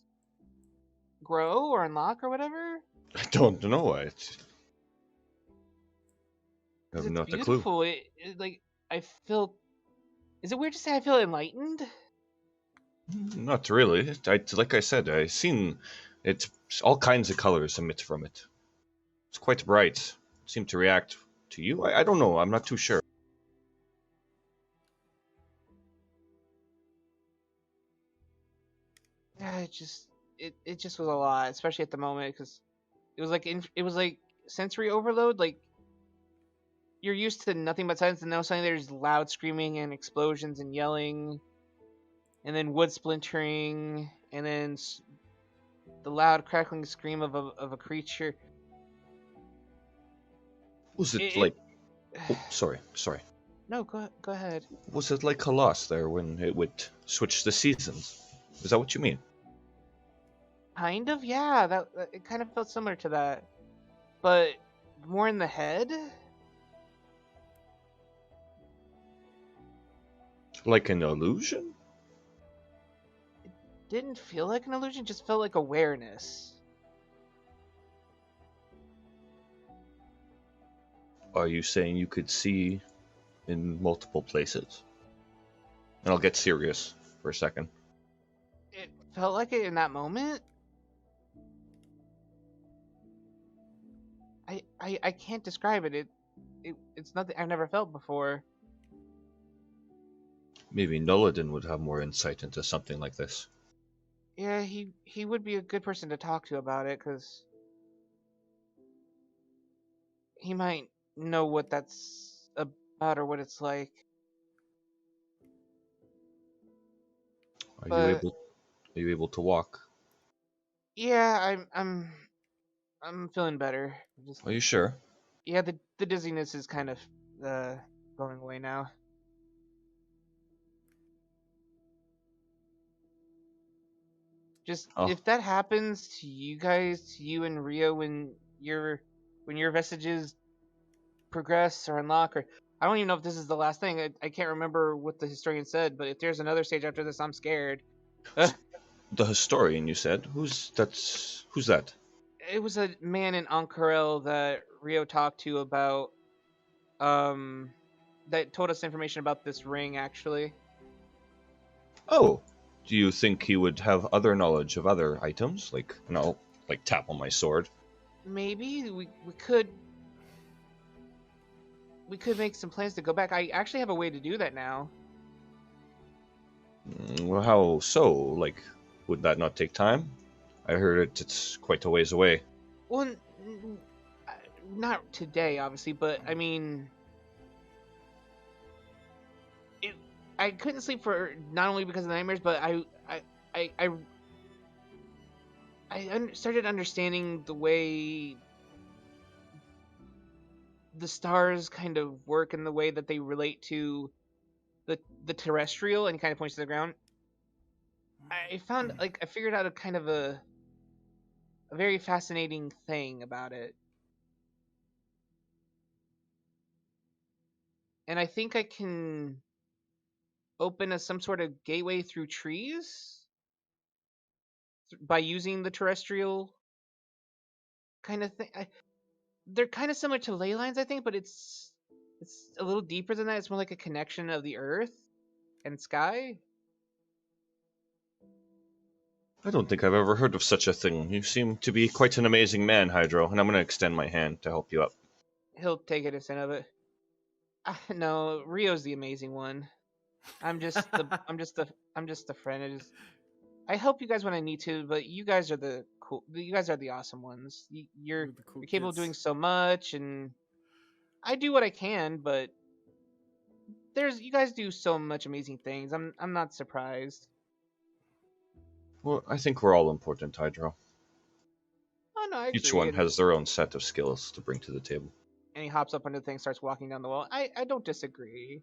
grow or unlock or whatever? I don't know. I 'Cause have it's not a clue. beautiful. Like I feel. Is it weird to say I feel enlightened? Not really. Like I said, I seen it's all kinds of colors emit from it. It's quite bright. Seem to react to you. I don't know. I'm not too sure. Yeah, it just was a lot, especially at the moment, because it was like sensory overload. Like you're used to nothing but silence, and now suddenly there's loud screaming and explosions and yelling, and then wood splintering, and then the loud crackling scream of a creature. Was it It, like? it Oh, sorry. no, go ahead. Was it like Halas there when it would switch the seasons? Is that what you mean? Kind of, yeah. That it kind of felt similar to that, but more in the head. Like an illusion? Didn't feel like an illusion, just felt like awareness. Are you saying you could see in multiple places? And I'll get serious for a second. It felt like it in that moment. I can't describe it. It's nothing I've never felt before. Maybe Nulladin would have more insight into something like this. Yeah, he would be a good person to talk to about it, because he might know what that's about or what it's like. Are you But able? Are you able to walk? yeah, I'm feeling better. Just Are you sure? yeah, the dizziness is kind of going away now. Just Oh, if that happens to you guys, to you and Rio, when your vestiges progress or unlock, or I don't even know if this is the last thing. I can't remember what the historian said, but if there's another stage after this, I'm scared. The historian, you said? Who's that? It was a man in Ank'Harel that Rio talked to about that told us information about this ring actually. Oh, do you think he would have other knowledge of other items? Like, and I'll, like, tap on my sword. Maybe we could make some plans to go back. I actually have a way to do that now. Well, how so? Like, would that not take time? I heard it's quite a ways away. Well, uh, not today, obviously, but I mean, I couldn't sleep for not only because of the nightmares, but I started understanding the way the stars kind of work and the way that they relate to the terrestrial, and he kind of points to the ground. I found like I figured out a kind of a very fascinating thing about it. And I think I can open some sort of gateway through trees by using the terrestrial kind of thing. They're kind of similar to ley lines, I think, but it's a little deeper than that. It's more like a connection of the earth and sky. I don't think I've ever heard of such a thing. You seem to be quite an amazing man, Hydro, and I'm going to extend my hand to help you up. He'll take a cent of it. No, Rio's the amazing one. I'm just the friend. I help you guys when I need to, but you guys are the cool. You guys are the awesome ones. You're With the cool you're capable of kids. doing so much, and I do what I can. But you guys do so much amazing things. I'm not surprised. Well, I think we're all important, Hydro. Oh no, I Each agree. one And has their own set of skills to bring to the table. he hops up onto the thing, starts walking down the wall. I don't disagree.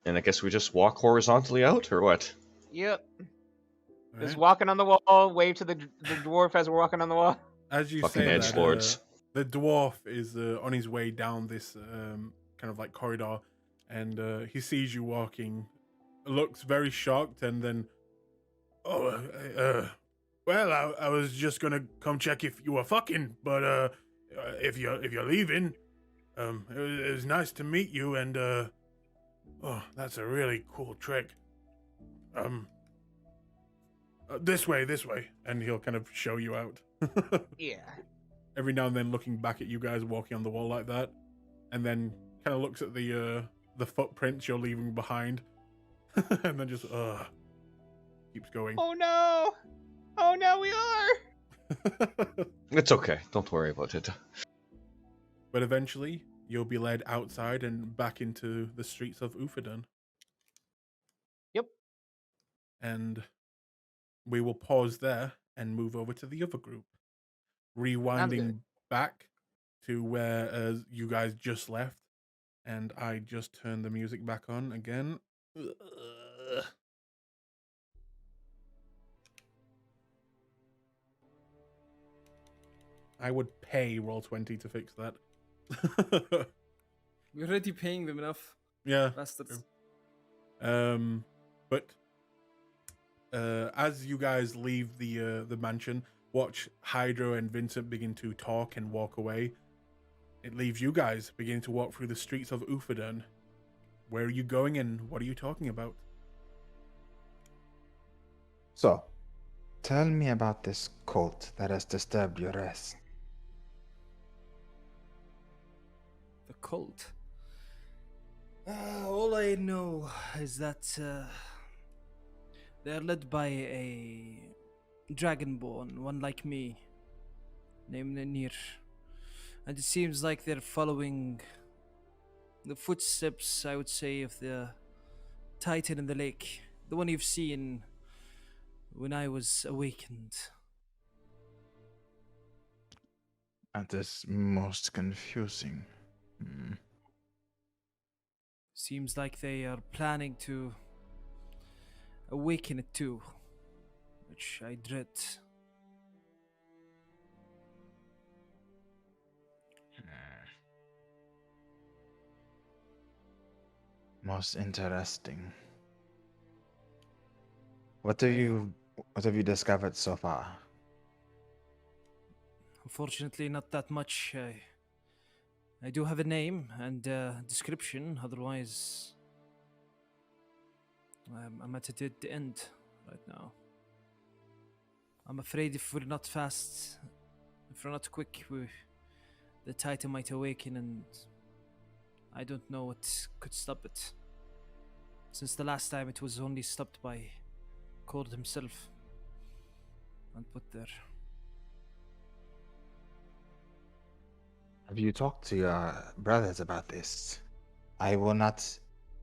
And I guess we just walk horizontally out, or what? Yep. All Just right. walking on the wall. Wave to the dwarf as we're walking on the wall. As you Fucking say that, edgelords. the dwarf is on his way down this kind of like corridor, and he sees you walking, looks very shocked, and then, well, I was just gonna come check if you were fucking, but if you're leaving, it was nice to meet you, and oh, that's a really cool trick. This way, and he'll kind of show you out. Yeah. Every now and then looking back at you guys walking on the wall like that, and then kind of looks at the footprints you're leaving behind, and then just keeps going. Oh no! Oh no, we are! It's okay. Don't worry about it. But eventually, you'll be led outside and back into the streets of Ufadan. Yep. And we will pause there and move over to the other group, rewinding back to where you guys just left. And I just turned the music back on again. I would pay Roll20 to fix that. We're already paying them enough. Yeah. Bastards. But as you guys leave the mansion, watch Hydro and Vincent begin to talk and walk away. It leaves you guys beginning to walk through the streets of Ufadan. Where are you going and what are you talking about? So, tell me about this cult that has disturbed your rest. The cult. All I know is that they're led by a dragonborn, one like me, named Nir. And it seems like they're following the footsteps, I would say, of the Titan in the lake. The one you've seen when I was awakened. That is most confusing. Seems like they are planning to awaken it too, which I dread. Most interesting. What have you discovered so far? Unfortunately, not that much. I do have a name and a description. Otherwise, I'm at a dead end right now. I'm afraid if we're not fast, if we're not quick, the Titan might awaken, and I don't know what could stop it. Since the last time, it was only stopped by Cord himself and put there. Have you talked to your brothers about this? I will not.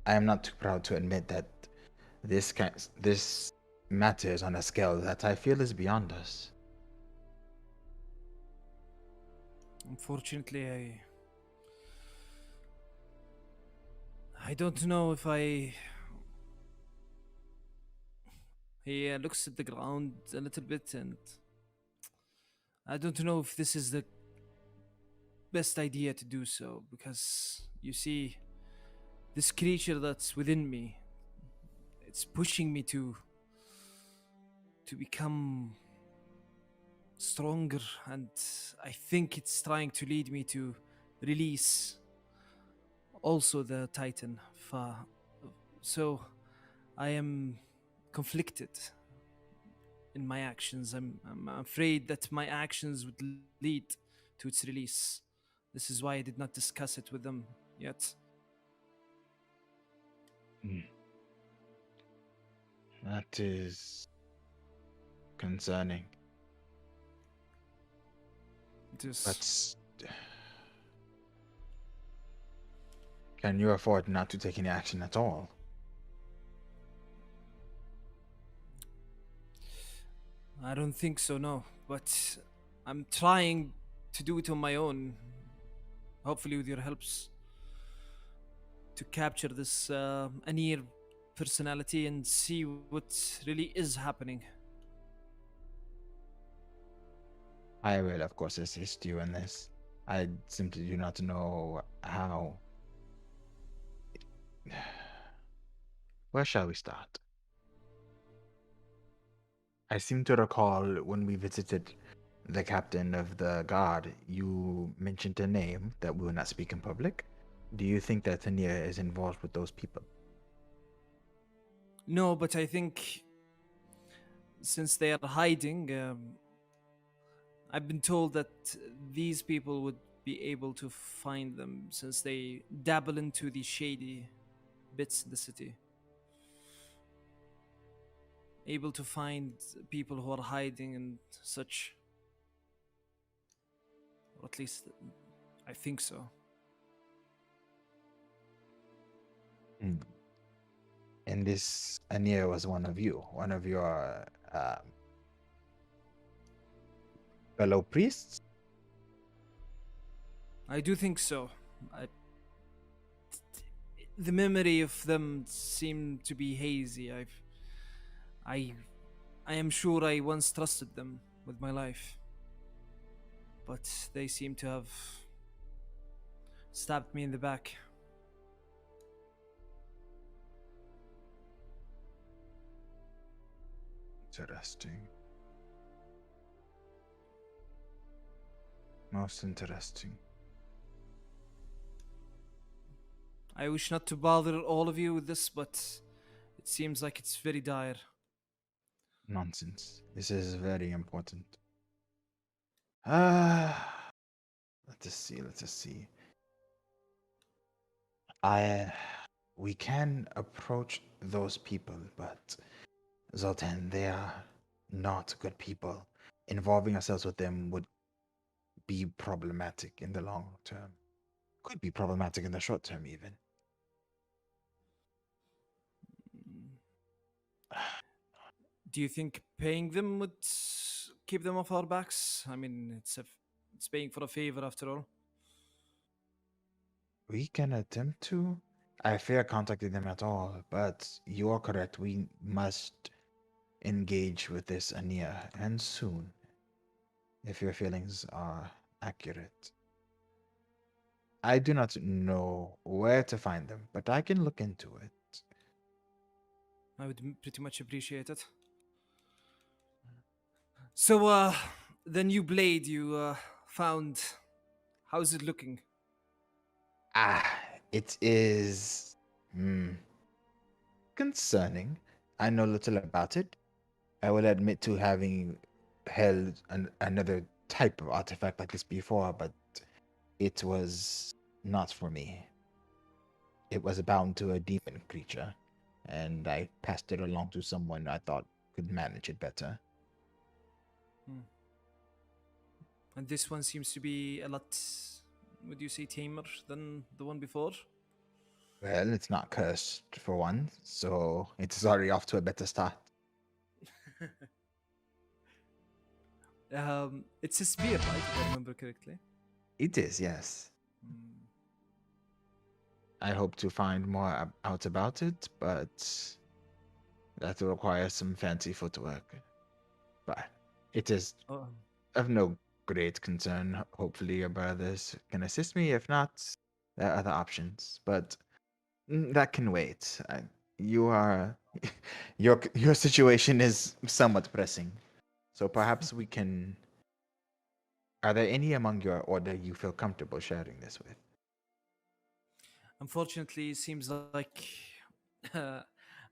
I am not too proud to admit that this matters on a scale that I feel is beyond us. Unfortunately, I don't know if I. He looks at the ground a little bit, and I don't know if this is the best idea to do so, because you see, this creature that's within me, it's pushing me to become stronger, and I think it's trying to lead me to release also the Titan. So I am conflicted in my actions. I'm afraid that my actions would lead to its release. This is why I did not discuss it with them yet. That is concerning. But can you afford not to take any action at all? I don't think so, no. But I'm trying to do it on my own. Hopefully, with your helps, to capture this Anir personality and see what really is happening. I will, of course, assist you in this. I simply do not know how. Where shall we start? I seem to recall when we visited the captain of the guard, you mentioned a name that we will not speak in public. Do you think that Tania is involved with those people? No, but I think since they are hiding, I've been told that these people would be able to find them since they dabble into the shady bits in the city. Able to find people who are hiding and such. Or at least I think so. And this Ania was one of you, one of your fellow priests? I do think so. The memory of them seemed to be hazy. I am sure I once trusted them with my life, but they seem to have stabbed me in the back. Interesting. Most interesting. I wish not to bother all of you with this, but it seems like it's very dire. Nonsense. This is very important. Let us see. Let us see. We can approach those people, but Zoltan, they are not good people. Involving ourselves with them would be problematic in the long term. Could be problematic in the short term, even. Do you think paying them would keep them off our backs? I mean, it's paying for a favor after all. We can attempt to. I fear contacting them at all, but you are correct. We must engage with this Ania, and soon, if your feelings are accurate. I do not know where to find them, but I can look into it. I would pretty much appreciate it. So, the new blade you found, how's it looking? Ah, it is concerning. I know little about it. I will admit to having held another type of artifact like this before, but it was not for me. It was bound to a demon creature, and I passed it along to someone I thought could manage it better. And this one seems to be a lot, would you say, tamer than the one before? Well, it's not cursed for one, so it's already off to a better start. It's a spear, right? If I remember correctly. It is, yes. Hmm. I hope to find more out about it, but that will require some fancy footwork. But it is Oh, of no great concern. Hopefully, your brothers can assist me. If not, there are other options. But that can wait. You are your situation is somewhat pressing, so perhaps we can. Are there any among your order you feel comfortable sharing this with? unfortunately, it seems like uh,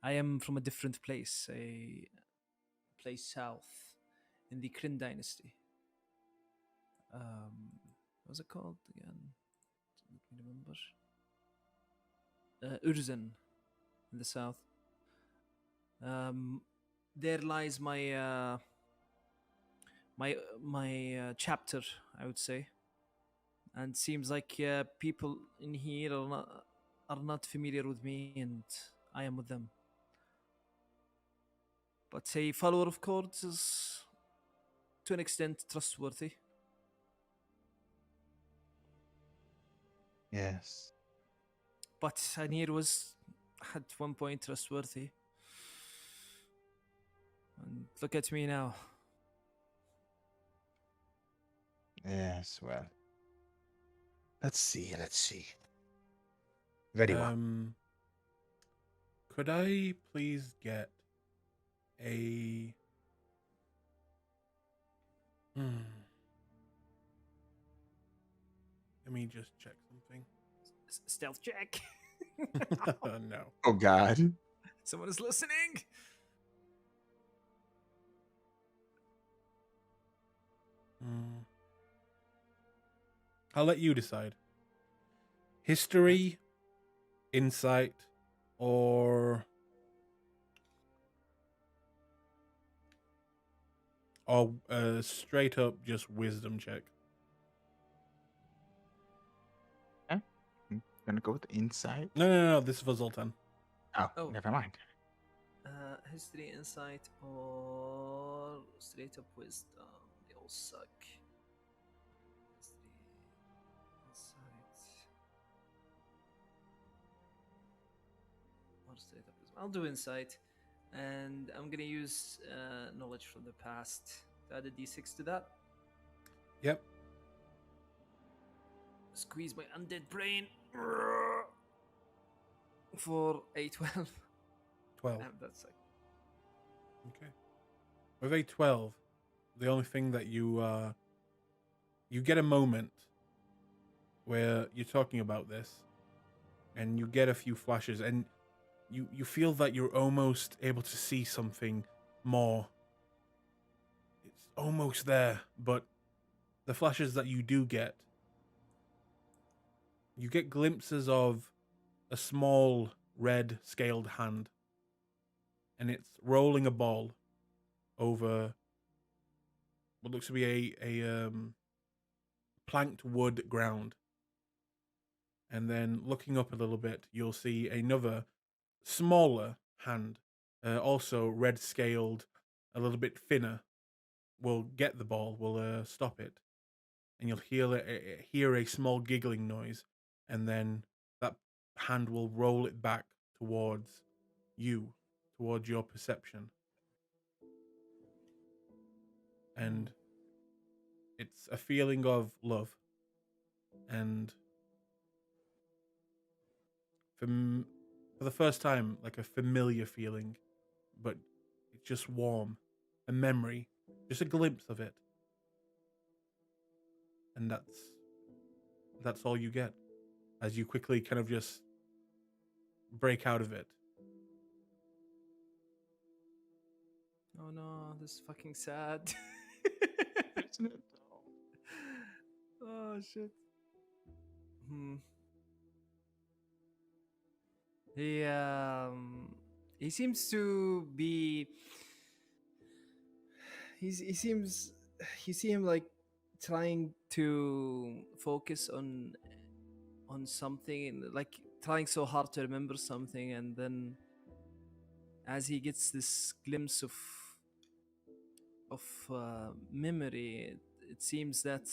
I am from a different place, a place south in the Kryn dynasty. What was it called again? Let me remember. Urzen in the south. Um, there lies my chapter, I would say, and seems like people in here are not familiar with me, and I am with them. But a follower of Cords is, to an extent, trustworthy. Yes. But Anir was at one point trustworthy. And look at me now. Yes. Well. Let's see. Let's see. Very well. Could I please get a Let me just check something. Stealth check. No. Oh God. Someone is listening. I'll let you decide. History, insight, or straight up just wisdom check. I'm gonna go with insight. No. This is for Zoltan. Oh, never mind. History, insight, or straight up wisdom. They all suck. History, insight, or straight up wisdom. I'll do insight, and I'm gonna use knowledge from the past to add a d6 to that. Yep. Squeeze my undead brain for a 12. 12. Damn, that's like Okay. With a 12, the only thing that you get a moment where you're talking about this, and you get a few flashes, and you feel that you're almost able to see something more. It's almost there, but the flashes that you do get, you get glimpses of a small red scaled hand, and it's rolling a ball over what looks to be a planked wood ground. And then looking up a little bit, you'll see another smaller hand, also red scaled, a little bit thinner, will get the ball, will stop it, and you'll hear a small giggling noise, and then that hand will roll it back towards you, towards your perception. And it's a feeling of love, and for the first time, like a familiar feeling, but it's just warm, a memory just a glimpse of it, and that's all you get as you quickly kind of just break out of it. Oh no, this is fucking sad. Isn't it? Oh shit. He seems to be. He seems. You see him like trying to focus on something, like trying so hard to remember something, and then as he gets this glimpse of memory, it seems that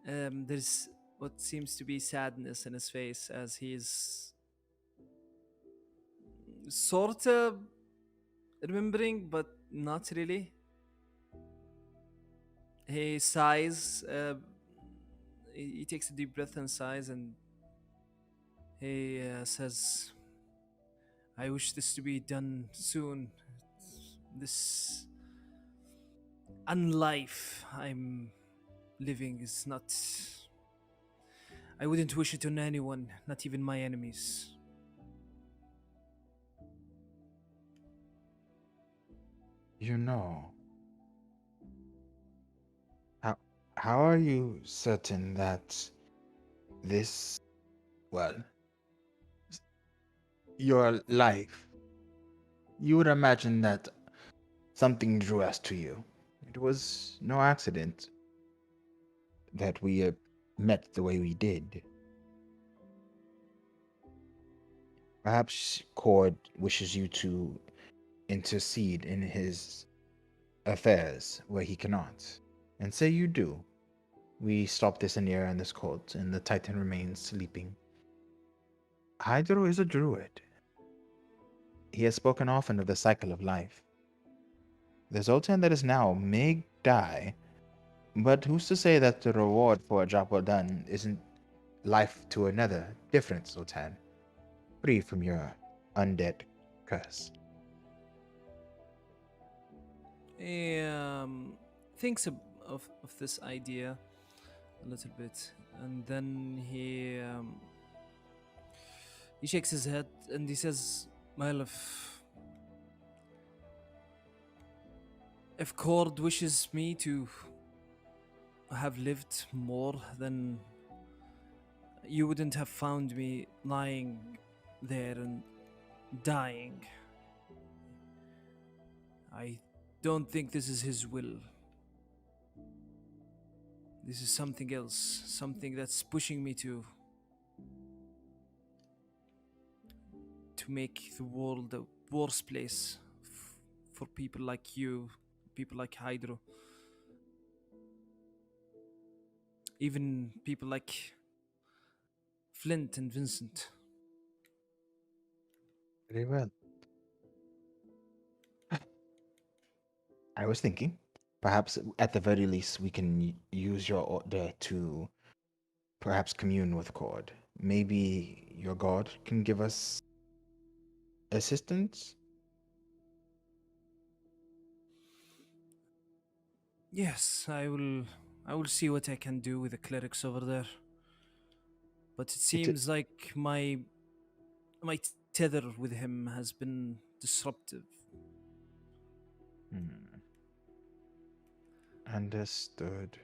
there's what seems to be sadness in his face as he's sort of remembering, but not really. He sighs. He takes a deep breath and sighs, and he says, "I wish this to be done soon. This unlife I'm living is not. I wouldn't wish it on anyone, not even my enemies." You know, how are you certain that this, well, your life, you would imagine that something drew us to you. It was no accident that we met the way we did. Perhaps Cord wishes you to intercede in his affairs where he cannot. And say you do. We stop this Anira and this cult, and the Titan remains sleeping. Hydro is a druid. He has spoken often of the cycle of life. The Zoltan that is now may die, but who's to say that the reward for a job well done isn't life to another, different Zoltan, free from your undead curse? He thinks of this idea a little bit, and then he shakes his head and he says, "Well, if Cord wishes me to have lived more, then you wouldn't have found me lying there and dying. I don't think this is his will. This is something else, something that's pushing me to make the world a worse place for people like you, people like Hydro, even people like Flint and Vincent." Very well. I was thinking, perhaps at the very least, we can use your order to perhaps commune with Cord. Maybe your god can give us assistance? Yes, I will see what I can do with the clerics over there. But it seems like my tether with him has been disruptive. Understood.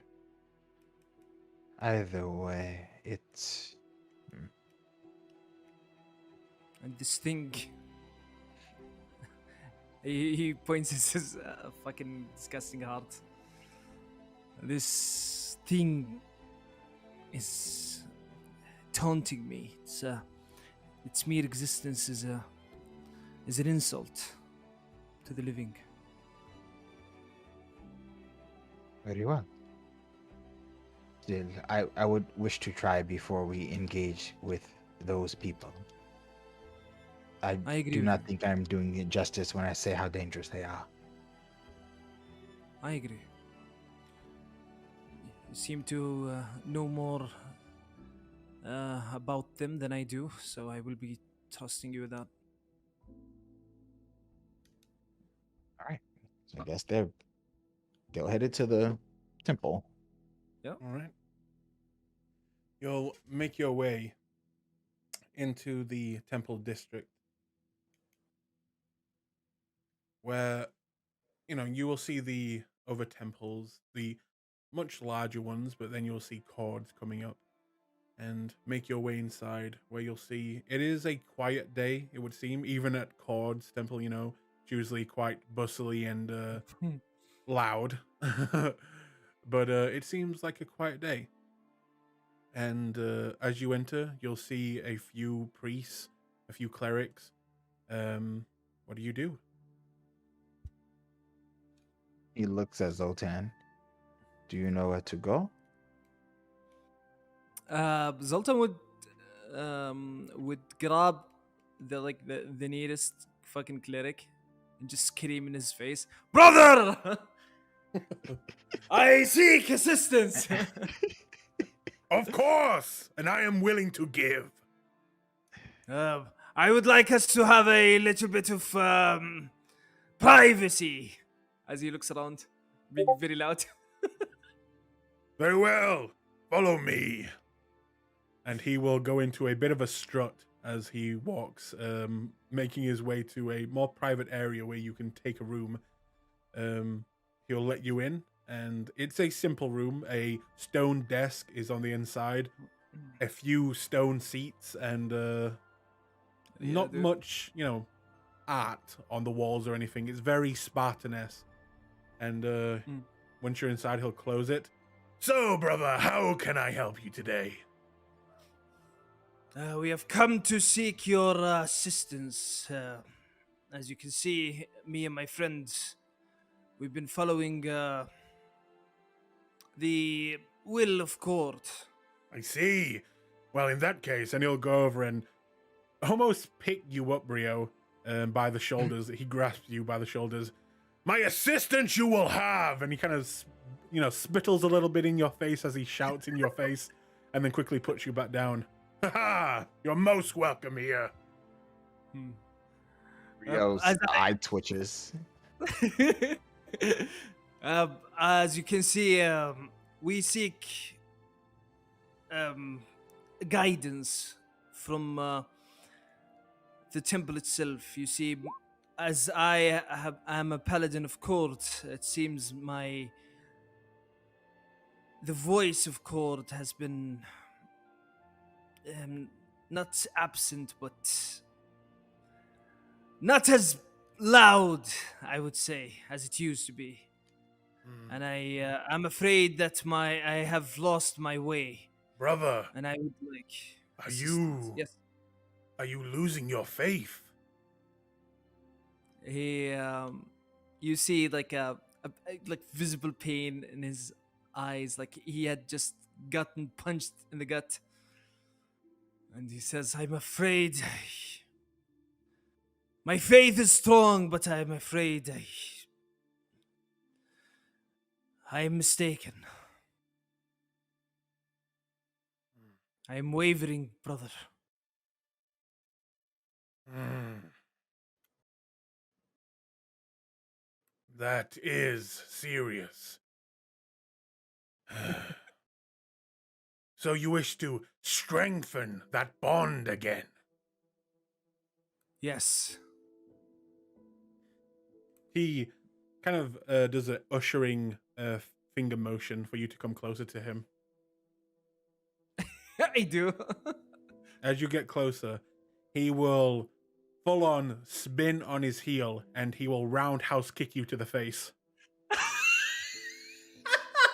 Either way, it's... And this thing, he points at his fucking disgusting heart. This thing is taunting me. Its mere existence is an insult to the living. Very well. Still, I would wish to try before we engage with those people. I agree do with not you. think I'm doing it justice when I say how dangerous they are. I agree. You seem to know more about them than I do, so I will be trusting you with that. All right. So I guess they're go headed to the temple. All right. You'll make your way into the temple district where, you will see the other temples, the much larger ones, but then you'll see cords coming up and make your way inside where you'll see it is a quiet day, it would seem, even at Cord's temple, it's usually quite bustly and loud. But it seems like a quiet day. And as you enter, you'll see a few priests, a few clerics. What do you do? He looks at Zoltan. Do you know where to go? Zoltan would grab the nearest fucking cleric and just scream in his face, "Brother! I seek assistance!" Of course, and I am willing to give. I would like us to have a little bit of privacy. As he looks around, being very loud. Very well, follow me. And he will go into a bit of a strut as he walks, making his way to a more private area where you can take a room. He'll let you in, and it's a simple room. A stone desk is on the inside, a few stone seats, and not much, art on the walls or anything. It's very Spartan-esque. And once you're inside, he'll close it. So, brother, how can I help you today? We have come to seek your assistance. As you can see, me and my friends, we've been following the will of court. I see. Well, in that case, and he'll go over and almost pick you up, Rio, by the shoulders. He grasps you by the shoulders. My assistance you will have! And he kind of, spittles a little bit in your face as he shouts in your face, and then quickly puts you back down. Ha ha! You're most welcome here. Rio's eye twitches. As you can see, we seek guidance from the temple itself. You see, as I'm a paladin of court, it seems the voice of court has been not absent, but not as loud, I would say, as it used to be. And I'm afraid that I have lost my way. Brother, And I would like are assistance. Yes. Are you losing your faith? He you see like a like visible pain in his eyes, like he had just gotten punched in the gut. And he says, I'm afraid my faith is strong, but I'm afraid I'm mistaken. I am wavering, brother. That is serious. So you wish to strengthen that bond again? Yes. He kind of does a ushering finger motion for you to come closer to him. I do. As you get closer, he will full on spin on his heel and he will roundhouse kick you to the face.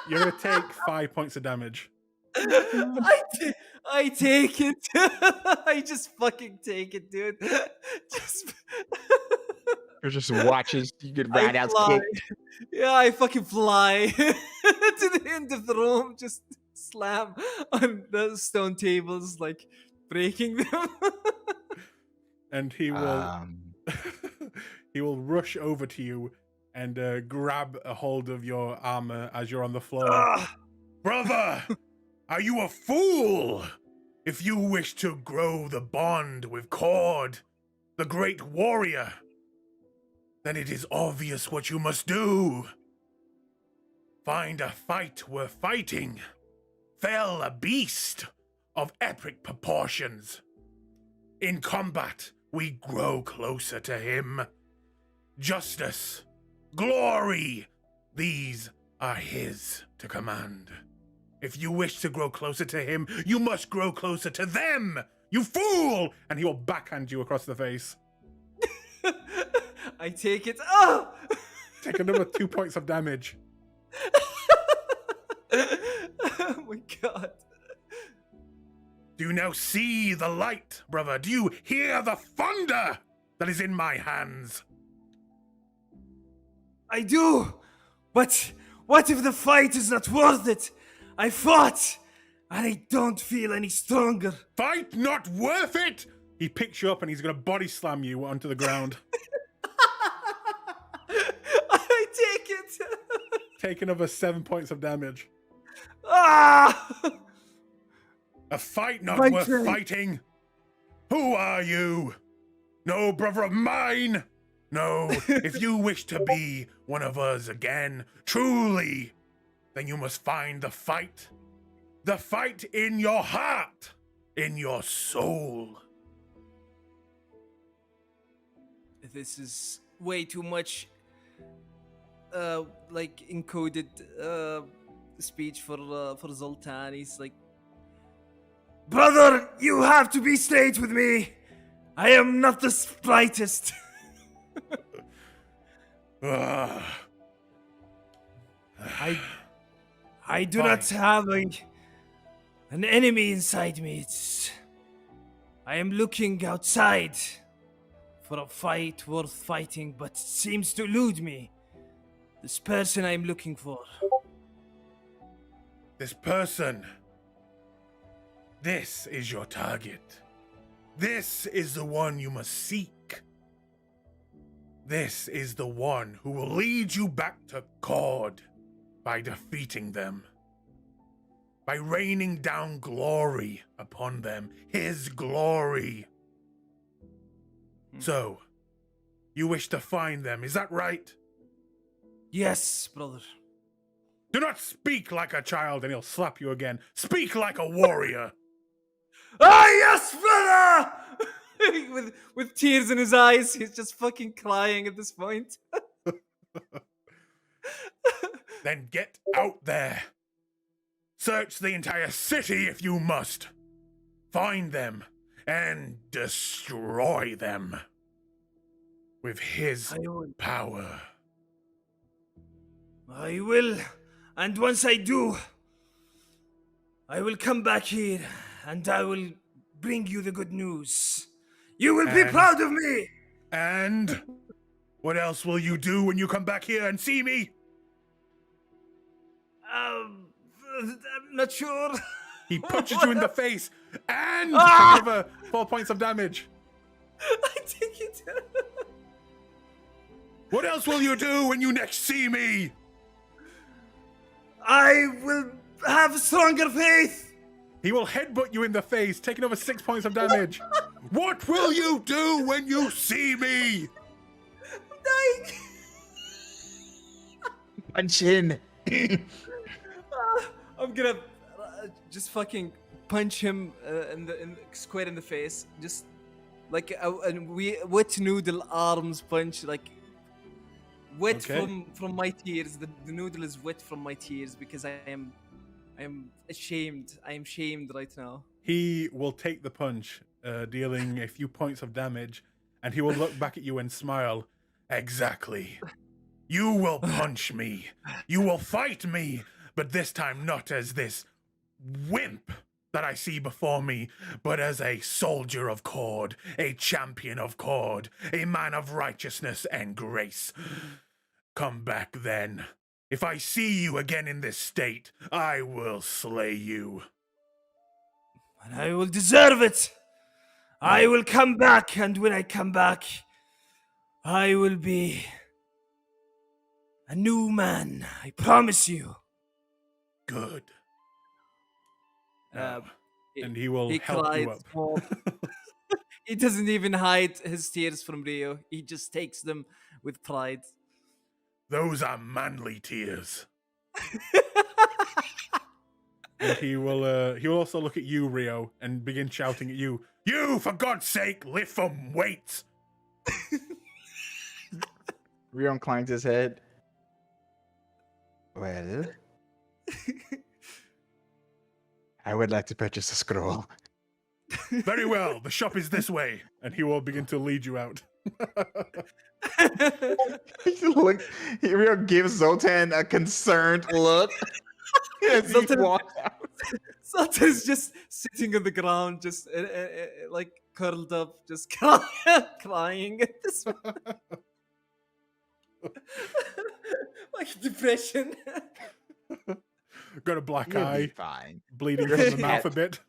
You're going to take 5 points of damage. I take it. I just fucking take it, dude. Just You're just watching you get roundhouse kicked. Yeah, I fucking fly to the end of the room, just slam on the stone tables, like breaking them. And he will he will rush over to you and grab a hold of your armor as you're on the floor. Brother, are you a fool? If you wish to grow the bond with Cord, the great warrior, then it is obvious what you must do. find a fight worth fighting, fell a beast of epic proportions. In combat, we grow closer to him. Justice, glory, these are his to command. If you wish to grow closer to him, you must grow closer to them, you fool! And he will backhand you across the face. I take it. Oh! Take another 2 points of damage. Oh my god. Do you now see the light, brother? Do you hear the thunder that is in my hands? I do! But what if the fight is not worth it? I fought, and I don't feel any stronger. Fight not worth it! He picks you up and he's going to body slam you onto the ground. I take it! Take another 7 points of damage. Ah! A fight not My worth turn. fighting? Who are you? No brother of mine? No, if you wish to be one of us again, truly, then you must find the fight. The fight in your heart, in your soul. This is way too much, like encoded speech for Zoltan. He's like, brother, you have to be straight with me. I am not the slightest. Ah. I do not have an enemy inside me. I am looking outside for a fight worth fighting, but it seems to elude me. This person I'm looking for. This person. This is your target. This is the one you must seek. This is the one who will lead you back to Cord by defeating them. By raining down glory upon them. His glory. So, you wish to find them, is that right? Yes, brother. Do not speak like a child and he'll slap you again. Speak like a warrior. Ah, yes, brother! with tears in his eyes, he's just fucking crying at this point. Then get out there. Search the entire city if you must. Find them and destroy them. With his power. I will. And once I do, I will come back here and I will bring you the good news. You will be proud of me! And what else will you do when you come back here and see me? I'm not sure. He punches you in the face and take another 4 points of damage. I take it. What else will you do when you next see me? I will have stronger faith. He will headbutt you in the face, take another 6 points of damage. What will you do when you see me? I'm dying. Punch in. I'm gonna just fucking punch him square in the face, just like a wet noodle arms punch, like wet from my tears. The noodle is wet from my tears because I am ashamed. I am shamed right now. He will take the punch, dealing a few points of damage, and he will look back at you and smile. Exactly. You will punch me. You will fight me, but this time not as this wimp that I see before me, but as a soldier of Cord, a champion of Cord, a man of righteousness and grace. Come back then. If I see you again in this state, I will slay you. And I will deserve it. I will come back, and when I come back, I will be a new man. I promise you. Good. Uh, And he will help cries you up. more. He doesn't even hide his tears from Rio. He just takes them with pride. Those are manly tears. And he will also look at you, Rio, and begin shouting at you. You, for God's sake, lift some weights. Rio inclines his head. Well, I would like to purchase a scroll. Very well, the shop is this way. And he will begin to lead you out. Rio gives Zoltan a concerned look as he Zoltan- walks out. Sultan's just sitting on the ground, just like curled up, just crying at this like depression. Got a black You'll be eye, fine. bleeding from the mouth a bit.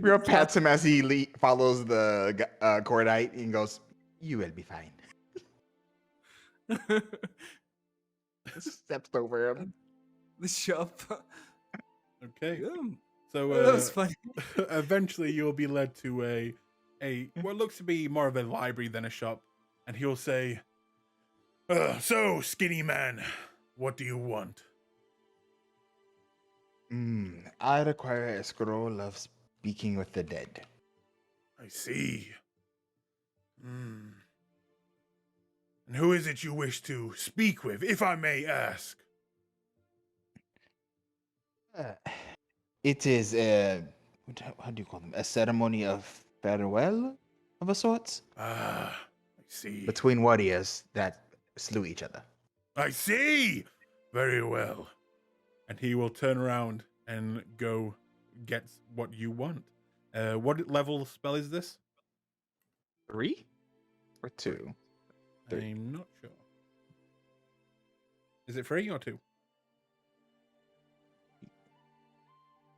Rio pats him as he follows the cordite and goes, "You will be fine." Steps over him. The shop. Okay. Yeah. So That was funny. eventually you'll be led to a what looks to be more of a library than a shop, and he'll say, so skinny man, what do you want? I require a scroll of speaking with the dead. I see. And who is it you wish to speak with, if I may ask? It is how do you call them? A ceremony of farewell of a sort Ah, I see. between warriors that slew each other. I see. Very well. And he will turn around and go get what you want. What level spell is this? 3 or 2? Three. I'm not sure. Is it 3 or 2?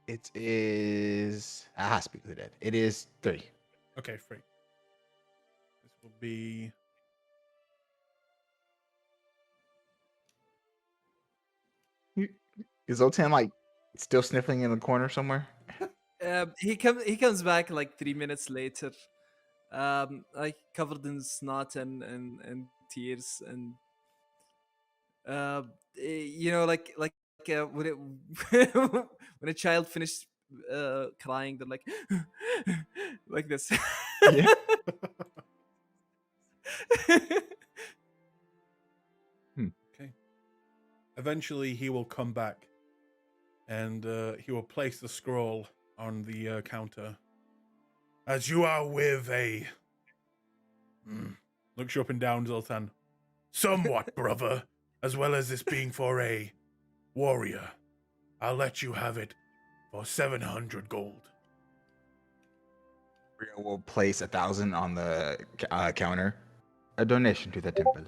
It is. Speak of the dead. It is 3. Okay, 3. This will be. Is Zoltan like still sniffling in the corner somewhere? He comes back like 3 minutes later, like covered in snot and tears, and like when it when a child finished crying, they're like like this. Yeah. Okay. Eventually, he will come back, and he will place the scroll on the counter. As you are with a... Looks you up and down, Zoltan. Somewhat, brother, as well as this being for a warrior. I'll let you have it for 700 gold. Rio will place 1,000 on the counter. A donation to the temple.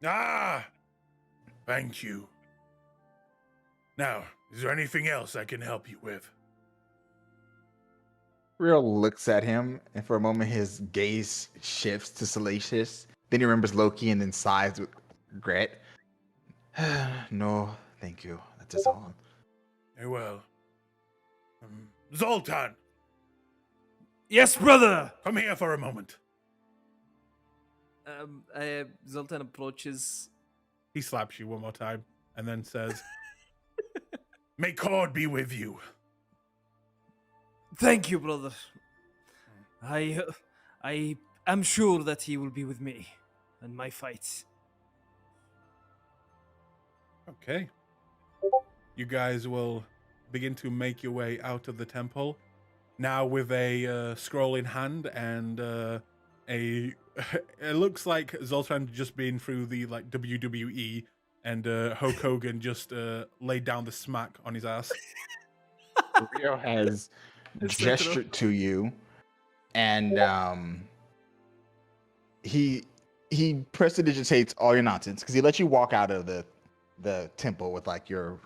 Ah! Thank you. Now, is there anything else I can help you with? Rio looks at him, and for a moment his gaze shifts to Salacious. Then he remembers Loki and then sighs with regret. No, thank you. That is all. Very well. Zoltan, Yes, brother. come here for a moment. Zoltan approaches. He slaps you one more time and then says, May God be with you. Thank you, brother. I am sure that he will be with me in my fight. Okay. You guys will begin to make your way out of the temple, now with a scroll in hand and it looks like Zoltan just been through the like WWE and Hulk Hogan just laid down the smack on his ass. Rio has It's so gestured to you, and he prestidigitates all your nonsense because he lets you walk out of the temple with like your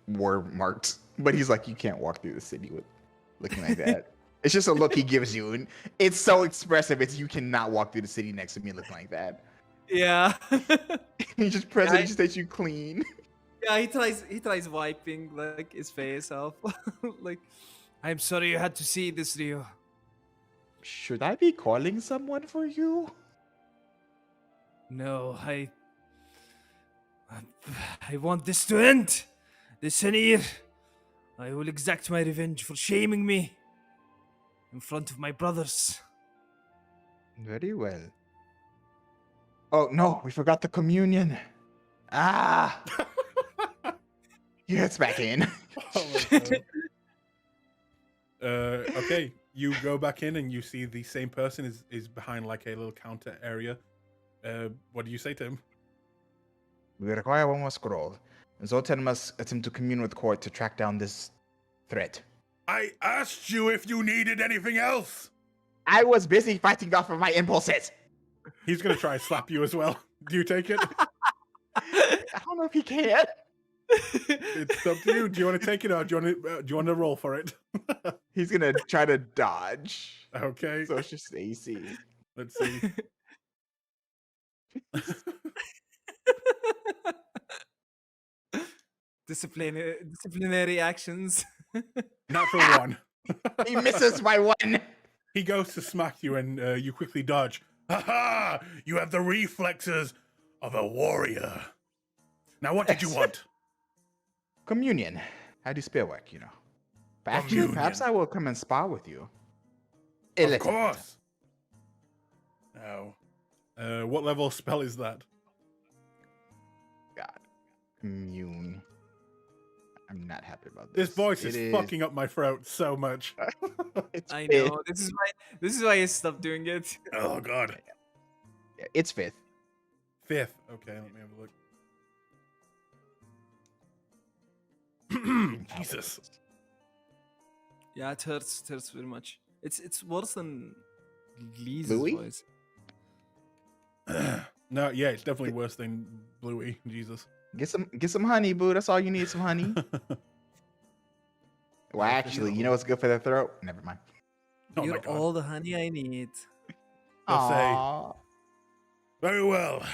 war marks, but he's like, you can't walk through the city with looking like that. It's just a look he gives you, and it's so expressive. It's you cannot walk through the city next to me looking like that. Yeah. He just prestidigitates you clean. Yeah, he tries wiping like his face off. Like, I'm sorry you had to see this, Rio. Should I be calling someone for you? No, I want this to end. Listen here. I will exact my revenge for shaming me in front of my brothers. Very well. Oh no, we forgot the communion. Ah! Yes, back in. Oh my God. Okay, you go back in and you see the same person is behind like a little counter area. What do you say to him? We require one more scroll. Zoltan must attempt to commune with court to track down this threat. I asked you if you needed anything else. I was busy fighting off of my impulses. He's gonna try and slap you as well. Do you take it? I don't know if he can. It's up to you. Do you want to take it or do you want to roll for it? He's gonna try to dodge. Okay. So it's just AC. Let's see. Disciplinary actions. Natural one. He misses by one. He goes to smack you and you quickly dodge. Ha ha! You have the reflexes of a warrior. Now what did you want? Communion. How do spell work, you know? But actually, perhaps I will come and spar with you. Of course. Now, what level spell is that? God. Commune. I'm not happy about this. This voice is fucking up my throat so much. I know. This is why I stopped doing it. Oh God. Yeah, it's fifth. Fifth. Okay, let me have a look. Jesus. Yeah, it hurts. It hurts very much. It's worse than Lee's Louis? voice. No, yeah, it's definitely worse than Bluey. Jesus. Get some honey, boo. That's all you need, some honey. Well, actually, you know what's good for the throat? Never mind. Oh You're my God. all the honey I need. I'll say, Aw. very well.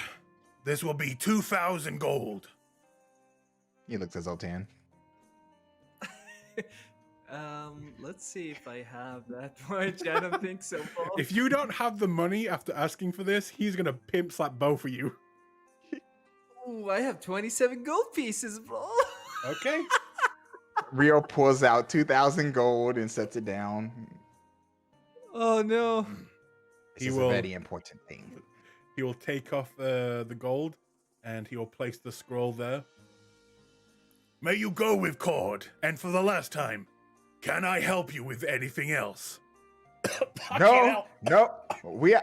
This will be 2,000 gold. He looks at Zoltan. Let's see if I have that much. I don't think so, Paul. If you don't have the money after asking for this, he's gonna pimp slap both of you. Ooh, I have 27 gold pieces, bro. Okay. Rio pulls out 2,000 gold and sets it down. Oh no. This is a very important thing. He will take off the gold and he will place the scroll there. May you go with Cord, and for the last time, can I help you with anything else? No. No, we're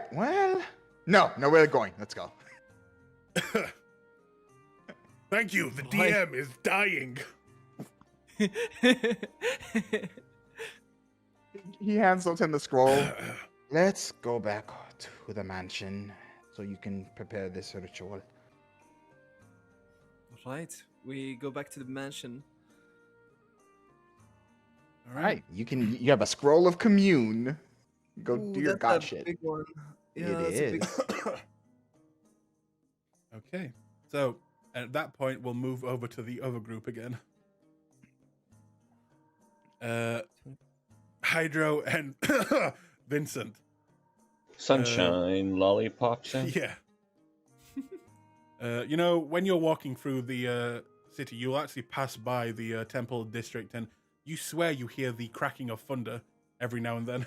going. Let's go. Thank you. The DM is dying. He hands Zoltan the scroll. Let's go back to the mansion so you can prepare this ritual. Right. We go back to the mansion. All right. You have a scroll of commune. Go do your god shit. Big one. Yeah, It that's a big is. Okay. So at that point, we'll move over to the other group again. Hydro and Vincent. Sunshine, lollipops. Yeah. You know, when you're walking through the city, you'll actually pass by the temple district, and you swear you hear the cracking of thunder every now and then.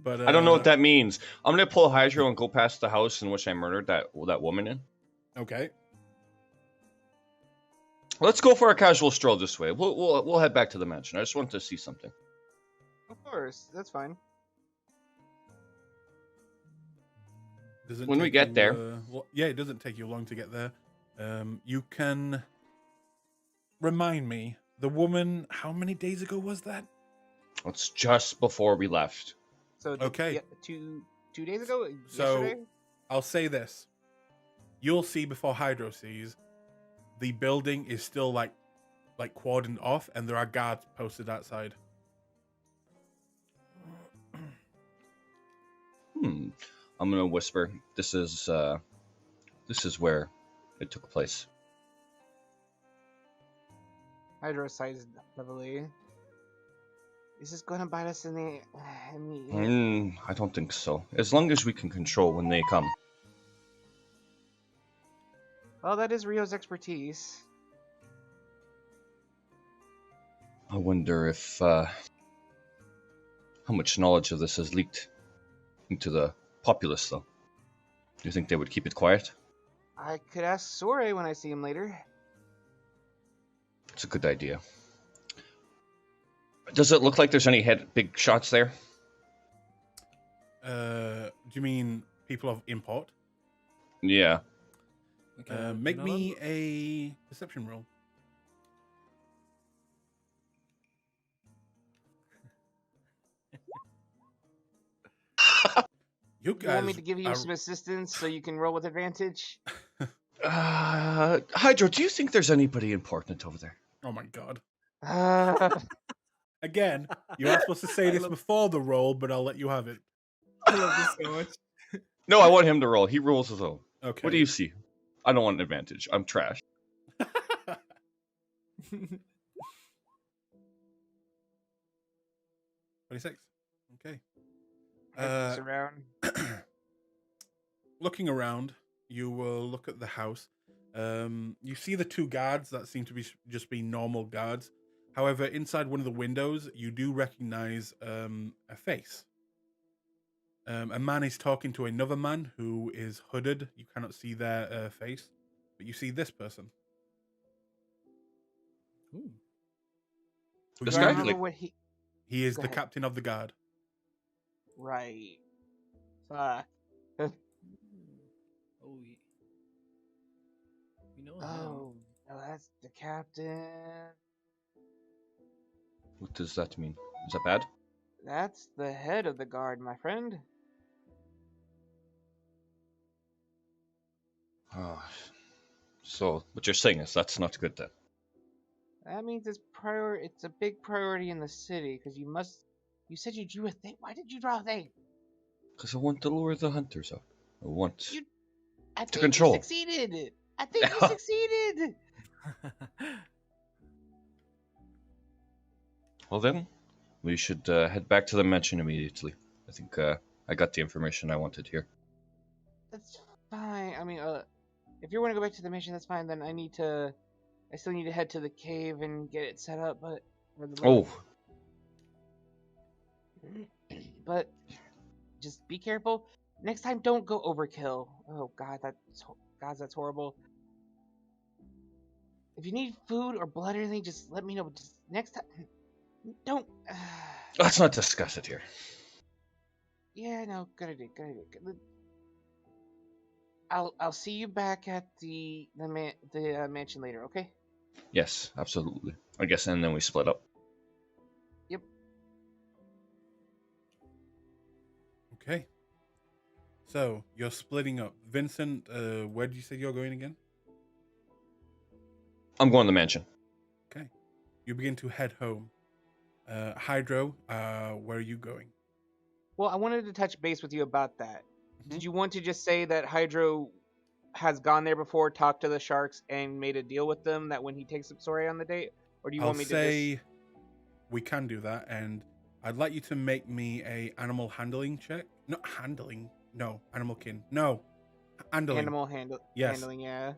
But I don't know what that means. I'm gonna pull Hydro and go past the house in which I murdered that woman in. Okay. Let's go for a casual stroll this way. We'll head back to the mansion. I just want to see something. Of course, that's fine. Doesn't When we take get you, there. yeah, it doesn't take you long to get there. You can remind me, the woman, how many days ago was that? It's just before we left. So Okay. two days ago. So yesterday? I'll say this: you'll see before Hydro sees, the building is still like cordoned off, and there are guards posted outside. I'm gonna whisper. This is where it took place. Hydro sighs heavily. Is this gonna bite us in the? I don't think so. As long as we can control when they come. Well, that is Rio's expertise. I wonder if how much knowledge of this has leaked into the populace, though. Do you think they would keep it quiet? I could ask Sore when I see him later. It's a good idea. Does it look like there's any big shots there? Do you mean people of import? Yeah. Okay, Make you know me a perception roll. You You want me guys to give you are- some assistance so you can roll with advantage? Hydro, do you think there's anybody important over there? Oh my god. Uh, Again, you are supposed to say I this love- before the roll, but I'll let you have it. I love this so much. No, I want him to roll. He rolls his own. Okay. What do you see? I don't want an advantage. I'm trash. 26. Okay. looks around. Looking around, you will look at the house. You see the two guards that seem to be just be normal guards. However, inside one of the windows, you do recognize a face. A man is talking to another man who is hooded. You cannot see their face, but you see this person. Ooh. Who This Do you I guy? know. remember Like- what he? He is Go the ahead. captain of the guard. Right. Fuck. Oh, we know him. Oh, no, that's the captain. What does that mean? Is that bad? That's the head of the guard, my friend. Oh, so what you're saying is that's not good then. That means it's a big priority in the city because you said you drew a thing. Why did you draw a thing? Because I want to lure the hunters out. I want... I think control. you succeeded. I think you succeeded. Well then, we should head back to the mansion immediately. I think I got the information I wanted here. That's fine. I mean, if you want to go back to the mission, that's fine. Then I still need to head to the cave and get it set up. Oh, But just be careful. Next time, don't go overkill. Oh God, that's horrible. If you need food or blood or anything, just let me know. Just next time, don't. let's not discuss it here. Yeah, no, good idea. Good idea. Good. I'll see you back at the mansion later. Okay. Yes, absolutely. I guess, and then we split up. Yep. Okay. So you're splitting up. Vincent, where did you say you're going again? I'm going to the mansion. Okay. You begin to head home. Hydro, where are you going? Well, I wanted to touch base with you about that. Mhm. Did you want to just say that Hydro has gone there before, talked to the sharks, and made a deal with them that when he takes up Sori on the date, or do you I'll want me to say we can do that, and I'd like you to make me a animal handling check. Not handling. No, animal kin. No, handling. Yes. Handling? Yeah.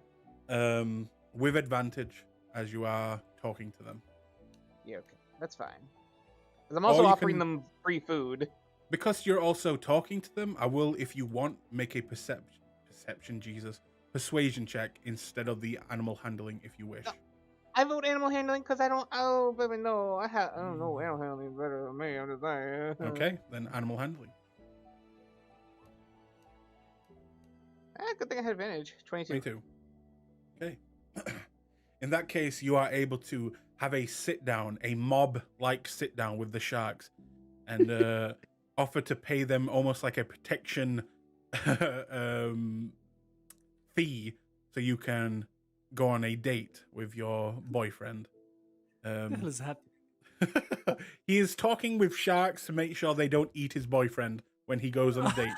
With advantage as you are talking to them. Yeah. Okay. That's fine. 'Cause I'm also you offering can- them free food. Because you're also talking to them, I will, if you want, make a persuasion check instead of the animal handling, if you wish. I vote animal handling because I don't. Oh, baby, no. I don't know animal handling is better than me. I'm just saying. Okay, then animal handling. Good thing I had advantage. 22. 22. Okay. In that case, you are able to have a sit down, a mob like sit down with the sharks, and offer to pay them almost like a protection fee so you can go on a date with your boyfriend. What the hell is happening? He is talking with sharks to make sure they don't eat his boyfriend when he goes on a date.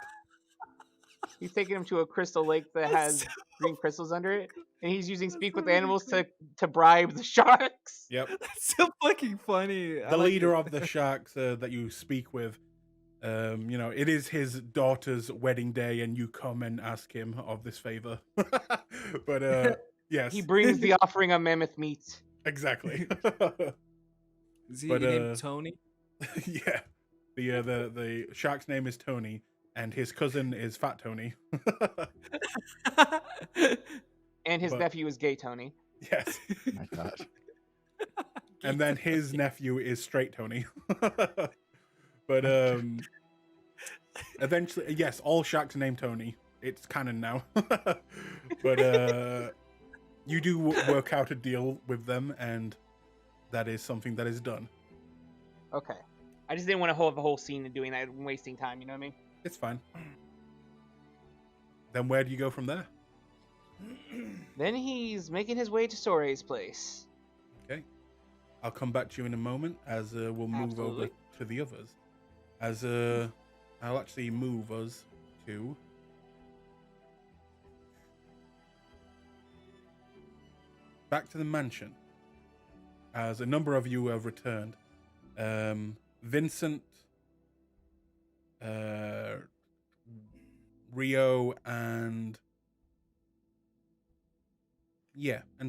He's taking him to a crystal lake that has green crystals under it, and he's using speak with animals to bribe the sharks. Yep. That's so fucking funny. I The like leader it. of the sharks that you speak with, it is his daughter's wedding day, and you come and ask him of this favor. But yes, He brings the offering of mammoth meat. exactly. Is he But named Tony? yeah, the shark's name is Tony, and his cousin is Fat Tony. And his But- nephew is Gay Tony. Yes, My God. and then his nephew is Straight Tony. But eventually, yes, all sharks are named Tony. It's canon now. But you do work out a deal with them, and that is something that is done. Okay. I just didn't want to hold the whole scene and doing that and wasting time, you know what I mean? It's fine. Then where do you go from there? Then he's making his way to Sorei's place. Okay. I'll come back to you in a moment as we'll move over Absolutely. to the others. As I'll actually move us to back to the mansion, as a number of you have returned. Vincent, Rio, and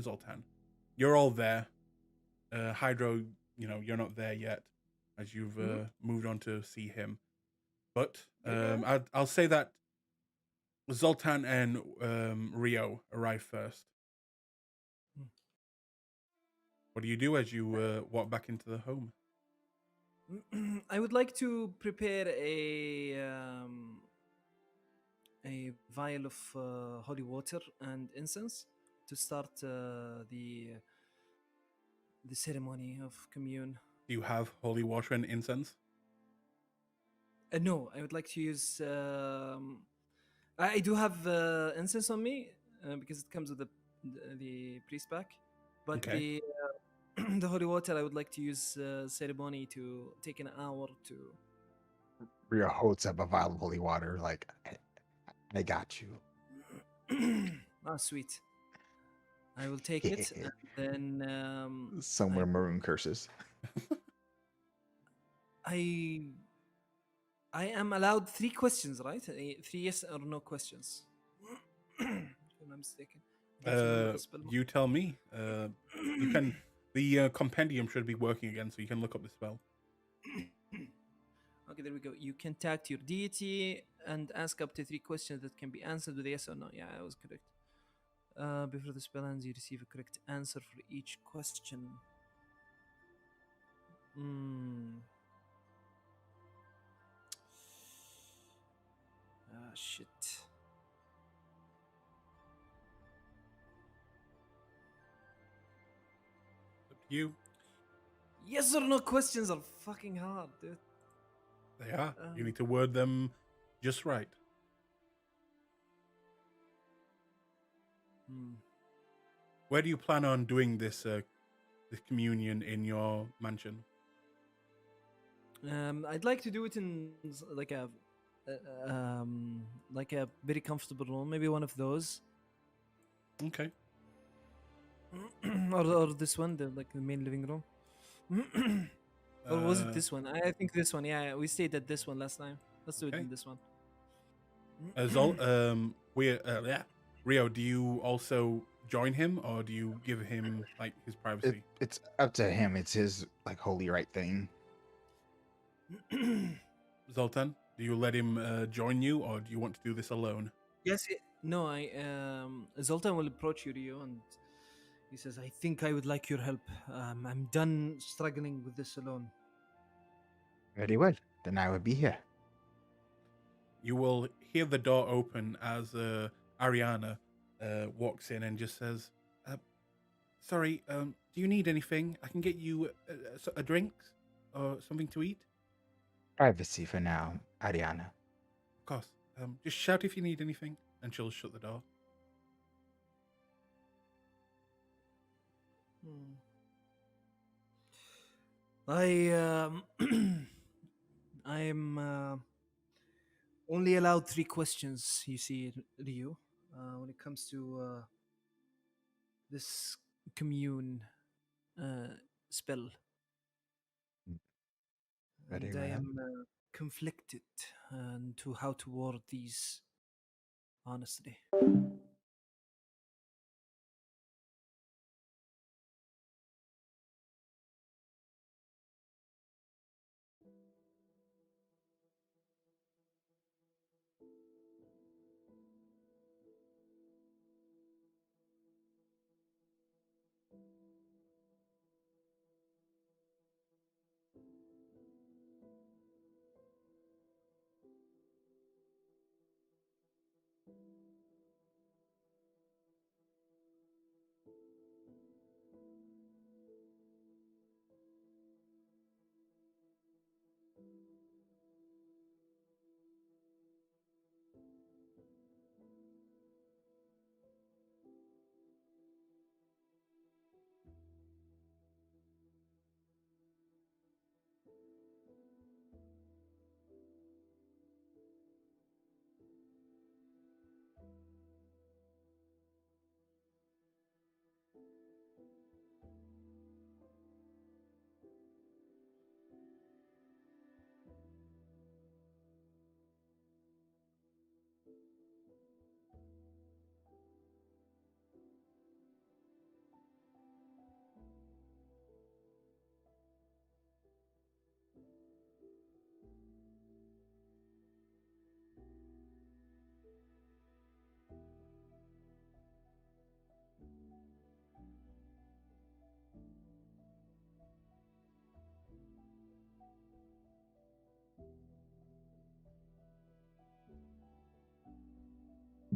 Zoltan. You're all there. Hydro, you're not there yet, as you've moved on to see him. But I'll say that Zoltan and Rio arrive first. What do you do as you walk back into the home? I would like to prepare a vial of holy water and incense to start the ceremony of commune. Do you have holy water and incense? No, I would like to use. I do have incense on me because it comes with the priest pack, but Okay. the holy water I would like to use ceremony to take an hour to. Rio holds up a vial of holy water, like, I got you. Ah, sweet. I will take it, and then Somewhere maroon curses. I am allowed 3 questions, right? 3 yes or no questions. If I'm not mistaken. You tell me. You can. The compendium should be working again, so you can look up the spell. Okay, there we go. You contact your deity and ask up to 3 questions that can be answered with yes or no. Yeah, I was correct. Before the spell ends, you receive a correct answer for each question. Ah, shit. Up to you. Yes or no questions are fucking hard, dude. They are. You need to word them just right. Where do you plan on doing this this communion in your mansion? I'd like to do it in like a very comfortable room, maybe one of those, Okay. or this one, the main living room. Or was it this one? I think this one. Yeah, we stayed at this one last time. Let's do it Okay. in this one. Rio, do you also join him, or do you give him like his privacy? It's up to him. It's his like holy right thing. Zoltan, do you let him join you, or do you want to do this alone? Yes. No, I Zoltan will approach you, Rio, and he says, "I think I would like your help. I'm done struggling with this alone." Very well. Then I will be here. You will hear the door open as Ariana walks in and just says, "Sorry, do you need anything? I can get you a drink or something to eat." Privacy for now, Ariana. Of course. Just shout if you need anything, and she'll shut the door. I'm only allowed 3 questions, you see, Ryu, when it comes to this commune spell. Very And I well. am conflicted to how to word these honestly.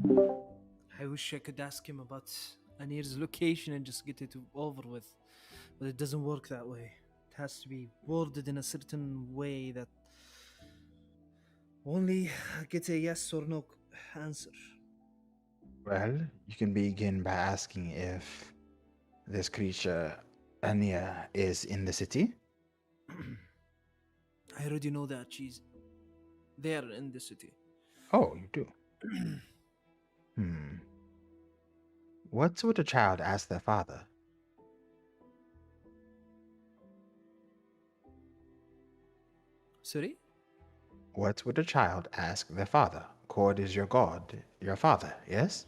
I wish I could ask him about Anir's location and just get it over with, but it doesn't work that way. It has to be worded in a certain way that only gets a yes or no answer. Well, you can begin by asking if this creature, Anya, is in the city. I already know that she's there in the city. Oh, you do. What would a child ask their father? Sorry? What would a child ask their father? Cord is your god, your father, yes?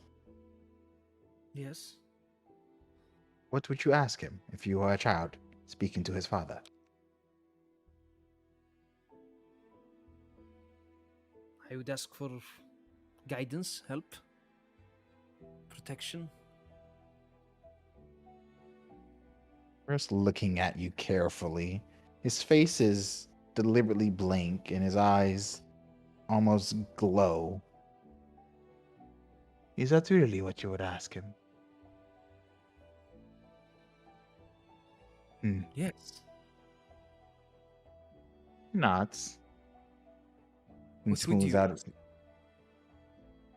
Yes. What would you ask him if you were a child speaking to his father? I would ask for guidance, help, protection. First looking at you carefully. His face is deliberately blank and his eyes almost glow. Is that really what you would ask him? Yes. Nods. And What would smooths you out. ask?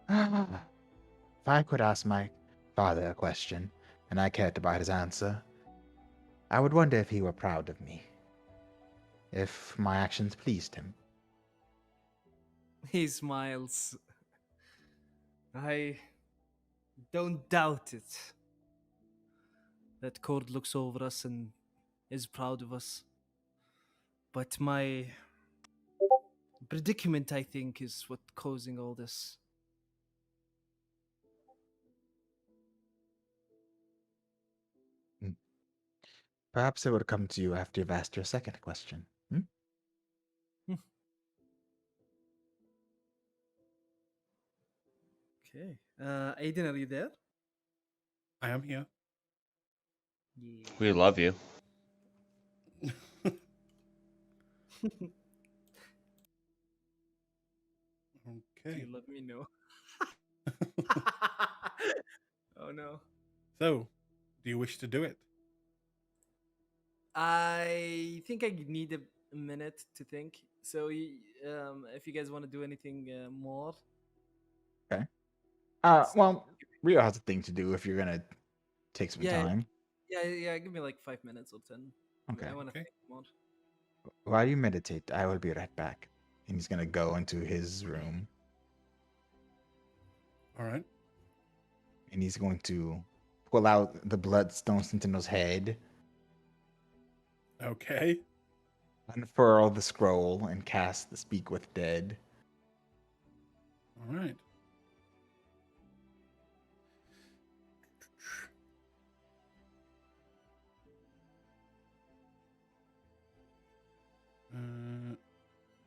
Ah, if I could ask my father a question and I cared about his answer, I would wonder if he were proud of me. If my actions pleased him. He smiles. I don't doubt it. That Cord looks over us and is proud of us. But my predicament, I think, is what causing all this. Perhaps it would come to you after you've asked your second question. Okay. Aiden, are you there? I am here. Yeah. We love you. Do Okay. you let me know? Oh no. So, do you wish to do it? I think I need a minute to think. So, if you guys want to do anything more, Okay. just- Well, Rio has a thing to do if you're gonna take some yeah, time. yeah, give me like 5 minutes or 10. Okay. I want to Okay. think more. While you meditate, I will be right back. And he's gonna go into his room All right. and he's going to pull out the Bloodstone Sentinel's head, Okay. unfurl the scroll, and cast the Speak with Dead. All right.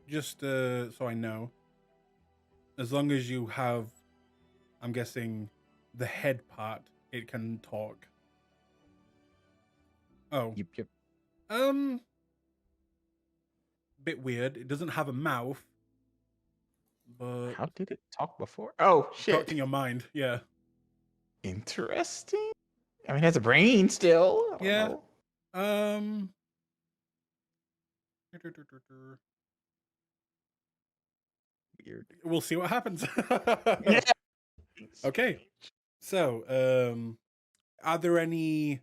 Just so I know, as long as you have, I'm guessing, the head part, it can talk. Oh, Yep. bit weird. It doesn't have a mouth, but How did it talk before? Oh, talk shit. in your mind. Yeah. Interesting. I mean, it has a brain still. I don't Yeah. know. Um. Weird. We'll see what happens. Yeah. Okay. So, are there any?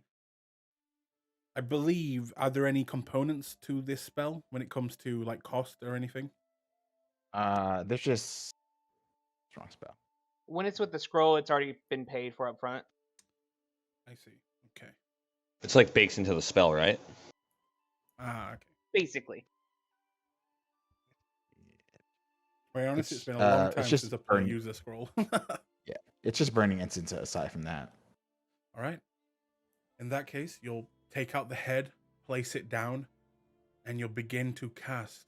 I believe, are there any components to this spell when it comes to like cost or anything? There's just strong spell. When it's with the scroll, it's already been paid for up front. I see. Okay. It's like baked into the spell, right? Ah, okay. Basically. To be honest, it's It's been a long it's time just since I played burning. user scroll. Yeah, it's just burning incense aside from that. All right. In that case, you'll take out the head, place it down, and you'll begin to cast.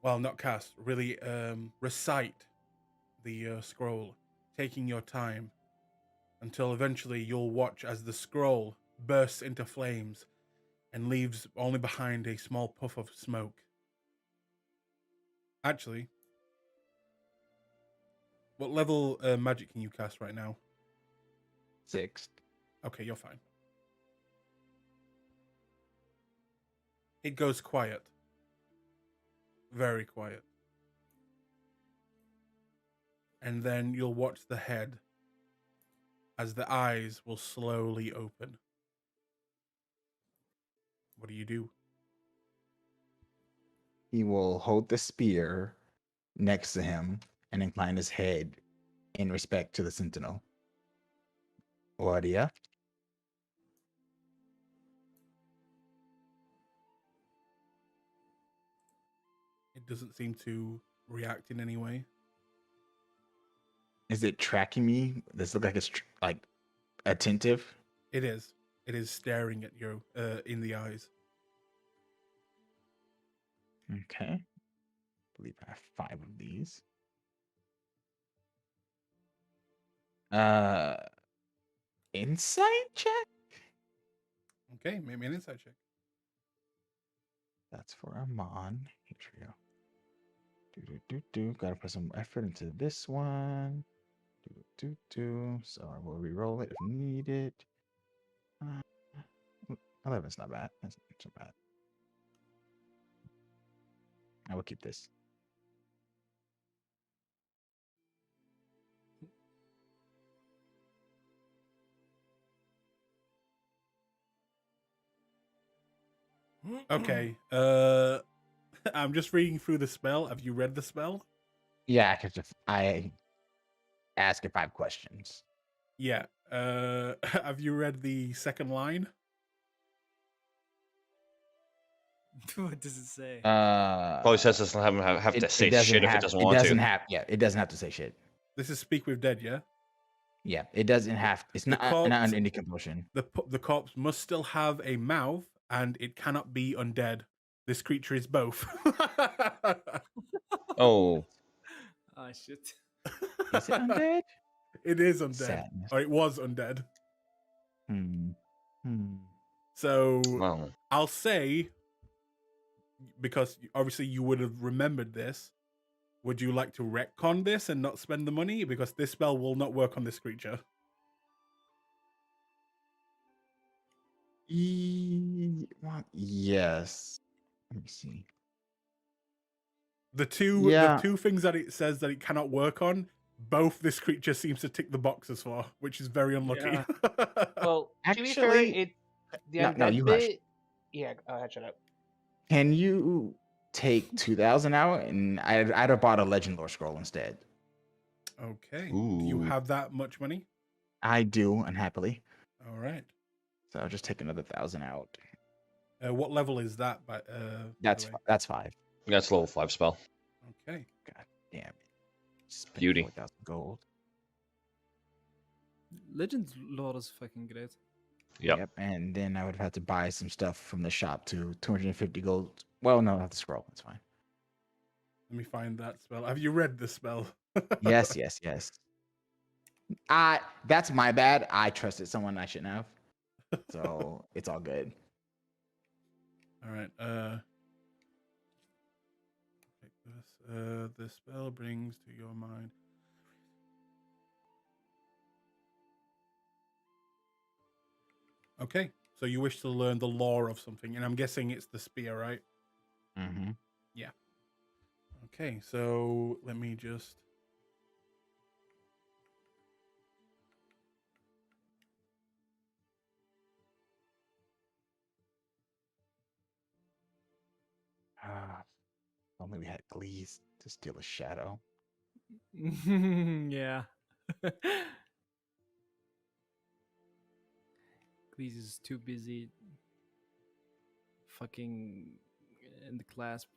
Well, not cast, really recite the scroll, taking your time until eventually you'll watch as the scroll bursts into flames and leaves only behind a small puff of smoke. Actually, What level magic can you cast right now? 6th. Okay, you're fine. It goes quiet. Very quiet. And then you'll watch the head as the eyes will slowly open. What do? He will hold the spear next to him and incline his head in respect to the sentinel. Wadia. It doesn't seem to react in any way. Is it tracking me? Does it look like it's like attentive? It is. It is staring at you in the eyes. Okay. I believe I have 5 of these. Insight check? Okay, make me an insight check. That's for Amon. Here we go. Gotta put some effort into this one. So I will re-roll it if needed. 11's not bad. That's not bad. I will keep this. Okay. I'm just reading through the spell. Have you read the spell? Yeah, I ask if I have questions. Yeah. Have you read the second line? What does it say? Probably says it doesn't have to say shit if it doesn't want to. It doesn't have to say shit. This is Speak with Dead, yeah? Yeah, it doesn't have. It's not under any compulsion. The corpse must still have a mouth, and it cannot be undead. This creature is both. Oh. Ah, shit. Is it undead? It is undead. Sadness. Or it was undead. Hmm. So Well. I'll say, because obviously you would have remembered this, would you like to retcon this and not spend the money? Because this spell will not work on this creature. Yes. Let me see. The two things that it says that it cannot work on, both this creature seems to tick the boxes for, which is very unlucky. Yeah. Well, to be fair, Actually, the no, undead you bit. Yeah, shut up. Can you take 2,000 out? And I'd have bought a legend lore scroll instead. Okay. Ooh. Do you have that much money? I do, unhappily. All right. So I'll just take another 1,000 out. What level is that? That's 5. That's level 5 spell. Okay. God damn it. Spent Beauty. 4,000 gold. Legends lore is fucking great. Yep. And then I would have had to buy some stuff from the shop to 250 gold. Well, no, I have to scroll. That's fine. Let me find that spell. Have you read the spell? Yes. That's my bad. I trusted someone I shouldn't have. So it's all good. All right. Take this. The spell brings to your mind. Okay. So you wish to learn the lore of something, and I'm guessing it's the spear, right? Mm-hmm. Yeah. Okay. So let me just. Only we had Glees to steal a shadow. Yeah. Cleese is too busy fucking in the Clasp.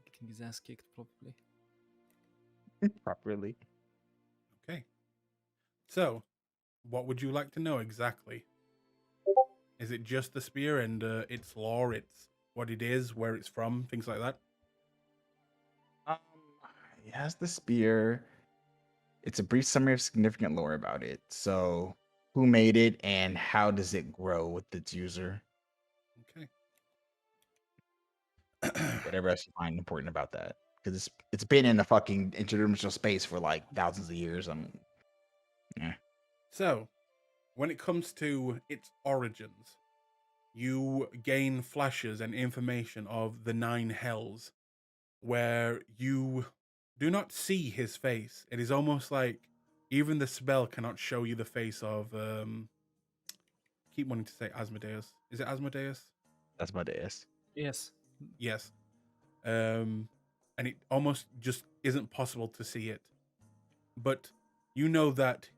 Getting his ass kicked, probably. Properly. Okay. So, what would you like to know exactly? Is it just the spear and its lore, its what it is, where it's from, things like that? It has the spear. It's a brief summary of significant lore about it. So, who made it and how does it grow with its user? Okay. Whatever else you find important about that, because it's been in a fucking interdimensional space for like thousands of years. Yeah. So, when it comes to its origins, you gain flashes and information of the nine hells, where you do not see his face. It is almost like even the spell cannot show you the face of. Keep wanting to say Asmodeus. Is it Asmodeus? That's my ass. Yes. Yes. And it almost just isn't possible to see it. But you know that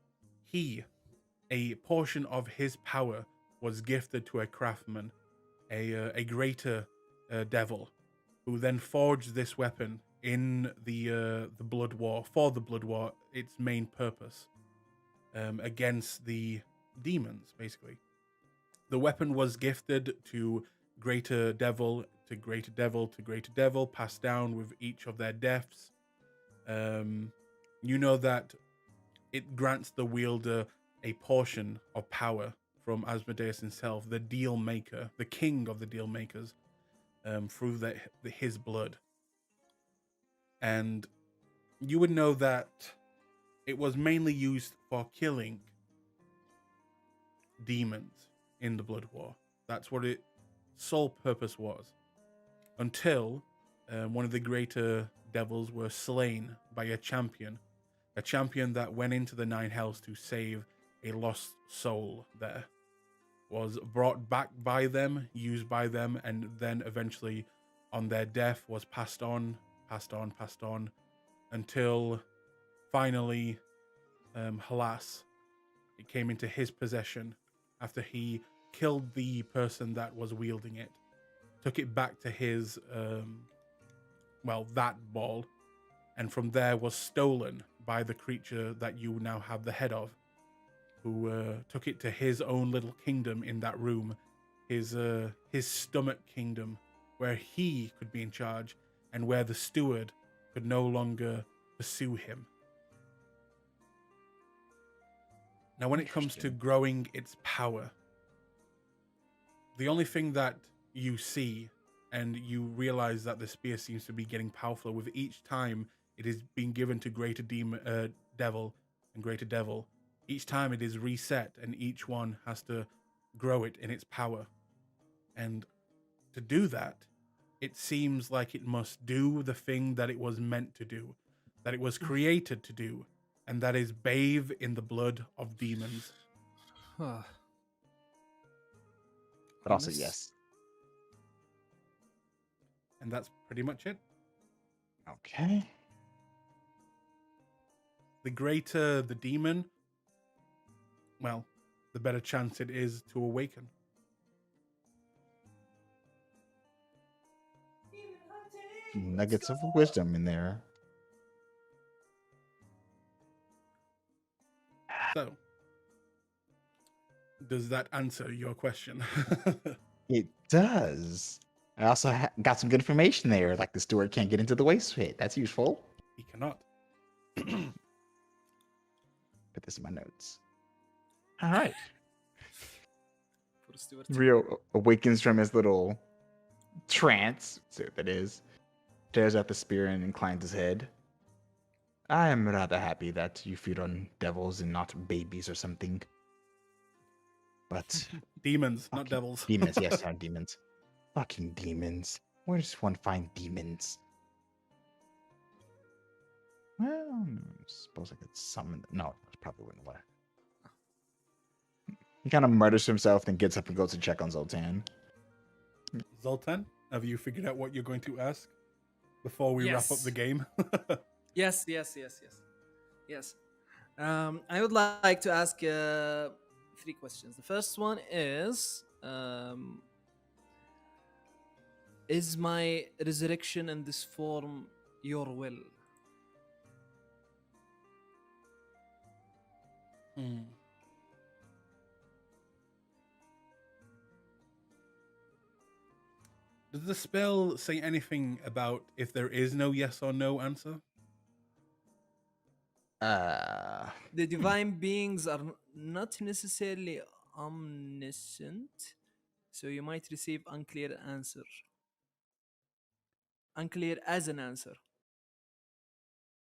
a portion of his power was gifted to a craftsman, a greater devil, who then forged this weapon in the Blood War, for the Blood War, its main purpose, against the demons, basically. The weapon was gifted to greater devil, to greater devil, to greater devil, passed down with each of their deaths. You know that it grants the wielder a portion of power from Asmodeus himself, the deal maker, the king of the deal makers, through his blood. And you would know that it was mainly used for killing demons in the Blood War. That's what its sole purpose was. Until one of the greater devils were slain by a champion that went into the Nine Hells to save a lost soul there. Was brought back by them, used by them, and then eventually on their death was passed on, until finally, Halas, it came into his possession after he killed the person that was wielding it, took it back to his, that ball, and from there was stolen by the creature that you now have the head of, who took it to his own little kingdom in that room, his stomach kingdom, where he could be in charge and where the steward could no longer pursue him. Now, when it comes to growing its power, the only thing that you see, and you realize that the spear seems to be getting powerful with each time it is being given to greater devil and greater devil. Each time it is reset, and each one has to grow it in its power. And to do that, it seems like it must do the thing that it was meant to do, that it was created to do, and that is bathe in the blood of demons. But also, yes. And that's pretty much it. Okay. The greater the demon, well, the better chance it is to awaken. Nuggets of wisdom in there. So, does that answer your question? It does. I also got some good information there, like the steward can't get into the waste pit. That's useful. He cannot. Put this in my notes. All right. For Stuart. Rio awakens from his little trance, so that is, stares at the spear and inclines his head. I am rather happy that you feed on devils and not babies or something. But Demons, not devils. demons, yes, not demons. Fucking demons. Where does one find demons? Well, I suppose I could summon them. No, I probably wouldn't let. He kind of mutters to himself, then gets up and goes to check on Zoltan. Zoltan, have you figured out what you're going to ask before we wrap up the game? Yes. I would like to ask 3 questions. The first one is my resurrection in this form your will? Does the spell say anything about if there is no yes or no answer? The divine beings are not necessarily omniscient, so you might receive unclear answer. unclear as an answer.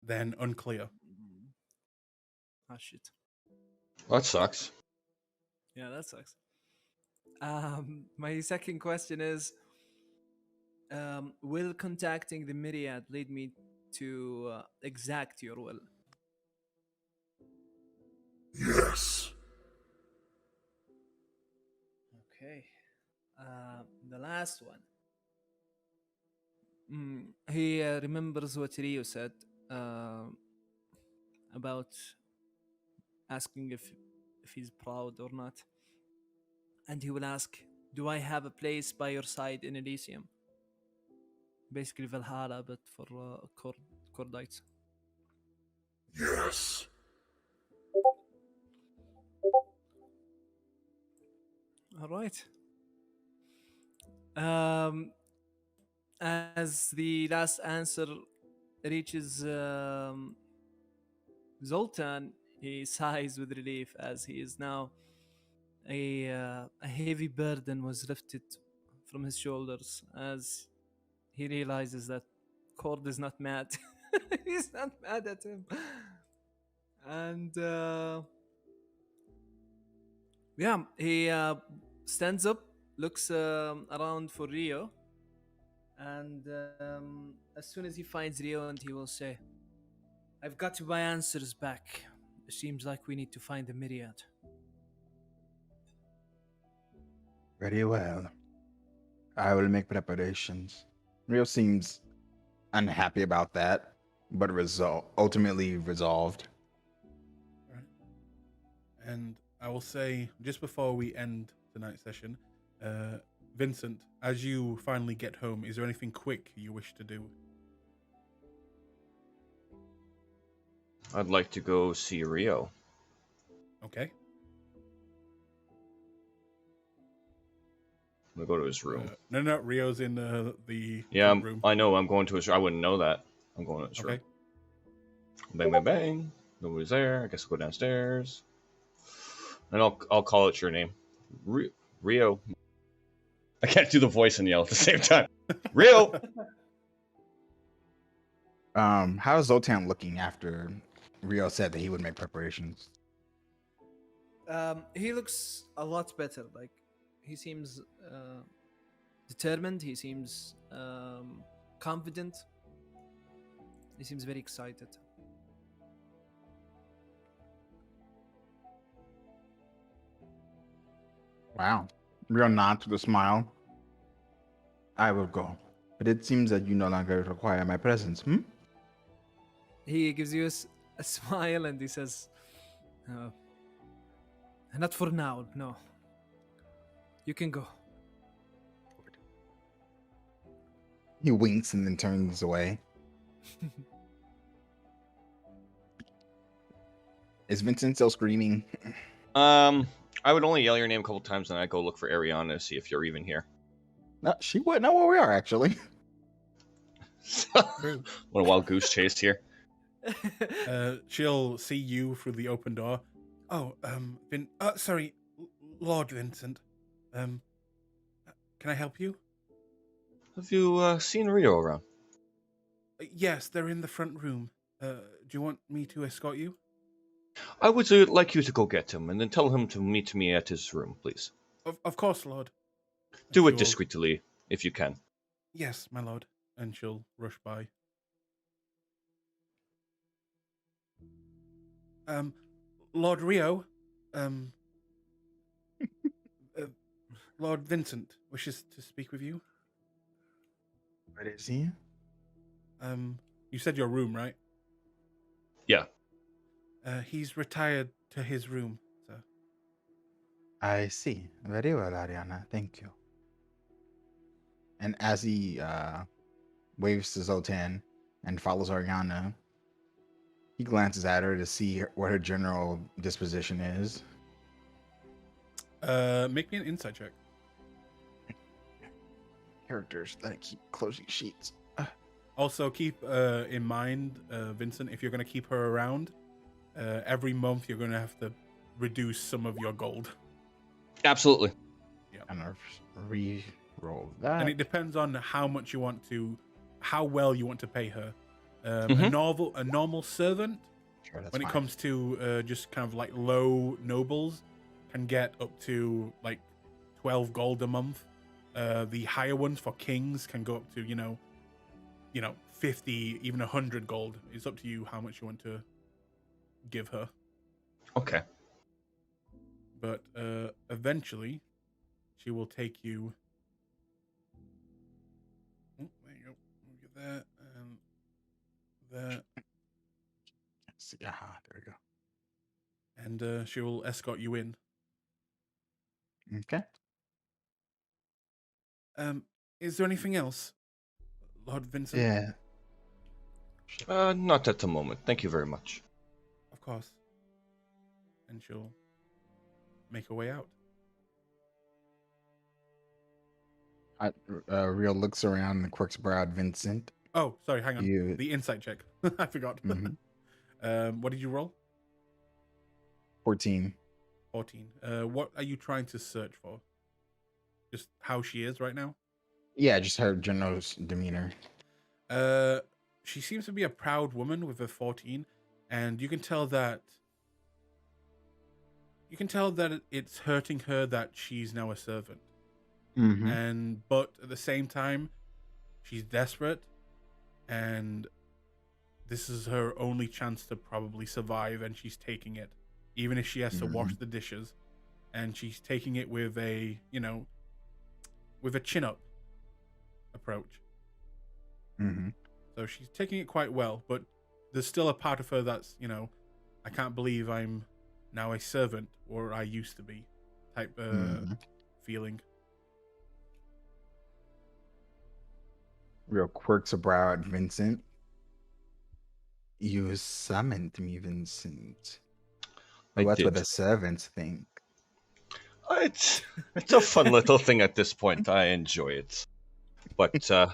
Then unclear. Ah, shit. That sucks. Yeah, that sucks. My second question is, will contacting the Myriad lead me to exact your will? Yes. Okay. The last one. He remembers what Rio said about asking if he's proud or not. And he will ask, do I have a place by your side in Elysium? Basically Valhalla, but for Cordites. Yes. All right. As the last answer reaches Zoltan, he sighs with relief as he is now a heavy burden was lifted from his shoulders as he realizes that Cord is not mad. He's not mad at him. And yeah, he stands up, looks around for Rio, and as soon as he finds Rio, and he will say, I've got my answers back. It seems like we need to find the Myriad. Very well. I will make preparations. Rio seems unhappy about that, but ultimately resolved. Right. And I will say, just before we end tonight's session, Vincent, as you finally get home, is there anything quick you wish to do? I'd like to go see Rio. Okay. I'm gonna go to his room. No, Rio's in the Yeah, room. I know. I'm going to his. I wouldn't know that. I'm going to his room. Okay. Bang, bang, bang. Nobody's there. I guess I'll go downstairs. And I'll call it your name, Rio. I can't do the voice and yell at the same time. Rio. How is Zoltan looking after Rio said that he would make preparations? He looks a lot better. Like, he seems determined. He seems confident. He seems very excited. Wow. Rio nods with a smile. I will go. But it seems that you no longer require my presence, He gives you a smile and he says, not for now, no. You can go. He winks and then turns away. Is Vincent still screaming? I would only yell your name a couple times, and I'd go look for Ariana to see if you're even here. No, she wouldn't know where we are, actually. True. What a wild goose chase here. She'll see you through the open door. Oh, sorry, Lord Vincent. Can I help you? Have you seen Rio around? Yes, they're in the front room. Do you want me to escort you? I would like you to go get him, and then tell him to meet me at his room, please. Of course, Lord. Do it She'll- discreetly, if you can. Yes, my lord. And she'll rush by. Lord Rio, Lord Vincent wishes to speak with you. Where is he? You said your room, right? Yeah. He's retired to his room, sir. I see. Very well, Ariana. Thank you. And as he waves to Zoltan and follows Ariana, he glances at her to see what her general disposition is. Make me an insight check. Characters that keep closing sheets. Also, keep in mind, Vincent, if you're going to keep her around, every month you're going to have to reduce some of your gold. Absolutely. And re-roll that. And it depends on how much you want to how well you want to pay her. Mhm. A normal servant, Sure, that's when it fine. comes to just kind of like low nobles, can get up to like 12 gold a month. The higher ones for kings can go up to 50, even 100 gold. It's up to you how much you want to give her. Okay. But eventually, she will take you. Oh, there you go. Look at that and that, See, there we go. and she will escort you in. Okay. Is there anything else, Lord Vincent? Yeah. Not at the moment. Thank you very much. Of course. And she'll make her way out. Real looks around and quirks brow at Vincent. Oh, sorry, hang on. You. The insight check. I forgot. Mhm. What did you roll? 14. 14. What are you trying to search for? Just how she is right now? Yeah, just her general demeanor. She seems to be a proud woman with a 14, and you can tell that it's hurting her that she's now a servant. Mm-hmm. But at the same time, she's desperate, and this is her only chance to probably survive, and she's taking it, even if she has to wash the dishes, and she's taking it with a chin-up approach. Mm-hmm. So she's taking it quite well, but there's still a part of her that's, I can't believe I'm now a servant, or I used to be, type feeling. Real quirks a brow at Vincent. You summoned me, Vincent. I What's what did. the servants think? It's a fun little thing at this point. I enjoy it. But to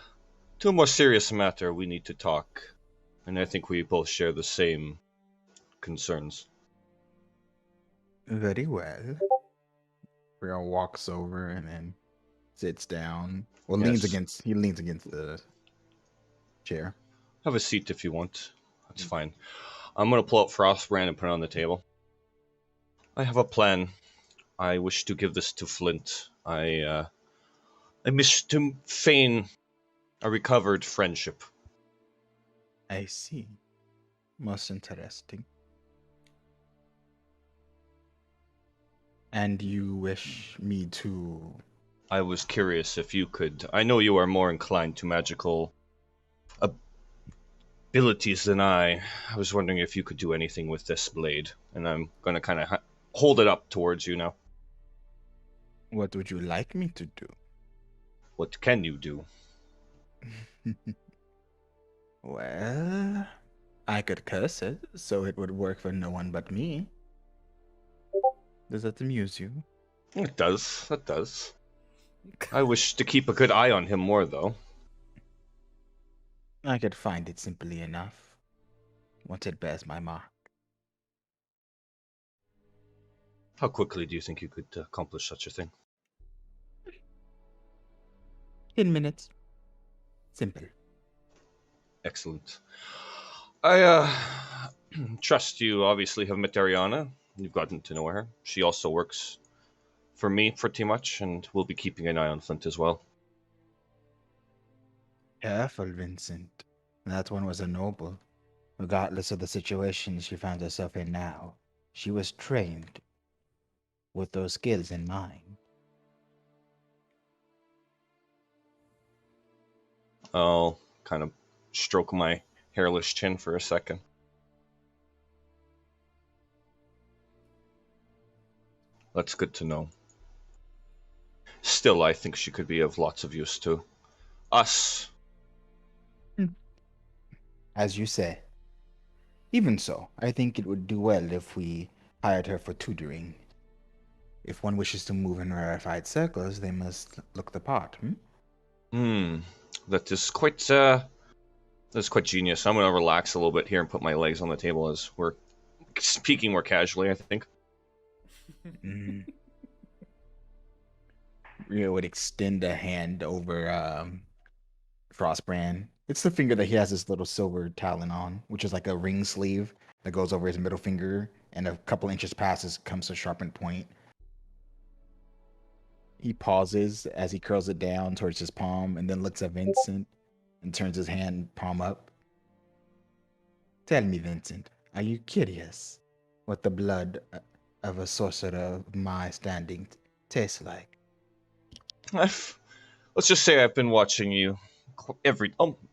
a more serious matter, we need to talk. And I think we both share the same concerns. Very well. Real walks over and then sits down. Well, Yes. he leans against the chair. Have a seat if you want. That's fine. I'm going to pull out Frostbrand and put it on the table. I have a plan. I wish to give this to Flint. I wish to feign a recovered friendship. I see. Most interesting. And you wish me to... I was curious if you could. I know you are more inclined to magical abilities than I. I was wondering if you could do anything with this blade. And I'm going to kind of hold it up towards you now. What would you like me to do? What can you do? Well, I could curse it, so it would work for no one but me. Does that amuse you? It does. That does. I wish to keep a good eye on him more, though. I could find it simply enough, once it bears my mark. How quickly do you think you could accomplish such a thing? 10 minutes. Simple. Excellent. I trust you obviously have met Ariana. You've gotten to know her. She also works for me pretty much, and we'll be keeping an eye on Flint as well. Careful, Vincent. That one was a noble. Regardless of the situation she found herself in now, she was trained with those skills in mind. I'll kind of stroke my hairless chin for a second. That's good to know. Still, I think she could be of lots of use to us. As you say. Even so, I think it would do well if we hired her for tutoring. If one wishes to move in rarefied circles, they must look the part. That is quite genius. I'm gonna relax a little bit here and put my legs on the table as we're speaking more casually, I think. Rio would extend a hand over Frostbrand. It's the finger that he has this little silver talon on, which is like a ring sleeve that goes over his middle finger, and a couple inches past it comes a sharpened point. He pauses as he curls it down towards his palm, and then looks at Vincent and turns his hand palm up. Tell me, Vincent, are you curious what the blood of a sorcerer of my standing tastes like? Let's just say I've been watching you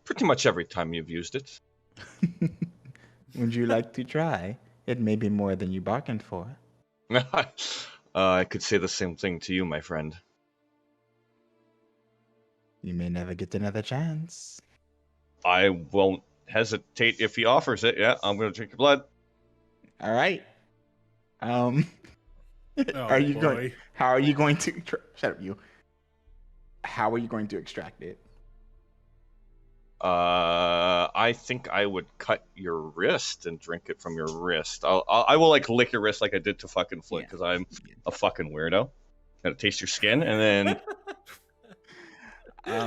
pretty much every time you've used it. Would you like to try? It may be more than you bargained for. I could say the same thing to you, my friend. You may never get another chance. I won't hesitate if he offers it. Yeah, I'm going to drink your blood. All right. Oh, are you boy. going? How are you going to? Shut up, you. How are you going to extract it? I think I would cut your wrist and drink it from your wrist. I will like lick your wrist like I did to fucking Flick because I'm a fucking weirdo. Gotta taste your skin and then.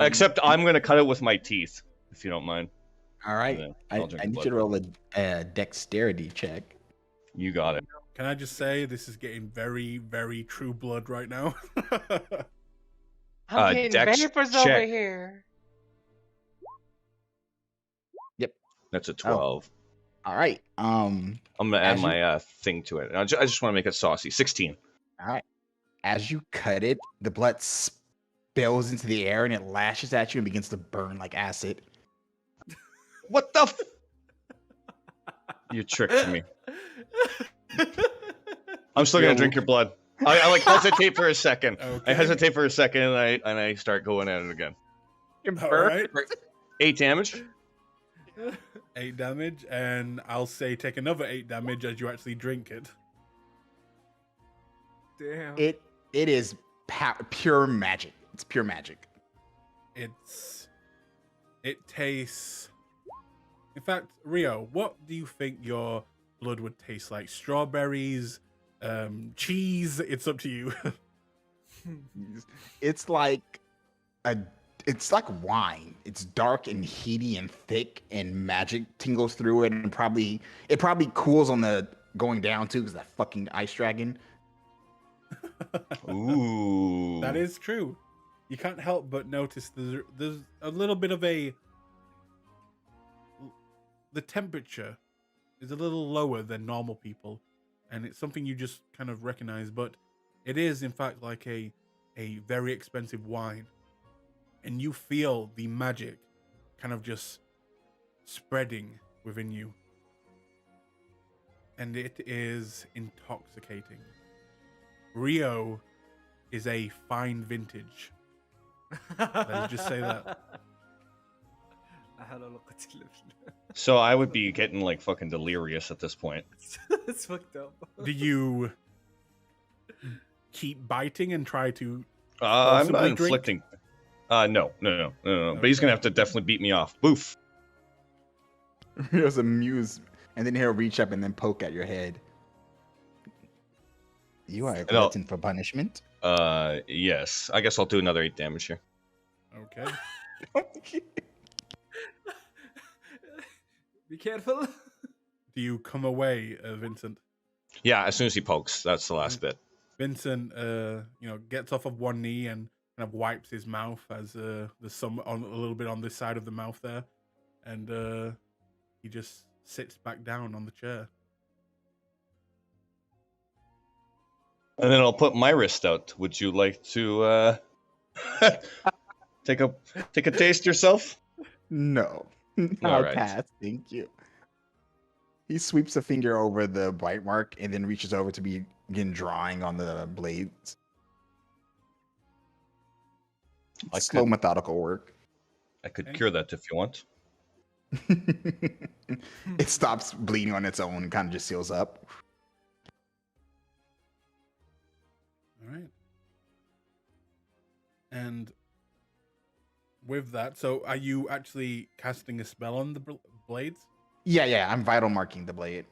Except I'm gonna cut it with my teeth, if you don't mind. All right. I need you to roll a dexterity check. You got it. Can I just say this is getting very, very True Blood right now? I'm getting Dex vapors check. over here. Yep. That's a 12. All right. I'm gonna add my thing to it. I just want to make it saucy. 16. All right. As you cut it, the blood spills into the air and it lashes at you and begins to burn like acid. What the? You tricked me. I'm still gonna drink your blood. I like hesitate for a second. Okay. I hesitate for a second and I start going at it again. All right. 8 damage. 8 damage, and I'll say take another 8 damage as you actually drink it. Damn. It is pure magic. It's pure magic. It tastes. In fact, Rio, what do you think your blood would taste like? Strawberries, cheese? It's up to you. It's like wine. It's dark and heaty and thick, and magic tingles through it, and it probably cools on the going down too, because that fucking ice dragon. Ooh. That is true. You can't help but notice there's a little bit of the temperature is a little lower than normal people, and it's something you just kind of recognize, but it is in fact like a very expensive wine, and you feel the magic kind of just spreading within you, and it is intoxicating. Rio is a fine vintage. Let's just say that. So I would be getting like fucking delirious at this point. It's fucked up. Do you keep biting and try to I'm not possibly inflicting. No. But he's gonna have to definitely beat me off. Boof. Rio's amused, and then he'll reach up and then poke at your head. You are a glutton for punishment. Yes. I guess I'll do another 8 damage here. Okay. Be careful. Do you come away, Vincent? Yeah, as soon as he pokes, that's the last bit. Vincent, gets off of one knee and kind of wipes his mouth as there's some a little bit on this side of the mouth there, and he just sits back down on the chair. And then I'll put my wrist out. Would you like to take a taste yourself? No. All I'll right. pass. Thank you. He sweeps a finger over the bite mark and then reaches over to begin drawing on the blades. Slow, methodical work. I could cure that if you want. It stops bleeding on its own and kind of just seals up. All right. And with that, so are you actually casting a spell on the blades? Yeah, I'm vital marking the blade.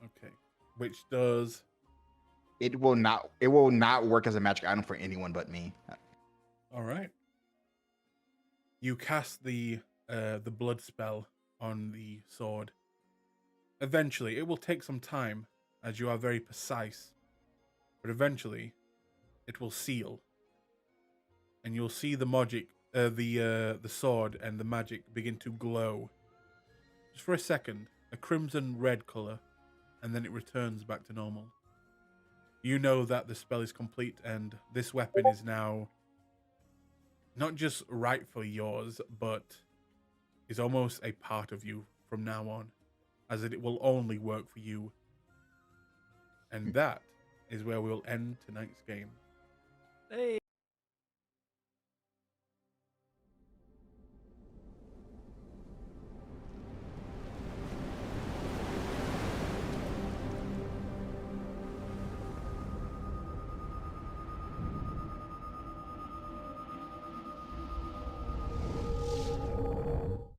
Okay. Which does... It will not work as a magic item for anyone but me. All right. You cast the the blood spell on the sword. Eventually, it will take some time, as you are very precise, but eventually, it will seal, and you'll see the magic, the sword and the magic begin to glow, just for a second, a crimson red color, and then it returns back to normal. You know that the spell is complete, and this weapon is now not just rightfully yours, but is almost a part of you from now on, as it will only work for you. And that is where we'll end tonight's game. Hey.